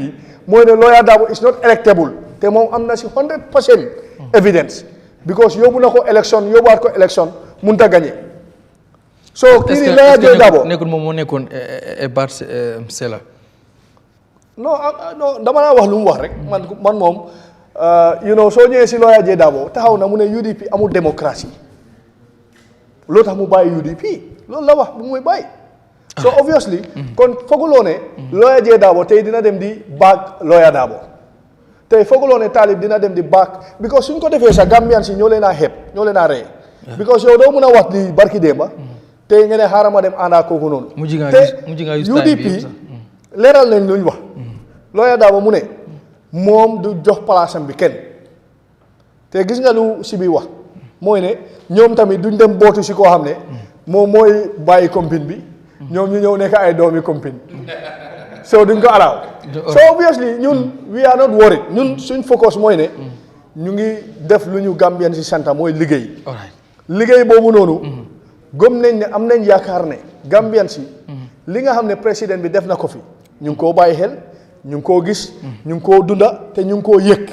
mooy ne Lawyer Darboe is not electable te moom am na si 100% evidence because yóbbu na ko élection yóbbuwaat ko élection mënut a gagné. so kii nii Lawyer Darboe nekkul moom moo nekkoon Bart Sela. non dama naa wax lu mu wax rek man moom soo ñëwee si Lawyer Darboe taxaw na mu ne UDP amul démocratie loolu tax mu bàyyi UDP loolu la wax bu muy bàyyi. so obviously kon fooguloo ne Lawyer Darboe tey dina dem di baag Lawyer Darboe tey fooguloo ne taalib dina dem di back because suñ ko defee sax Gambian si ñoo leen a xeeb ñoo leen a ree because yow doo mun a wax di barki démba tey nga ne xaaral ma dem ànd ak kooku noonu te UDP leeral nañ luñ wax looya daa ba mu ne moom du jox palaasam bi kenn te gis nga lu si bi wax mooy ne ñoom tamit duñ dem bootu si koo xam ne moom mooy bàyyi compine bi ñoom ñu ñëw nekk ay doomi compine so duñ ko allow so obviously ñun we are not worried ñun suñ focus mooy ne ñu ngi def lu ñu Gambien si santa mooy liggéey boobu noonu gëm nañ ne am nañ yaakaar ne Gambien si li nga xam ne président bi def na ko fi ñu ngi koo bàyyi xel ñu ngi koo gis ñu ngi koo dunda te ñu ngi koo yëg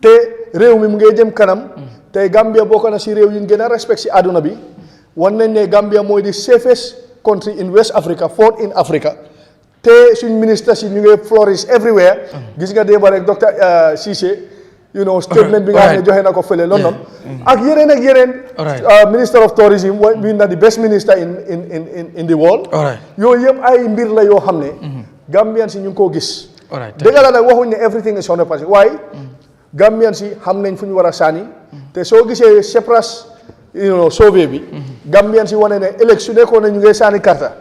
te réew mi mu ngi jëm kanam tey Gambia bokk na si réew yi ñu gën a respect si àdduna bi wan nañ ne Gambia mooy di safest country in West Africa, fourth in Africa te suñ ministre si ñu ngi flourish everywhere gis nga démb rek docteur Cissé statement bi nga xam ne joxe na ko fële London ak yeneen minister of tourism being the best minister in the world yooyu yëpp ay mbir la yoo xam ne Gambian si ñu ngi koo gis dëgg la nag waxuñ ne everything is 100% waaye Gambian si xam nañ fu ñu war a sànni te soo gisee Cyprus sauvé bi Gambian si wane ne ëllëg su nekkoon ne ñu ngi sànni karta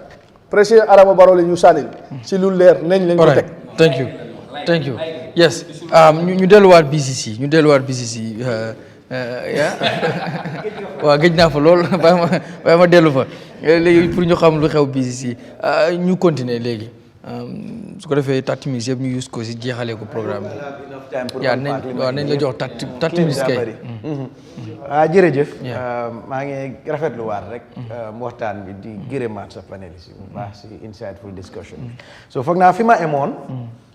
président Adama Barrow la ñu sànnil si lu leer nañ leen ko teg thank you yes ñu delluwaat BCC waaw gëj naa fa lool bàyyi ma dellu fa léegi pour ñu xam lu xew BCC ñu continuer léegi su ko defee 30 minutes yëpp ñu use ko si jeexalee ko programme bi nañ la jox 30 minutes kay jërëjëf maa ngi rafetluwaat rek waxtaan bi di gërëmaat sa panélistes yi bu baax si insightful discussion so foog naa fi ma emoon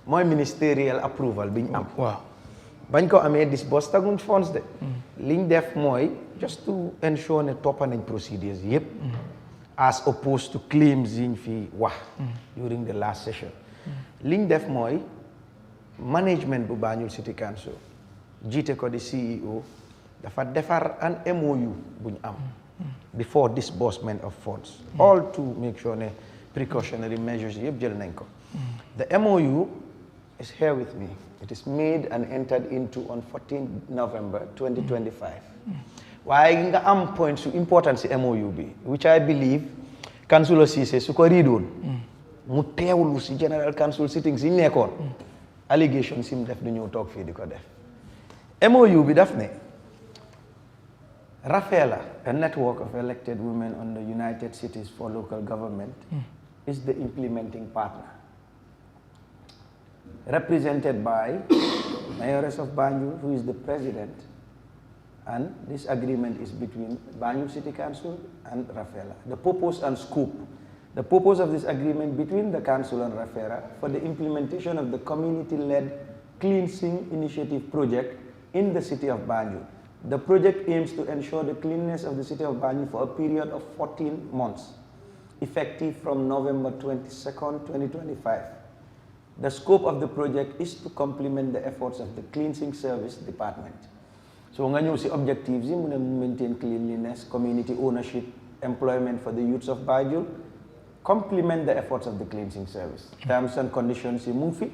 mooy ministerial approval bi ñu am waaw bañ ko amee disburse taguñ funds de liñ def mooy just to ensure ne toppa nañ procedures yëpp as opposed to claims yiñ fi wax during the last session liñ def mooy management bu Banjul City Council jiite ko di CEO dafa defar an MOU bu ñu am before disbursement of funds all to make sure ne precautionary measures yëpp jël nañ ko the MOU is here with me. It is made and entered into on 14 November 2025. Why nga am points of importance in MOU bi, which I believe Councillor Cissé su ko readoon mu teewlu si General Council sittings yi nekkoon allegations yi mu def du ñëw toog fii di ko def MOU bi daf ne Rafela, a network of elected women on the United Cities for Local Government, is the implementing partner, represented by Mayoress of Banjul, who is the president, and this agreement is between Banjul City Council and Rafela. The purpose and scope. The purpose of this agreement between the council and Rafela for the implementation of the community-led cleansing initiative project in the city of Banjul. The project aims to ensure the cleanliness of the city of Banjul for a period of 14 months, effective from November 22nd, 2025. The scope of the project is to complement the efforts of the cleansing service department. So nga ñëw si objectives yi mu ne maintain cleanliness, community ownership, employment for the youths of Banjul, complement the efforts of the cleansing service. Terms and conditions yi mu fi.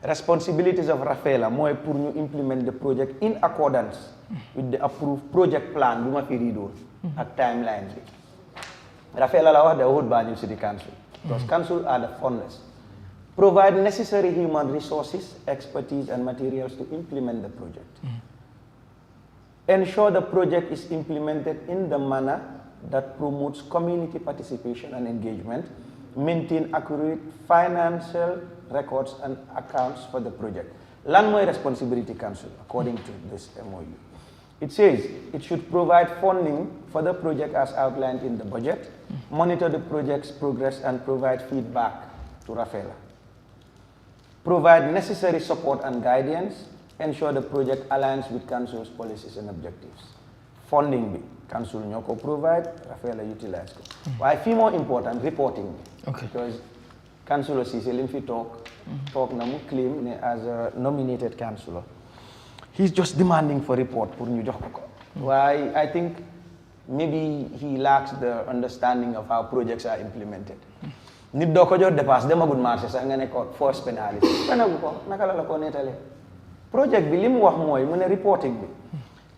Responsibilities of Rafela mooy pour ñu implement the project in accordance with the approved project plan bu ma fi riidoon ak timelines bi. Rafela la wax the whole Banjul City Council, because council are the funders. Provide necessary human resources, expertise and materials to implement the project. Ensure the project is implemented in the manner that promotes community participation and engagement. Maintain accurate financial records and accounts for the project. Lan mooy responsibility council according to this MOU. It says it should provide funding for the project as outlined in the budget, monitor the project's progress and provide feedback to Rafela. Provide necessary support and guidance, ensure the project aligns with council's policies and objectives. Funding bi, council ñoko provide, Rafela utilize ko. Why feel more important, reporting bi. Okay. Because councilor Cissé lim fi talk na mu claim as a nominated councillor. He's just demanding for report pour ñu jox ko. Why I think maybe he lacks the understanding of how projects are implemented. Nit doo ko jox dépasse demagul marché sax nga ne ko force pénaliste penagu ko naka la ko nettalee project bi li mu wax mooy mu ne reporting bi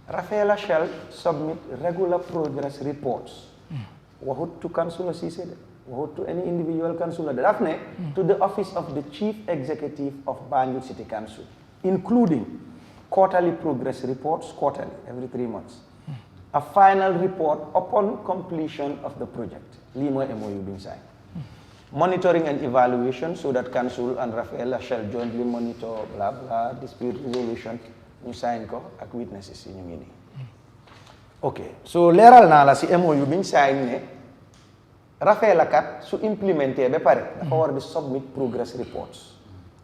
Rafaela shall submit regular progress reports waxut to councillor Ceesay de waxut to any individual councillor de daf ne to the office of the chief executive of Banjul City Council including quarterly progress reports quarterly every 3 months a final report upon completion of the project lii mooy MOU bi ñu sign monitoring and evaluation so that council and Rafaela shall jointly monitor blah blah dispute resolution ñu sign ko ak witnesses yi ñu ngi nii ok so leeral naa la si MOU bi ñu sign ne Rafaela kat su implémenté ba pare dafa war di submit progress reports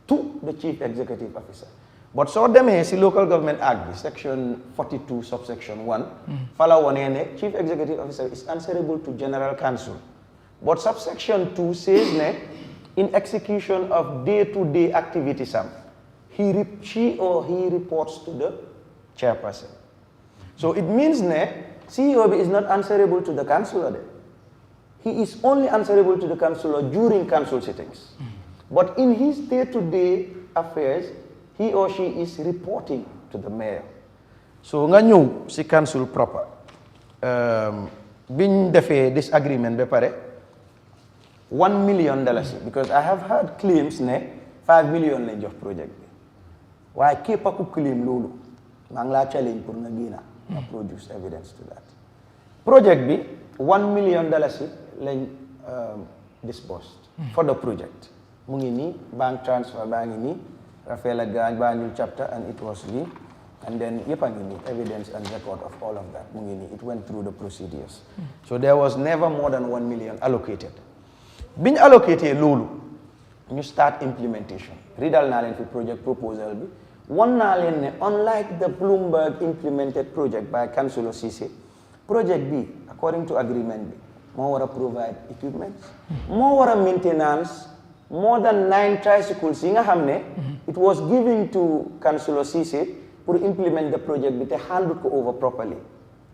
to the chief executive officer but soo demee si local government act bi section 42 subsection 1 fala wonee ne chief executive officer is answerable to general council but subsection 2 says ne in execution of day-to-day activities she or he reports to the chairperson so it means ne CEO is not answerable to the councillor there. He is only answerable to the councillor during council sittings. But in his day-to-day affairs, he or she is reporting to the mayor. So nga ñëw si council proper biñ defee this agreement ba pare $1 million because I have heard claims ne 5 million lañ jox project bi waaye képp ku claim loolu maa ngi laa challenge pour nga génna nga produce evidence to that project bi $1 million lañ disbursed for the project mu ngi nii bank transfer baa ngi nii Rafaela Banjul chapter and it was lii and then yëpp a ngi nii evidence and record of all of that mu ngi nii it went through the procedures so there was never more than 1 million allocated biñ allocated loolu ñu start implementation ridal naa leen fi project proposal bi won naa leen ne unlike the Bloomberg implemented project by Councillor Ceesay project bi according to agreement bi moo war a provide equipment moo war a maintenance more than 9 tricycles yi nga xam ne it was given to Councillor Ceesay pour implement the project bi te handle ko over properly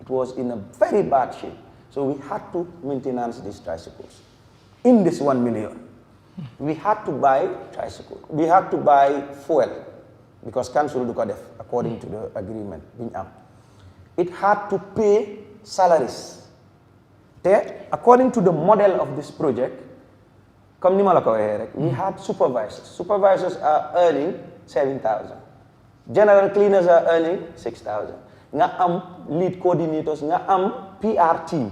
it was in a very bad shape so we had to maintenance these tricycles in this 1 million we had to buy tricycle we had to buy fuel because council du ko def according to the agreement biñ am it had to pay salaries te according to the model of this project comme ni ma la ko waxee rek we had supervisors are earning 7,000 general cleaners are earning 6,000 nga am lead coordinators nga am PR team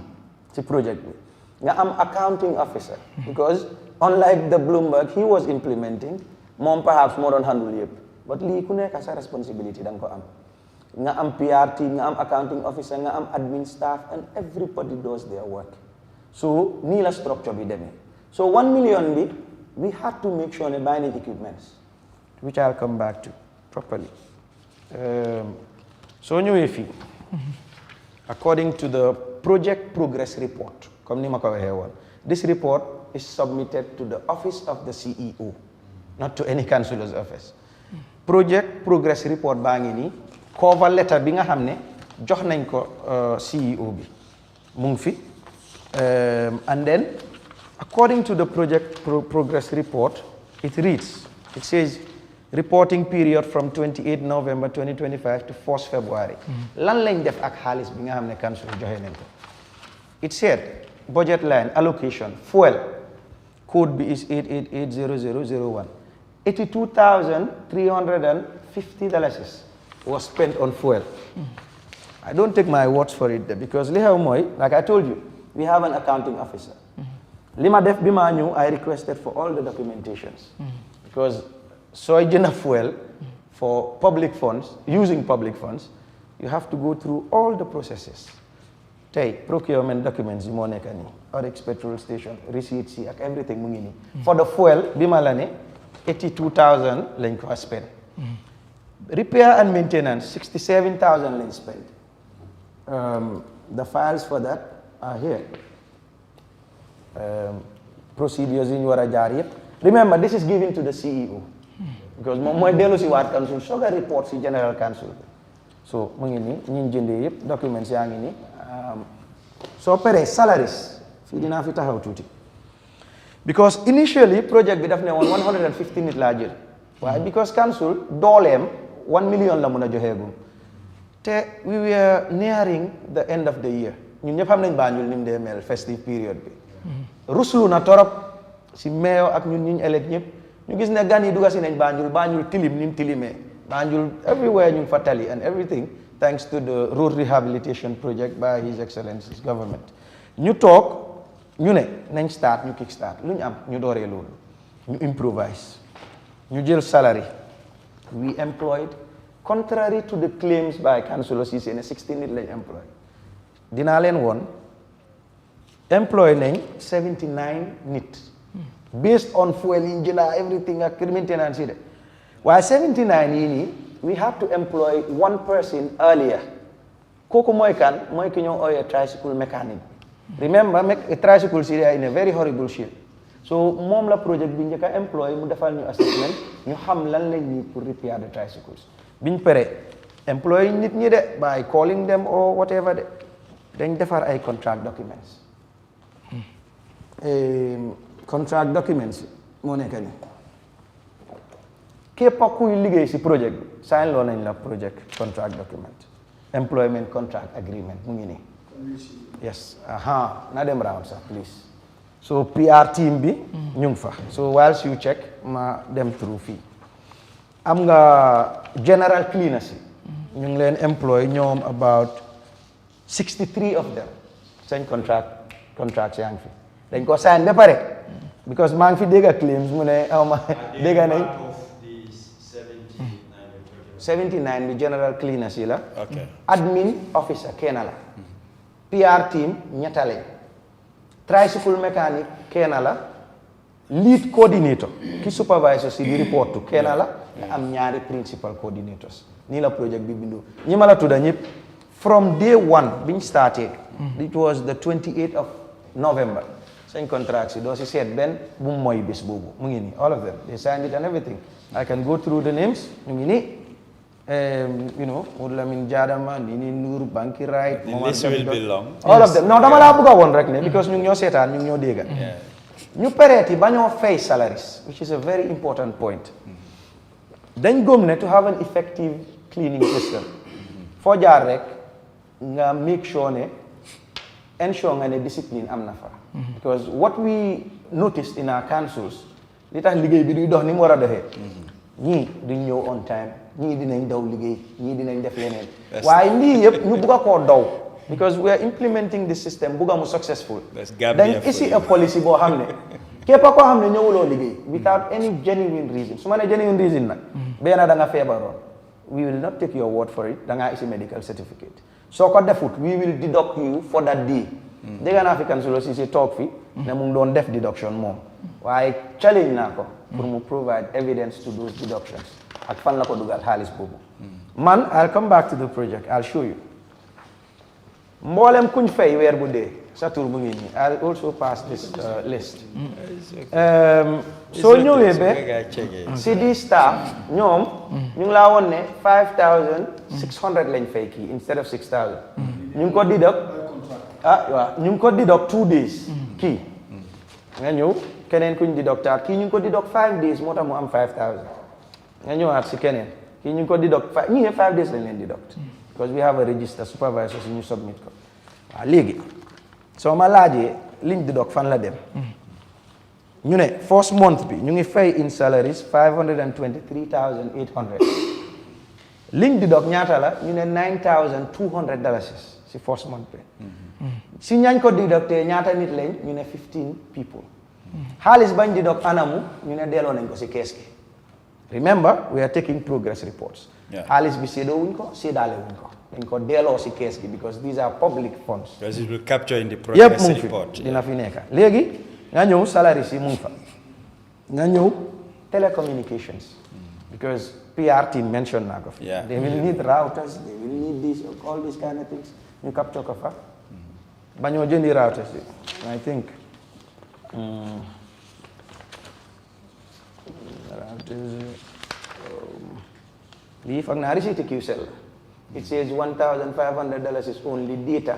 ci project bi nga am accounting officer because unlike the Bloomberg he was implementing moom perhaps moo doon handle yëpp but lii ku nekk sa responsibility da nga ko am nga am PR team nga am accounting officer nga am admin staff and everybody does their work so nii la structure bi demee so 1 million bi we had to make sure ne buying equipments which I'll come back to properly so ñëwee fii according to the project progress report comme ni ma ko waxee woon this report is submitted to the office of the CEO not to any councillor's office project progress report baa ngi nii cover letter bi nga xam ne jox nañ ko CEO bi mu ngi fi and then according to the project progress report it reads it says reporting period from 28 November 2025 to 1st February lan lañ def ak xaalis bi nga xam ne council joxe nañ ko it said budget line allocation fuel code B is 8880001 $82,350 was spent on fuel I don't take my words for it because li xew mooy like I told you we have an accounting officer li ma def bi ma ñëw I requested for all the documentations because sooy jënd fuel for public funds using public funds you have to go through all the processes tey procurement documents yi moo nekk nii Oryx petrol station receipts yi ak everything mu ngi nii for the fuel bi ma la ne 82,000 lañ ko spend repair and maintenance 67,000 lañ spend the files for that are here procedures yi ñu war a jaar yëpp remember this is given to the CEO because moom mooy dellu si waat council soog a report si general council so mu ngi nii ñi jëndee yëpp documents yaa ngi nii soo paree salaries fii dinaa fi taxaw tuuti because initially project bi daf ne woon 150 nit laa jël waaye because council dooleem 1 million la mun a joxeegum te we were nearing the end of the year ñun ñëpp xam nañ Banjul ni mu dee mel festive period bi ruslu na torop si meeyo ak ñun ñu elect ñëpp ñu gis ne gan yi dugga si nañ Banjul tilim ni mu tilimee Banjul everywhere ñu fa tali and everything thanks to the road rehabilitation project by His Excellency's government ñu toog ñu ne nañ start ñu kick start lu ñu am ñu dooree loolu ñu improvise ñu jël salary we employed contrary to the claims by Councillor Ceesay ne 16 nit lañ employ dinaa leen woon employ nañ 79 nit based on fuel yi jëndaa everything ak maintenance yi de waaye 79 yii nii we have to employ one person earlier kooku mooy kan mooy ki ñoo ooyee tricycle mechanic remember tricycle si in a very horrible shape so moom la project bi njëkk a employ mu defal ñu assessment ñu xam lan lañ need pour repair the tricycles biñ pare employ nit ñi de by calling them or whatever de dañ defar ay contract documents contract documents moo nekk ni képp kuy liggéey si projet bi sign loo nañ la project contract document employment contract agreement mu ngi nii yes na dem round sax please so PR team bi ñu ngi fa so whilst you check ma dem through fii am nga general cleaners yi ñu ngi leen employ ñoom about 63 of them seen contract yaa ngi fi dañ ko sign ba pare because maa ngi fi dégg claims mu ne aw ma dégg nañ 79 bi general cleaners yi la admin officer kenn la PR team ñetta lañ tricycle mechanic kenn la lead coordinator ki supervisor si di report to kenn la nga am ñaari principal coordinators nii la project bi bindoo ñi ma la tudda ñëpp from day one biñ started it was the 28th of November seen contract si doo si seet benn bu mooy bés boobu mu ngi nii all of them they signed it and everything I can go through the names ñu ngi nii you know Lamin Jadama Nini Noor Banki Right the list will be long all of them non dama laa bëgg a woon rek ne because ñu ngi ñoo seetaan ñu ngi ñoo dégga ñu pereeti ba ñoo fay salaries which is a very important point dañ gëm ne to have an effective cleaning system foo jaar rek nga make sure ne ensure nga ne discipline am na fa because what we noticed in our councils li tax liggéey bi duy dox ni mu war a doxee ñii duñ ñëw on time ñii dinañ daw liggéey ñii dinañ def leneen waaye lii yëpp ñu bugg a koo daw because we are implementing this system bugg a mu successful dañ isi a policy boo xam ne képp koo xam ne ñëwuloo liggéey without any genuine reason su ma ne genuine reason nag benn da nga feebaroon we will not take your word for it da ngaa isi medical certificate soo ko defut we will deduct you for that day dégg naa fi Councillor Ceesay toog fi ne mu ngi doon def deduction moom waaye challenge naa ko pour mu provide evidence to those deductions ak fan la ko dugal xaalis boobu man I'll come back to the project I'll show you mboolem kuñ fay weer bu dee sa tur bu ngi nii I'll also pass this list soo ñëwee ba si di staff ñoom ñu ngi laa woon ne 5,600 lañ fay kii instead of 6,000 ñu ngi ko deduct waaw ñu ngi ko deduct 2 days kii nga ñëw keneen kuñ deductaat kii ñu ngi ko deduct 5 days moo tax mu am 5,000 nga ñëwaat si keneen kii ñu ngi ko deduct ñii yëpp 5 days lañ leen deduct because we have a register supervisor si ñu submit ko waaw léegi soo ma laajee liñ deduct fan la dem ñu ne first month bi ñu ngi fay in salaries 523,800 liñ deduct ñaata la ñu ne $9,200 si first month bi si ñañ ko deductee ñaata nit lañ ñu ne 15 people xaalis bañ deduct anamu ñu ne delloo nañ ko si kees gi remember we are taking progress reports xaalis bi séedoo wuñ ko séedaale wuñ ko dañ ko delloo si kees gi because these are public funds because it will capture in the progress report dina fi nekka léegi nga ñëw salary si mu ngi fa nga ñëw telecommunications because PR team mention naa ko fi they will need routers they will need this all these kind of things ñu capture ko fa ba ñoo jëndi routers yi I think lii foog naa receipt QCell it says $1,500 is only data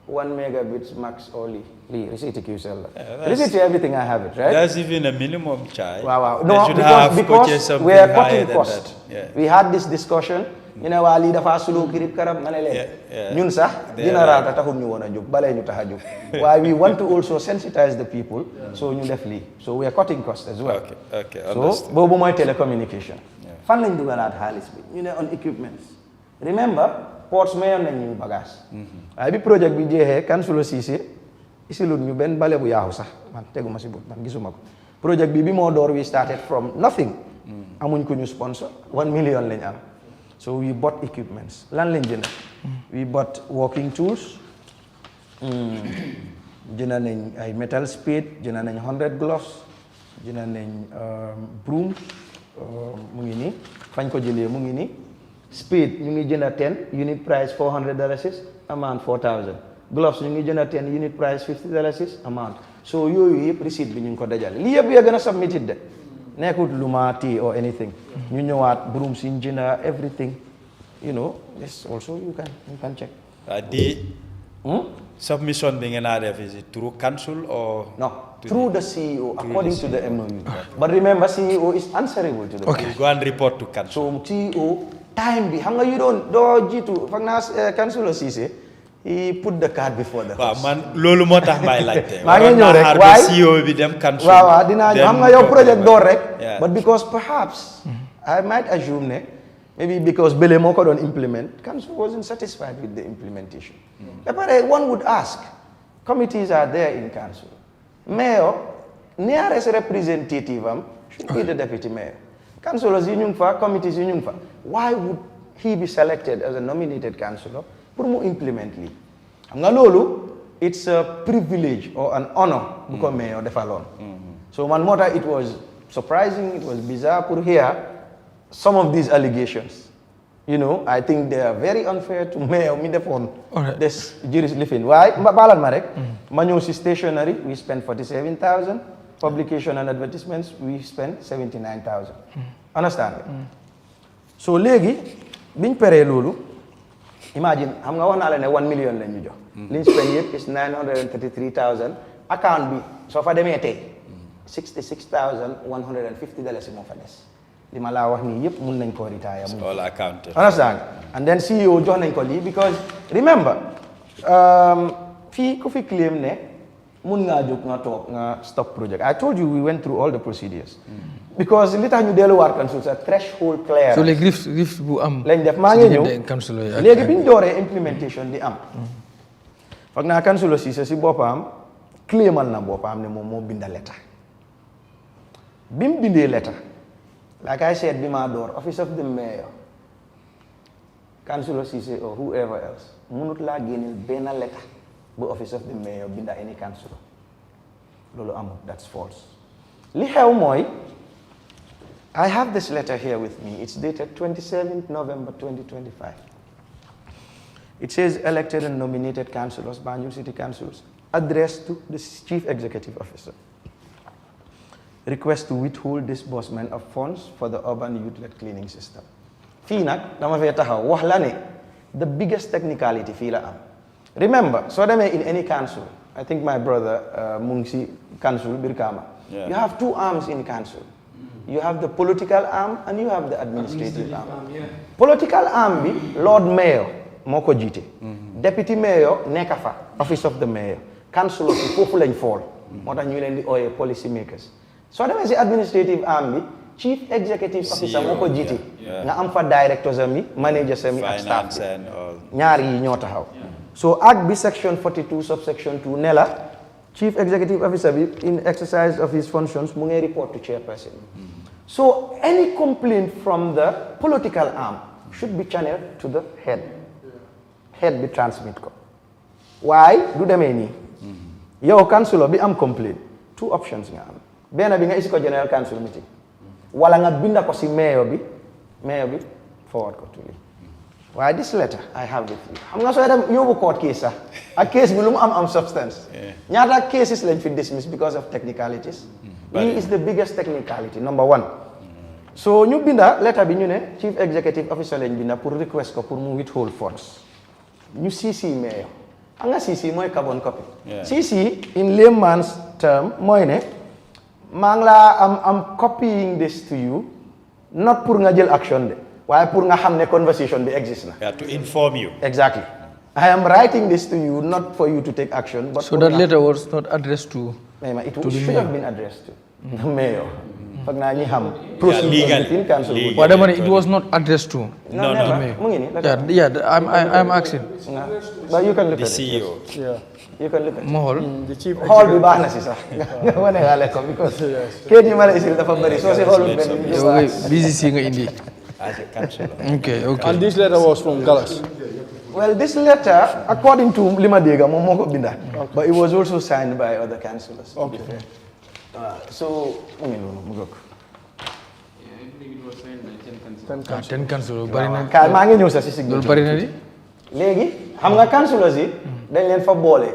1 megabits max only. Receipt QSL. Receipt everything I have it, right? That's even a minimum charge. Wow. No, because we are cutting cost. We had this discussion. You know, Ali dafa sulu kirib karab manele. Ñun sax general ta taxul ñu wona juk balé ñu taxa juk. Why we want to also sensitize the people, so ñu def li. So we are cutting cost as well. Okay. So bobu moy telecommunication. Fan lañ dugalat xaliss bi. ñu ne on equipments. Remember, ports mayon nañ ñu bagage. Ay bi project bi jexé kan sulo Cissé isilul ñu ben balé bu yaaxu sax man teguma ci bot man gisuma ko. Project bi mo door we started from nothing. Amuñ ko ñu sponsor 1 million lañ am. So we bought equipments. Lan lañ jënd. We bought working tools. Jënd nañ ay metal spade, jënd nañ 100 gloves, jënd nañ broom mu ngi nii fañ ko jëlee mu ngi nii spade ñu ngi jënd 10 unit price $400 amount 4,000 gloves ñu ngi jënd 10 unit price $50 amount. So yooyu yëpp receipt bi ñu ngi ko dajale lii yëpp yee gën a submitted de nekkut lu ma tea or anything ñu ñëwaat broom si jënd everything you know this also you can check. Submission being an def is it through council or no through the CEO according to the MOU. But remember CEO is answerable to the council. Go and report to council. So CEO time bi xam nga you don't do jitu fak na council Cissé he put the cart before the horse. Man lolu motax may laajte. Ma ngi ñëw rek why CEO bi dem council. Waaw dina xam nga yow project door rek but because perhaps I might assume ne maybe because Bele moko don implement council wasn't satisfied with the implementation. One would ask, committees are there in council. Mayor, nearest representative should be the deputy mayor. Councillors in committees in why would he be selected as a nominated councillor for more implement li? It's a privilege or an honor to become mayor of Fallon. So one more it was surprising, it was bizarre to hear some of these allegations. You know, I think they are very unfair to mayor me the phone. This juris living. Why? Balan Marek. Manusi stationery, we spend 47,000. Publication and advertisements, we spend 79,000. Understand? So legi, bin pere lulu. Imagine, I'm going to 1 million len ñu jox. Liñ spend yep is 933,000. Account bi so fa demé tay $66,150 mo fa dess. Lima la wax ni yep mun nañ ko retire mu all accounted. Understand? And then CEO jox nañ ko li because remember fi ku fi claim ne mun nga jóg nga tok nga stop project. I told you we went through all the procedures. Because li tax ñu delu war council sa threshold clear. So les rift bu am lañ def ma nga ñew légui biñ dooré implementation di am. Fak na council aussi ci bopam claimal na bopam ne mom mo binda letter. Bim bindé letter like I said, Bimador, Office of the Mayor, Councillor Cissé or whoever else, munut la genil bena letter bu Office of the Mayor binda any councillor. Lolo amut, that's false. Li xew moy, I have this letter here with me. It's dated 27th November 2025. It says elected and nominated councillors, Banjul City Councillors, addressed to the Chief Executive Officer. Request to withhold disbursement of funds for the urban youth-led cleaning system. Fii nak dama fay taxaw wax la ne the biggest technicality fii la am. Remember, so in any council, I think my brother Mungsi council Birkama. You have two arms in council. You have the political arm and you have the administrative arm. Political arm bi Lord Mayor moko jité. Deputy Mayor nekka fa, Office of the Mayor. Councillors yi fofu lañ fall. Motax ñu leen di oyé policy makers. So the administrative arm, Chief Executive Officer moko jiti nga am fa directors ami managers ami ak staff ñaar yi ñoo taxaw. So act bi section 42 subsection 2 nela Chief Executive Officer bi in exercise of his functions mu ngay report to chairperson. So any complaint from the political arm should be channeled to the head. Head bi transmit ko. Why? Du demee nii. Yow councillor bi am complaint, two options nga am. Bena bi nga isi ko general council meeting wala nga binda ko si mayor bi forward ko to li. Why this letter I have with you xam nga so dem yobu court case sax ak case bi lu mu am substance ñaata cases lañ fi dismiss because of technicalities. He is the biggest technicality number 1. So ñu binda letter bi ñu ne Chief Executive Officer lañ binda pour request ko pour mu withhold funds ñu CC mayor anga CC mooy carbon copy. CC in layman's term mooy ne maa ngi laa am copying this to you not pour nga jël action de waaye pour nga xam ne conversation bi exist na. Yeah, to inform you. Exactly. I am writing this to you not for you to take action, but so that letter was not addressed to. It should have been addressed to the mayor. Fag naa ñi xam. Legally. Whatever, it was not addressed to. No. Mu ngi nii. I'm asking. But you can look The at it. CEO. Yeah. You can look at it. Mohol. The chief Hall bi baax na si sax nga wane xale ko because kayit yi ma la isil dafa bëri soo si xoolul benn bi yow BCC nga indi. As a councillor. Okay. And this letter was from Gallas. Well, this letter, according to Lima Dega, but it was also signed by other councillors. Okay. So, Ten councillors bari na. maa ngi ñëw sa si signature. Loolu bari na di. Léegi xam nga councillors yi dañ leen fa boole.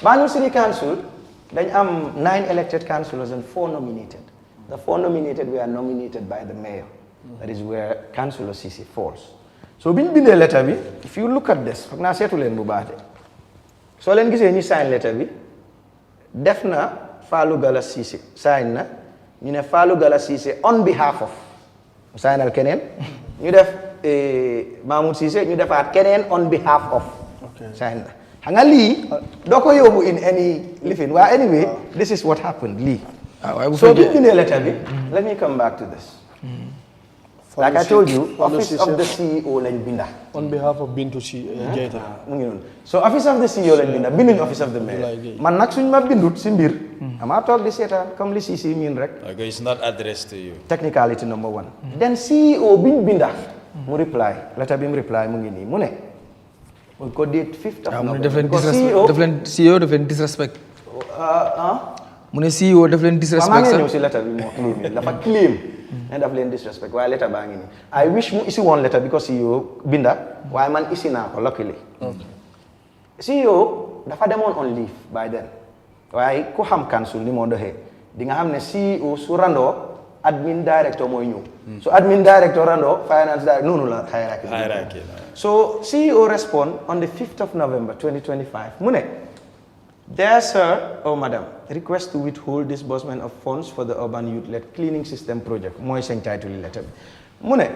Banjul City Council dañ am 9 elected councillors and 4 nominated. The 4 nominated were nominated by the mayor. That is where Councillor Cissé falls. So biñ bindee letter bi, if you look at this, foog naa seetu leen bu baax de. Soo leen gisee ñu sign letter bi, def na Fallou Galass Cissé sign na ñu ne Fallou Galass Cissé on behalf of signal keneen ñu def Mahmoud Cissé ñu defaat keneen on behalf of sign na xam nga lii doo ko yóbbu in any lifin waaye anyway this is what happened lii so biñ bindee letter bi let me come back to this. Like I told you, Office of the CEO lañ binda. On behalf of Bintu Jaita. So Office of the CEO lañ binda, binduñ Office of the Mayor. Man nag suñ ma bindut si mbir, ama toog di seetaan comme li CC miin rek. Okay, it's not addressed to you. Technicality number 1. Then CEO biñ binda, mu reply, letter bi mu reply mu ngi nii, mu ne, mu ko date 5th of November. CEO daf leen disrespect. Mu ne CEO daf leen disrespect. Maa ngi ñëw si letter bi moo claim, dafa claim. And daf leen disrespect waaye letter baa ngi nii I wish mu isi one letter because CEO binda waaye man isi naa ko luckily CEO dafa demoon on leave by then waaye ku xam council ni moo doxee di nga xam ne CEO su randoo admin director mooy ñëw so admin director randoo finance director noonu la hierarchy so CEO respond on the 5th of November 2025 mu ne dear sir or madam, request to withhold disbursement of funds for the urban youth-led cleaning system project. Mooy seen title letter. Mune,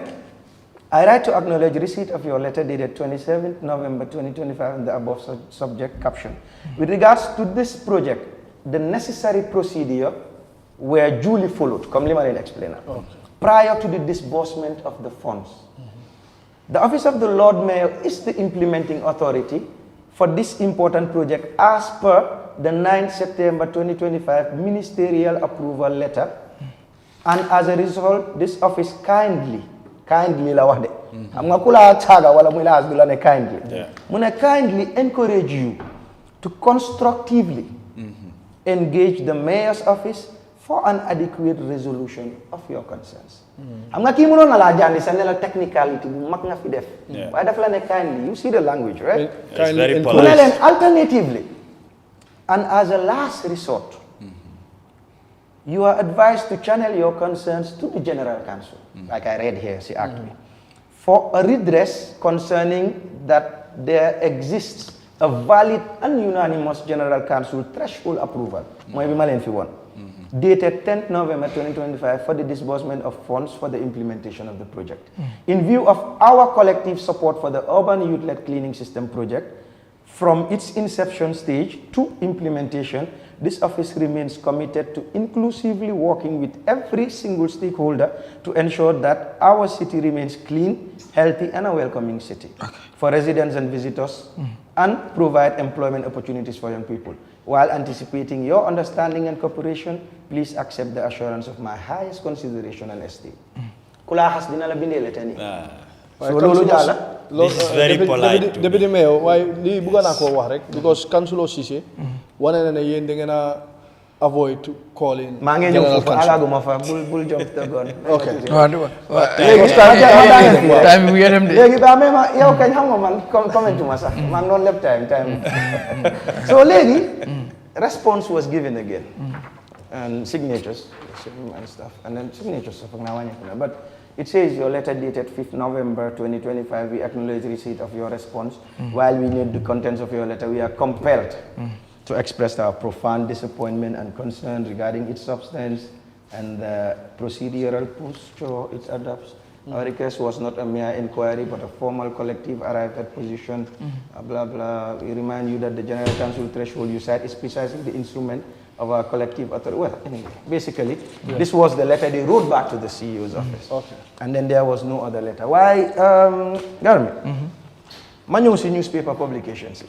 I write to acknowledge receipt of your letter dated 27th November 2025 in the above subject caption. With regards to this project, the necessary procedure were duly followed. Come let me explain that. Prior to the disbursement of the funds, the Office of the Lord Mayor is the implementing authority for this important project as per the 9th September 2025 ministerial approval letter, and as a result this office kindly la wax de xam nga ku la taaga wala muy la ne kindly mu ne kindly encourage you to constructively engage the mayor's office for an adequate resolution of your concerns. xam nga kii mënoon na laa jàndi sa ne la technicality bu mag nga fi def waaye daf la ne kindly, you see the language, right? It's very mu ne leen alternatively and as a last resort you are advised to channel your concerns to the General Council, like I read here, see actually, for a redress concerning that there exists a valid and unanimous General Council threshold approval. Dated 10th November 2025 for the disbursement of funds for the implementation of the project. In view of our collective support for the urban youth-led cleaning system project, from its inception stage to implementation, this office remains committed to inclusively working with every single stakeholder to ensure that our city remains clean, healthy, and a welcoming city for residents and visitors, and provide employment opportunities for young people. While anticipating your understanding and cooperation, please accept the assurance of my highest consideration and esteem. Kula has dinala bindele tani. So lolu jala. This is very polite. Deputy Mayor, why li buga na ko wax rek because Councilor Cissé wane na ne yéen da ngeen a avoid calling. Maa ngi ñëw foofu agaguma fa bul jump the gun. Okay. Time bi ngeen dem de. Léegi ba même yow kañ xam nga man commentuma sax man non lep time. So léegi response was given again and signatures and stuff and then signatures stuff na wàññeeku na but It says your letter dated 5th November 2025, we acknowledge receipt of your response. While we need the contents of your letter, we are compelled to express our profound disappointment and concern regarding its substance and the procedural posture it adopts. Our request was not a mere inquiry, but a formal collective arrived at position, blah, blah. We remind you that the General Council threshold you cite is precisely the instrument of our collective authority. Well, anyway, basically, this was the letter they wrote back to the CEO's office. Okay. And then there was no other letter. Why, Garmi? Ma ñëw si newspaper publications.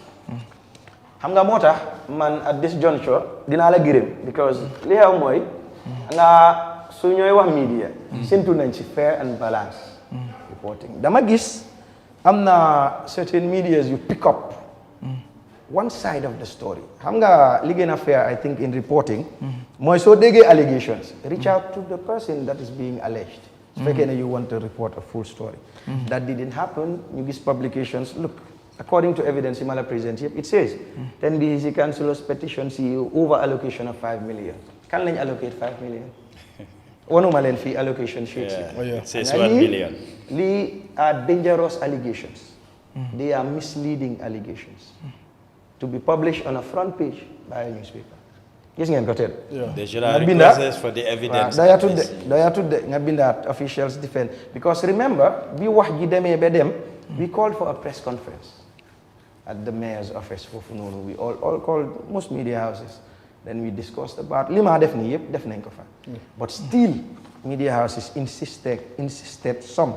Xam nga moo tax man at this juncture dinaa la gërëm because li xew mooy nga su ñooy wax media séntu nañ ci fair and balanced reporting. Dama gis am na certain medias you pick up one side of the story. Xam nga li gën a fair, I think, in reporting mooy soo déggee allegations reach out to the person that is being alleged. Su fekkee ne you want to report a full story. That didn't happen. You gis publications, look, according to evidence in present here, it says 10 BCC councillors petition CEO over allocation of 5 million. Can they allocate 5 million? Wanuma leen fee allocation sheets. It says 1 million. These are dangerous allegations. They are misleading allegations. To be published on a front page by a newspaper. Gis ngeen ko teel. They should have requested for the evidence. Daya tudde nga bindaat officials defend. Because remember, bi wax ji demee ba dem, we called for a press conference at the mayor's office foofu noonu. We all called most media houses. Then we discussed about li ma def nii yëpp def nañ ko fa. But still, media houses insisted some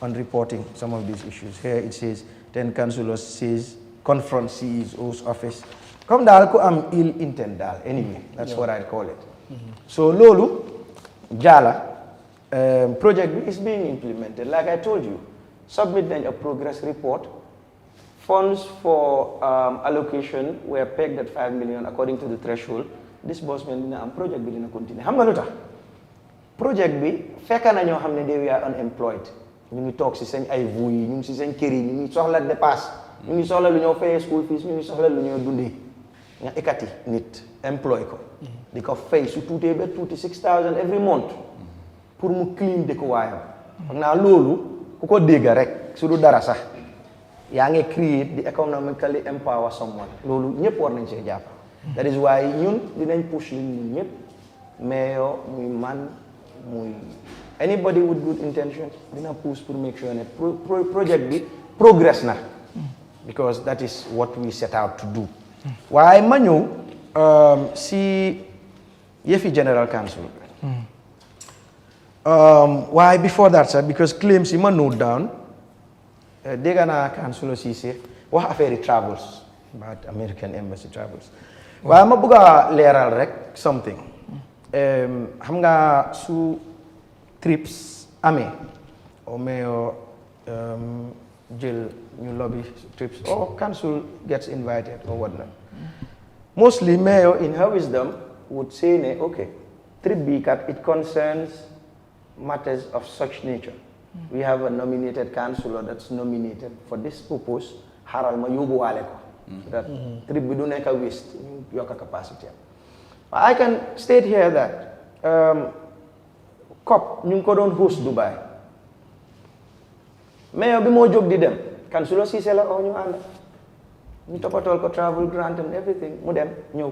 on reporting some of these issues. Here it says 10 councillors says confront CEO's office. Comme daal ku am ill intent daal. Anyway, that's what I call it. So loolu Jala project is being implemented. Like I told you, submit a progress report. Funds for allocation were pegged at 5 million according to the threshold. Disbursement dina am project bi dina continue. Xam nga lu tax project bi fekk na ñoo xam ne they were unemployed. Ñu ngi toog si seen ay vues yi, ñu ngi si seen kër yi, ñu ngi soxla dépasse, ñu ngi soxla lu ñoo fayee school fees, ñu ngi soxla lu ñoo dundee. Nga ekati nit employ ko di ko fay su tuutee ba tuuti 6,000 every month pour mu clean dëkkuwaayam. Xam naa loolu ku ko dégg rek su du dara sax yaa ngi create di economically empower someone. Loolu ñëpp war nañ see jàpp. That is why ñun dinañ push li ñun ñëpp mayor muy man muy anybody with good intentions dina push pour make sure ne project bi progress na because that is what we set out to do. Waaye ma ñëw si yëfi General Council. Why before that sir, because claims yi ma note down dégg naa Councilor Cissé wax affaire travels about American Embassy travels. Waaye ma bëgg a leeral rek something. Xam nga su trips amee o mayor jël ñu lobby trips or council gets invited or whatnot. Mostly mayor in her wisdom would say ne okay trip bi kat it concerns matters of such nature. We have a nominated councillor that's nominated for this purpose. Haral ma yóbbuwaale ko. So that trip bi du nekk a waste ñu yokk capacity. I can state here that COP ñu ngi ko doon host Dubai. Mayor bi moo jóg di dem Councilor Cissé la oo ñu ànd ñu toppatool ko travel grant and everything mu dem ñëw.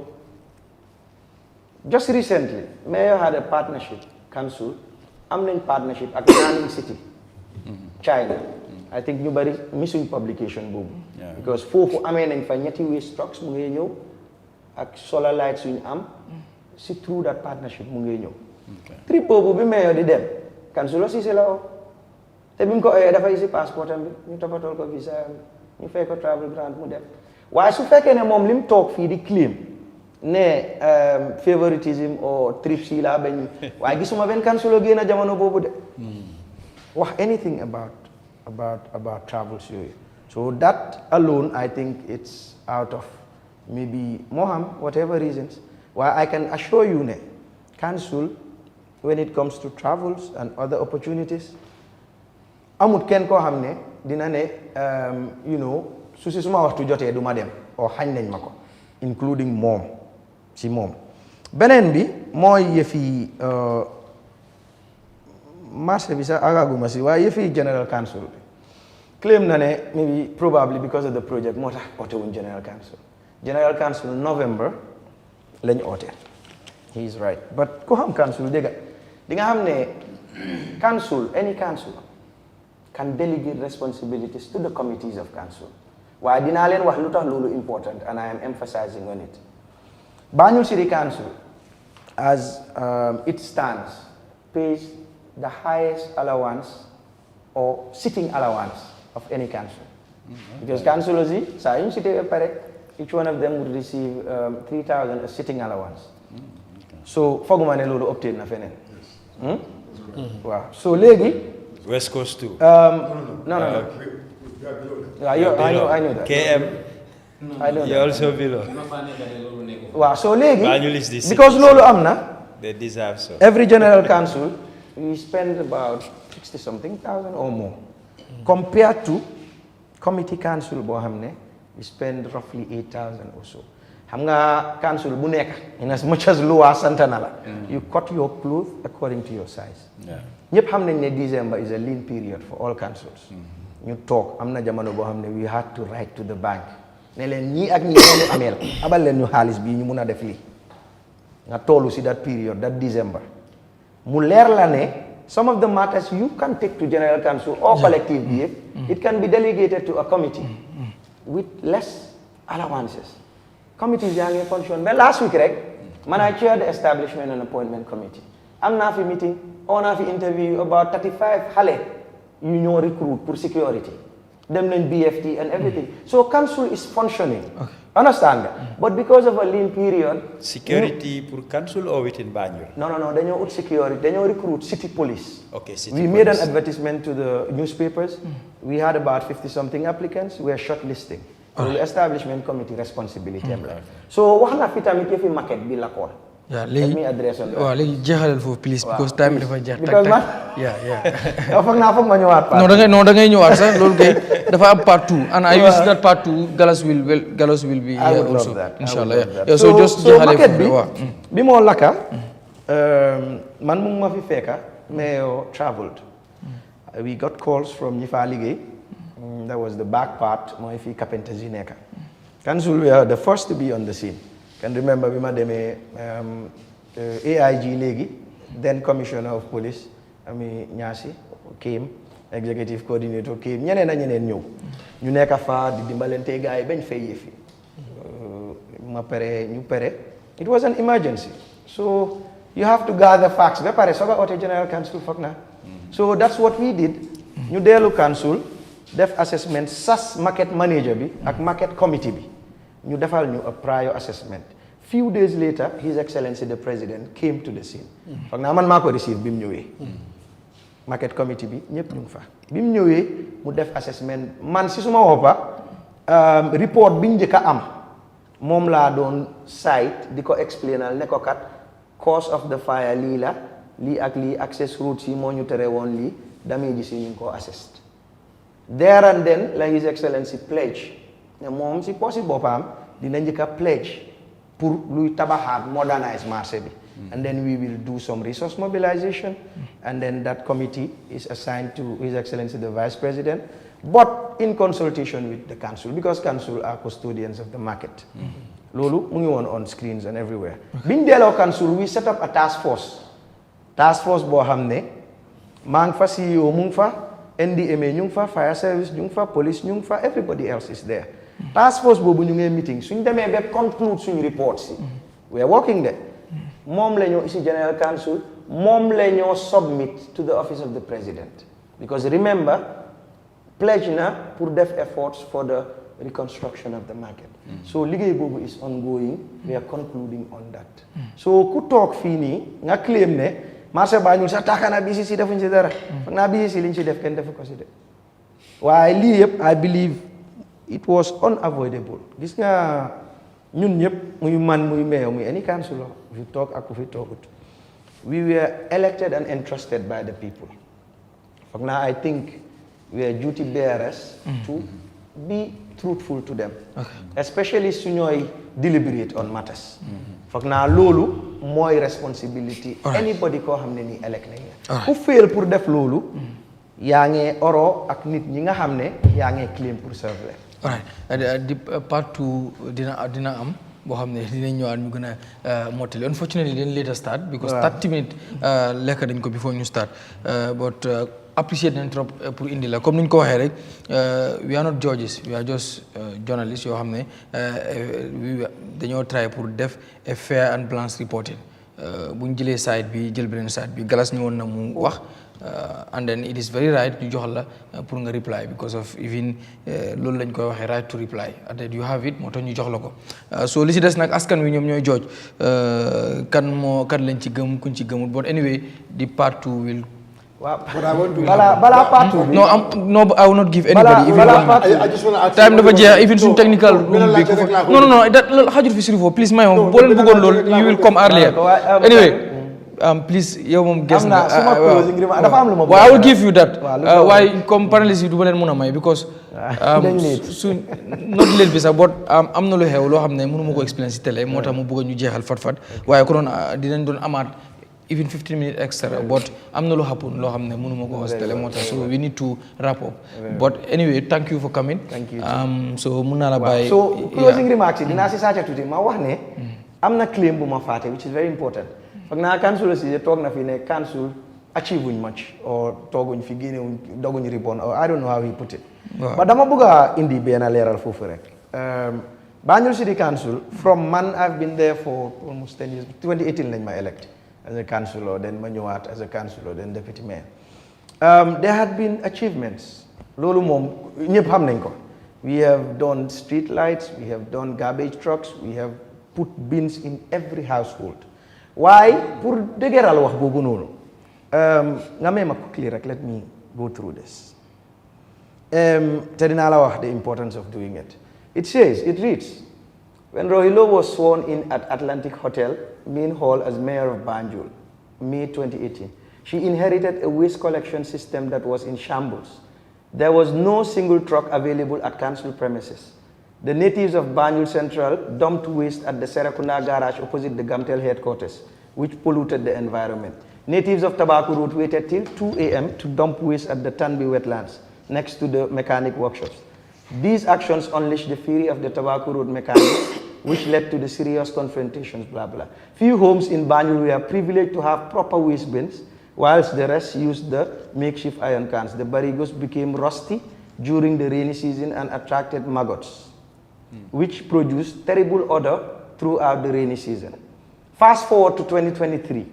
Just recently Mayor had a partnership council am nañ partnership ak Nanning City China. I think ñu bari missing publication boobu. Because foofu amee nañ fa ñetti waste trucks mu ngi ñëw ak solar lights yu ñu am si through that partnership mu ngi ñëw. Trip boobu bi mayor di dem Councilor Cissé la oo te bi mu ko ooyee dafay si passeport am bi ñu toppatool ko visa am ñu fay ko travel grant mu dem. Waaye su fekkee ne moom li mu toog fii di claim ne favoritism or trips yi laa bañ waaye gisuma benn councilor génn jamono boobu de wax anything about travels yooyu. So that alone I think it's out of maybe Moham whatever reasons. Well, I can assure you ne council when it comes to travels and other opportunities amut kenn koo xam ne dina ne you know su si suma waxtu jotee du ma dem or xañ nañ ma ko including moom si moom. Beneen bi mooy yëfi marché bi sax agaguma si waaye yëfi general council bi claim na ne maybe probably because of the project moo tax oote wuñ general council November lañ oote he is right but ku xam council dégg di nga xam ne council any council can delegate responsibilities to the committees of council waaye dinaa leen wax lu tax loolu important and I am emphasizing on it Banjul City Council as it stands pays the highest allowance or sitting allowance of any council because councillors saa yu ñu cité pare each one of them would receive 3,000 a sitting allowance so fooguma ne loolu obtain na feneen waaw so léegi West Coast too. No. I know that. KM. I know You that. also below. Wow. So léegi Banjul is the because loolu am na. They deserve so. Every general council we spend about 60-something thousand or more compared to committee council boo xam ne we spend roughly 8,000 or so. Xam nga council bu nekk in as much as loi santana la you cut your cloth according to your size. ñëpp xam nañ ne December is a lean period for all councils. ñu toog am na jamono boo xam ne we had to write to the bank ne leen ñii ak ñii ñu ameel abal leen ñu xaalis bii ñu mun a def lii nga toolu si that period that December mu leer la ne some of the matters you can take to general council or collective bi yëpp it can be delegated to a committee with less allowances committees yaa ngi function mais last week rek man I chair the establishment and appointment committee am naa fi meeting on naa fi interview about 35 xale yu ñoo recruit pour security dem nañ BFT and everything so council is functioning understand nga but because of a lean period Security for council or within Banjul? no dañoo ut security dañoo recruit city police Okay, city we police. made an advertisement to the newspapers we had about 50-something applicants we are shortlisting loolu establishment committee responsibility am la so wax na fi tamit yëfi maquette bi la kool léegi me address on that. waaw léegi jeexalal foofu please because time bi dafa jeex because man yow foog ma ñëwaat da ngay ñëwaat sax loolu kay dafa am part 2 and I wish that part 2 Gallas will be I here would love also that. inshallah I would love that. yeah so just jeexale maquette foofu waaw bi moo lakka man mu ma fi fekka mais traveled we got calls from ñi faa liggéey that was the back part mooy fii carpenters yi nekka council we are the first to be on the scene can remember bi ma demee AIG léegi then commissioner of police Ami Ñaasi came executive coordinator came ñeneen a ñeneen ñëw ñu nekk fa di dimbalante gars yi bañ fay yëfi ñu pare it was an emergency so you have to gather facts ba pare soga oote general council foog na so that's what we did ñu dellu council def assessment sas market manager bi ak market committee bi ñu defal ñu a prior assessment few days later his excellency the president came to the scene foog naa man maa ko receive bi mu ñëwee market committee bi ñëpp ñu ngi fa bi mu ñëwee mu def assessment man si suma woppa report bi ñu njëkk a am moom laa doon site di ko explainal ne ko kat cause of the fire lii la lii ak lii access routes yi moo ñu tere woon lii damage si ñu ngi ko assessed there and then la his excellency pledge ne moom si posi boppam dina njëkk a pledge pour luy tabaxaat modernize marché bi and then we will do some resource mobilization and then that committee is assigned to his excellency the vice president but in consultation with the council because council are custodians of the market loolu mu ngi woon on screens and everywhere biñ delloo council we set up a task force boo xam ne maa ngi fa CEO mu ngi fa NDMA ñu ngi fa fire service ñu ngi fa police ñu ngi fa everybody else is there task force boobu ñu ngi meeting suñ demee ba conclude suñ report si we are working there moom la ñoo isi general council moom la ñoo submit to the office of the president because remember pledge na pour def efforts for the reconstruction of the market so liggéey boobu is ongoing we are concluding on that so ku toog fii nii nga claim ne marché Banjul sax taxana BCC defuñ si dara foog naa BCC liñ si def kenn defu ko si de waaye lii yëpp I believe it was unavoidable gis nga ñun ñëpp muy man muy mayor muy any councillor fi toog ak ku fi toogut we were elected and entrusted by the people foog naa I think we are duty bearers to be truthful to them especially su ñooy deliberate on matters foog naa loolu mooy responsibility anybody koo xam ne nii elect nañ la ku fail pour def loolu yaa ngee oro ak nit ñi nga xam ne yaa ngee claim pour serve leen. alright di part 2 dina am boo xam ne dinañ ñëwaat ñu gën a mottali unfortunately dañ later start because 30 minutes lekk dañ ko before ñu start but appreciate nañ trop pour indi la comme ni ñu ko waxee rek we are not judges we are just journalists yoo xam ne dañoo try pour def a fair and balanced reporting bu ñu jëlee side bi jël beneen side bi Galas ñëwoon na mu wax and then it is very right ñu jox la pour nga reply because of even loolu lañ koy waxee right to reply and then you have it moo tax ñu jox la ko so li si des nag askan wi ñoom ñooy jooj kan lañ ci gëm kuñ ci gëmul but anyway the part 2 will waaw balaa part 2 no I will not give anybody even one time dafa jeex even suñu technical room bi non xajul fi surifo please may moom boo leen bëggoon loolu you will come earlier anyway please yow moom guess na dafa am lu ma I will give you that waaye comme panelist yi du ma leen mën a may because su not late bi sax but am na lu xew loo xam ne mënu ma ko explain si télé moo tax mu bëgg ñu jeexal fat waaye ko doon dinañ doon amaat even 15 minutes extra but am na lu happen loo xam ne mënu ma ko wax si télé moo tax so we need to wrap up but anyway thank you for coming so mun naa la bàyyi so closing remarks yi dinaa si sàcca tuuti ma wax ne am na claim bu ma fàtte which is very important foog naa council si toog na fi ne council achieve wuñ much or tooguñ fi génnewuñ doguñ ribon or I don't know how he put it but dama bëgg a indi benn leeral foofu rek Banjul City Council from man I've been there for almost 10 years 2018 lañ ma elect as a councillor then ma ñëwaat as a councillor then deputy mayor there had been achievements loolu moom ñëpp xam nañ ko we have done street lights we have done garbage trucks we have put bins in every household waaye pour dëgëral wax boobu noonu nga may ma quickly rek let me go through this te dinaa la wax the importance of doing it it reads when Rohilo was sworn in at Atlantic Hotel Main Hall as mayor of Banjul May 2018 she inherited a waste collection system that was in shambles. There was no single truck available at council premises. The natives of Banjul Central dumped waste at the Serakunda garage opposite the Gamtel headquarters, which polluted the environment. Natives of Tobacco Road waited till 2 a.m. to dump waste at the Tanbi wetlands, next to the mechanic workshops. These actions unleashed the fury of the Tobacco Road mechanics, which led to the serious confrontations, blah, blah. Few homes in Banjul were privileged to have proper waste bins, whilst the rest used the makeshift iron cans. The barrigos became rusty during the rainy season and attracted maggots, which produced terrible odor throughout the rainy season. Fast forward to 2023.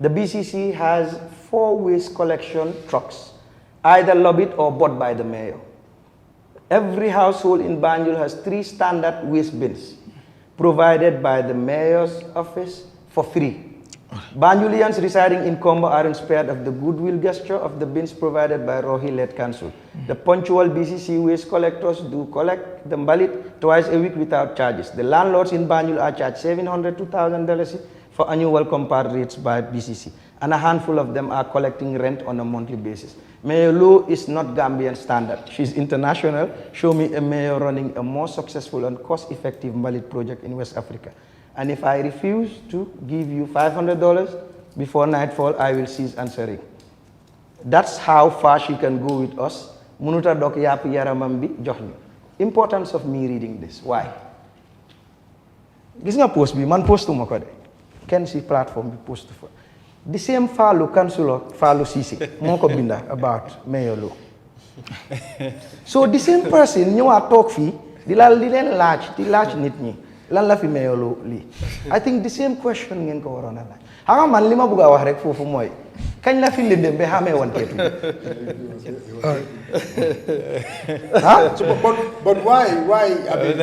The BCC has 4 waste collection trucks, either lobbied or bought by the mayor. Every household in Banjul has 3 standard waste bins, provided by the mayor's office for free. Banjulians residing in Kombo aren't spared of the goodwill gesture of the bins provided by Rohi-led council. The punctual BCC waste collectors do collect the mbalit twice a week without charges. The landlords in Banjul are charged $700 to $1,000 for annual compared rates by BCC, and a handful of them are collecting rent on a monthly basis. Mayor Lo is not Gambian standard. She's international. Show me a mayor running a more successful and cost-effective mbalit project in West Africa. And if I refuse to give you $500 before nightfall, I will cease answering. That's how far she can go with us. Munuta dok yapi yaramambi joxni. Importance of me reading this. Why? Gis nga post bi man postuma ko de. Ken si platform bi post fa. The same Fallou councillor Fallou Cissé moko binda about Mayor Lo. So the same person ñëwaat toog fii di leen laaj nit ñi. Lan la fi Mayor Lo lii I think the same question ngeen ko waroon a laaj xam nga man li ma bëgg a wax rek foofu mooy kañ la fi lëndëm ba xamee woon teetu but why I mean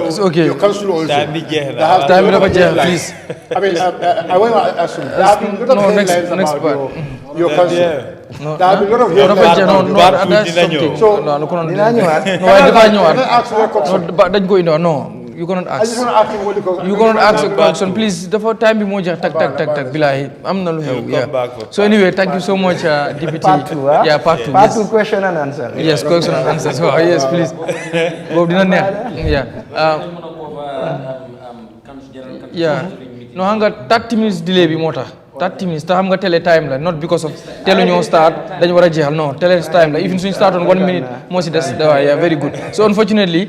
it's okay your council also time bi dafa jeex please I mean I want to assume there have been a lot of headlines about your council there have been a lot of headlines so dinaa ñëwaat dafa ñëwaat dañ ko indi non you cannot ask. I just want to ask him what the question. You cannot ask a question, please. The time be more tak. Bilahi, I'm not here. Yeah. So anyway, thank you so much, Deputy. Part 2, huh? Yeah, part 2. Part 2, question and answer. Yes, question and answer. So yes, please. Yeah. Yeah. no xam nga 30 minutes delay bi moo tax 30 minutes te xam nga télé time la not because of télé ñoo start dañu war a jeexal non télé time la even suñu start on 1 minute moo si des waaye very good so unfortunately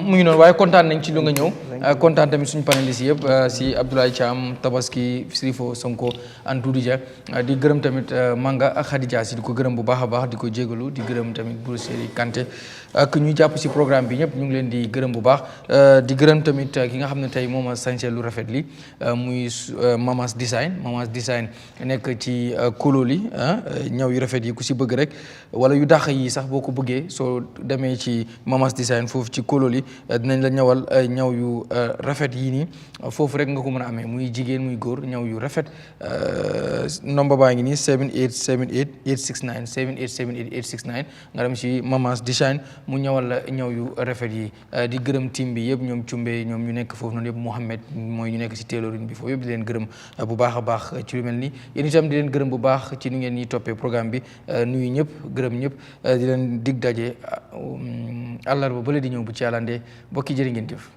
mu ngi noonu waaye kontaan nañ ci lu nga ñëw kontaan tamit suñu panélistes yëpp si Abdoulaye Thiam Tabaski Sirifo Sonko and Doudou Dia di gërëm tamit Manga ak Khadija si di ko gërëm bu baax a baax di ko jégalu di gërëm tamit Bourseri Kanté ak ñu jàpp si programme bi ñëpp ñu ngi leen di gërëm bu baax di gërëm tamit ki nga xam ne tey moom a sañse lu rafet li muy Mamas Design nekk ci kolo li ñaw yu rafet yi ku si bëgg rek wala yu dàq yi sax boo ko bëggee soo demee ci Mamas Design foofu ci kolo li dinañ la ñawal ñaw yu rafet yii nii foofu rek nga ko mën a amee muy jigéen muy góor ñaw yu rafet nomba baa ngi nii 7878 869 7878 869 nga dem ci Mamas Design mu ñawal la ñaw yu rafet yi di gërëm team bi yëpp ñoom Cumbe ñoom ñu nekk foofu noonu yëpp Mohamed mooy ñu nekk ci tailoring bi foofu yëpp di leen gërëm bu baax a baax ci lu mel nii yéen itam di leen gërëm bu baax ci ni ngeen ñuy toppee programme bi nuyu ñëpp gërëm ñëpp di leen dig daje àllarba bële di ñëw bu ci àllandee mbokki jërë ngeen jëf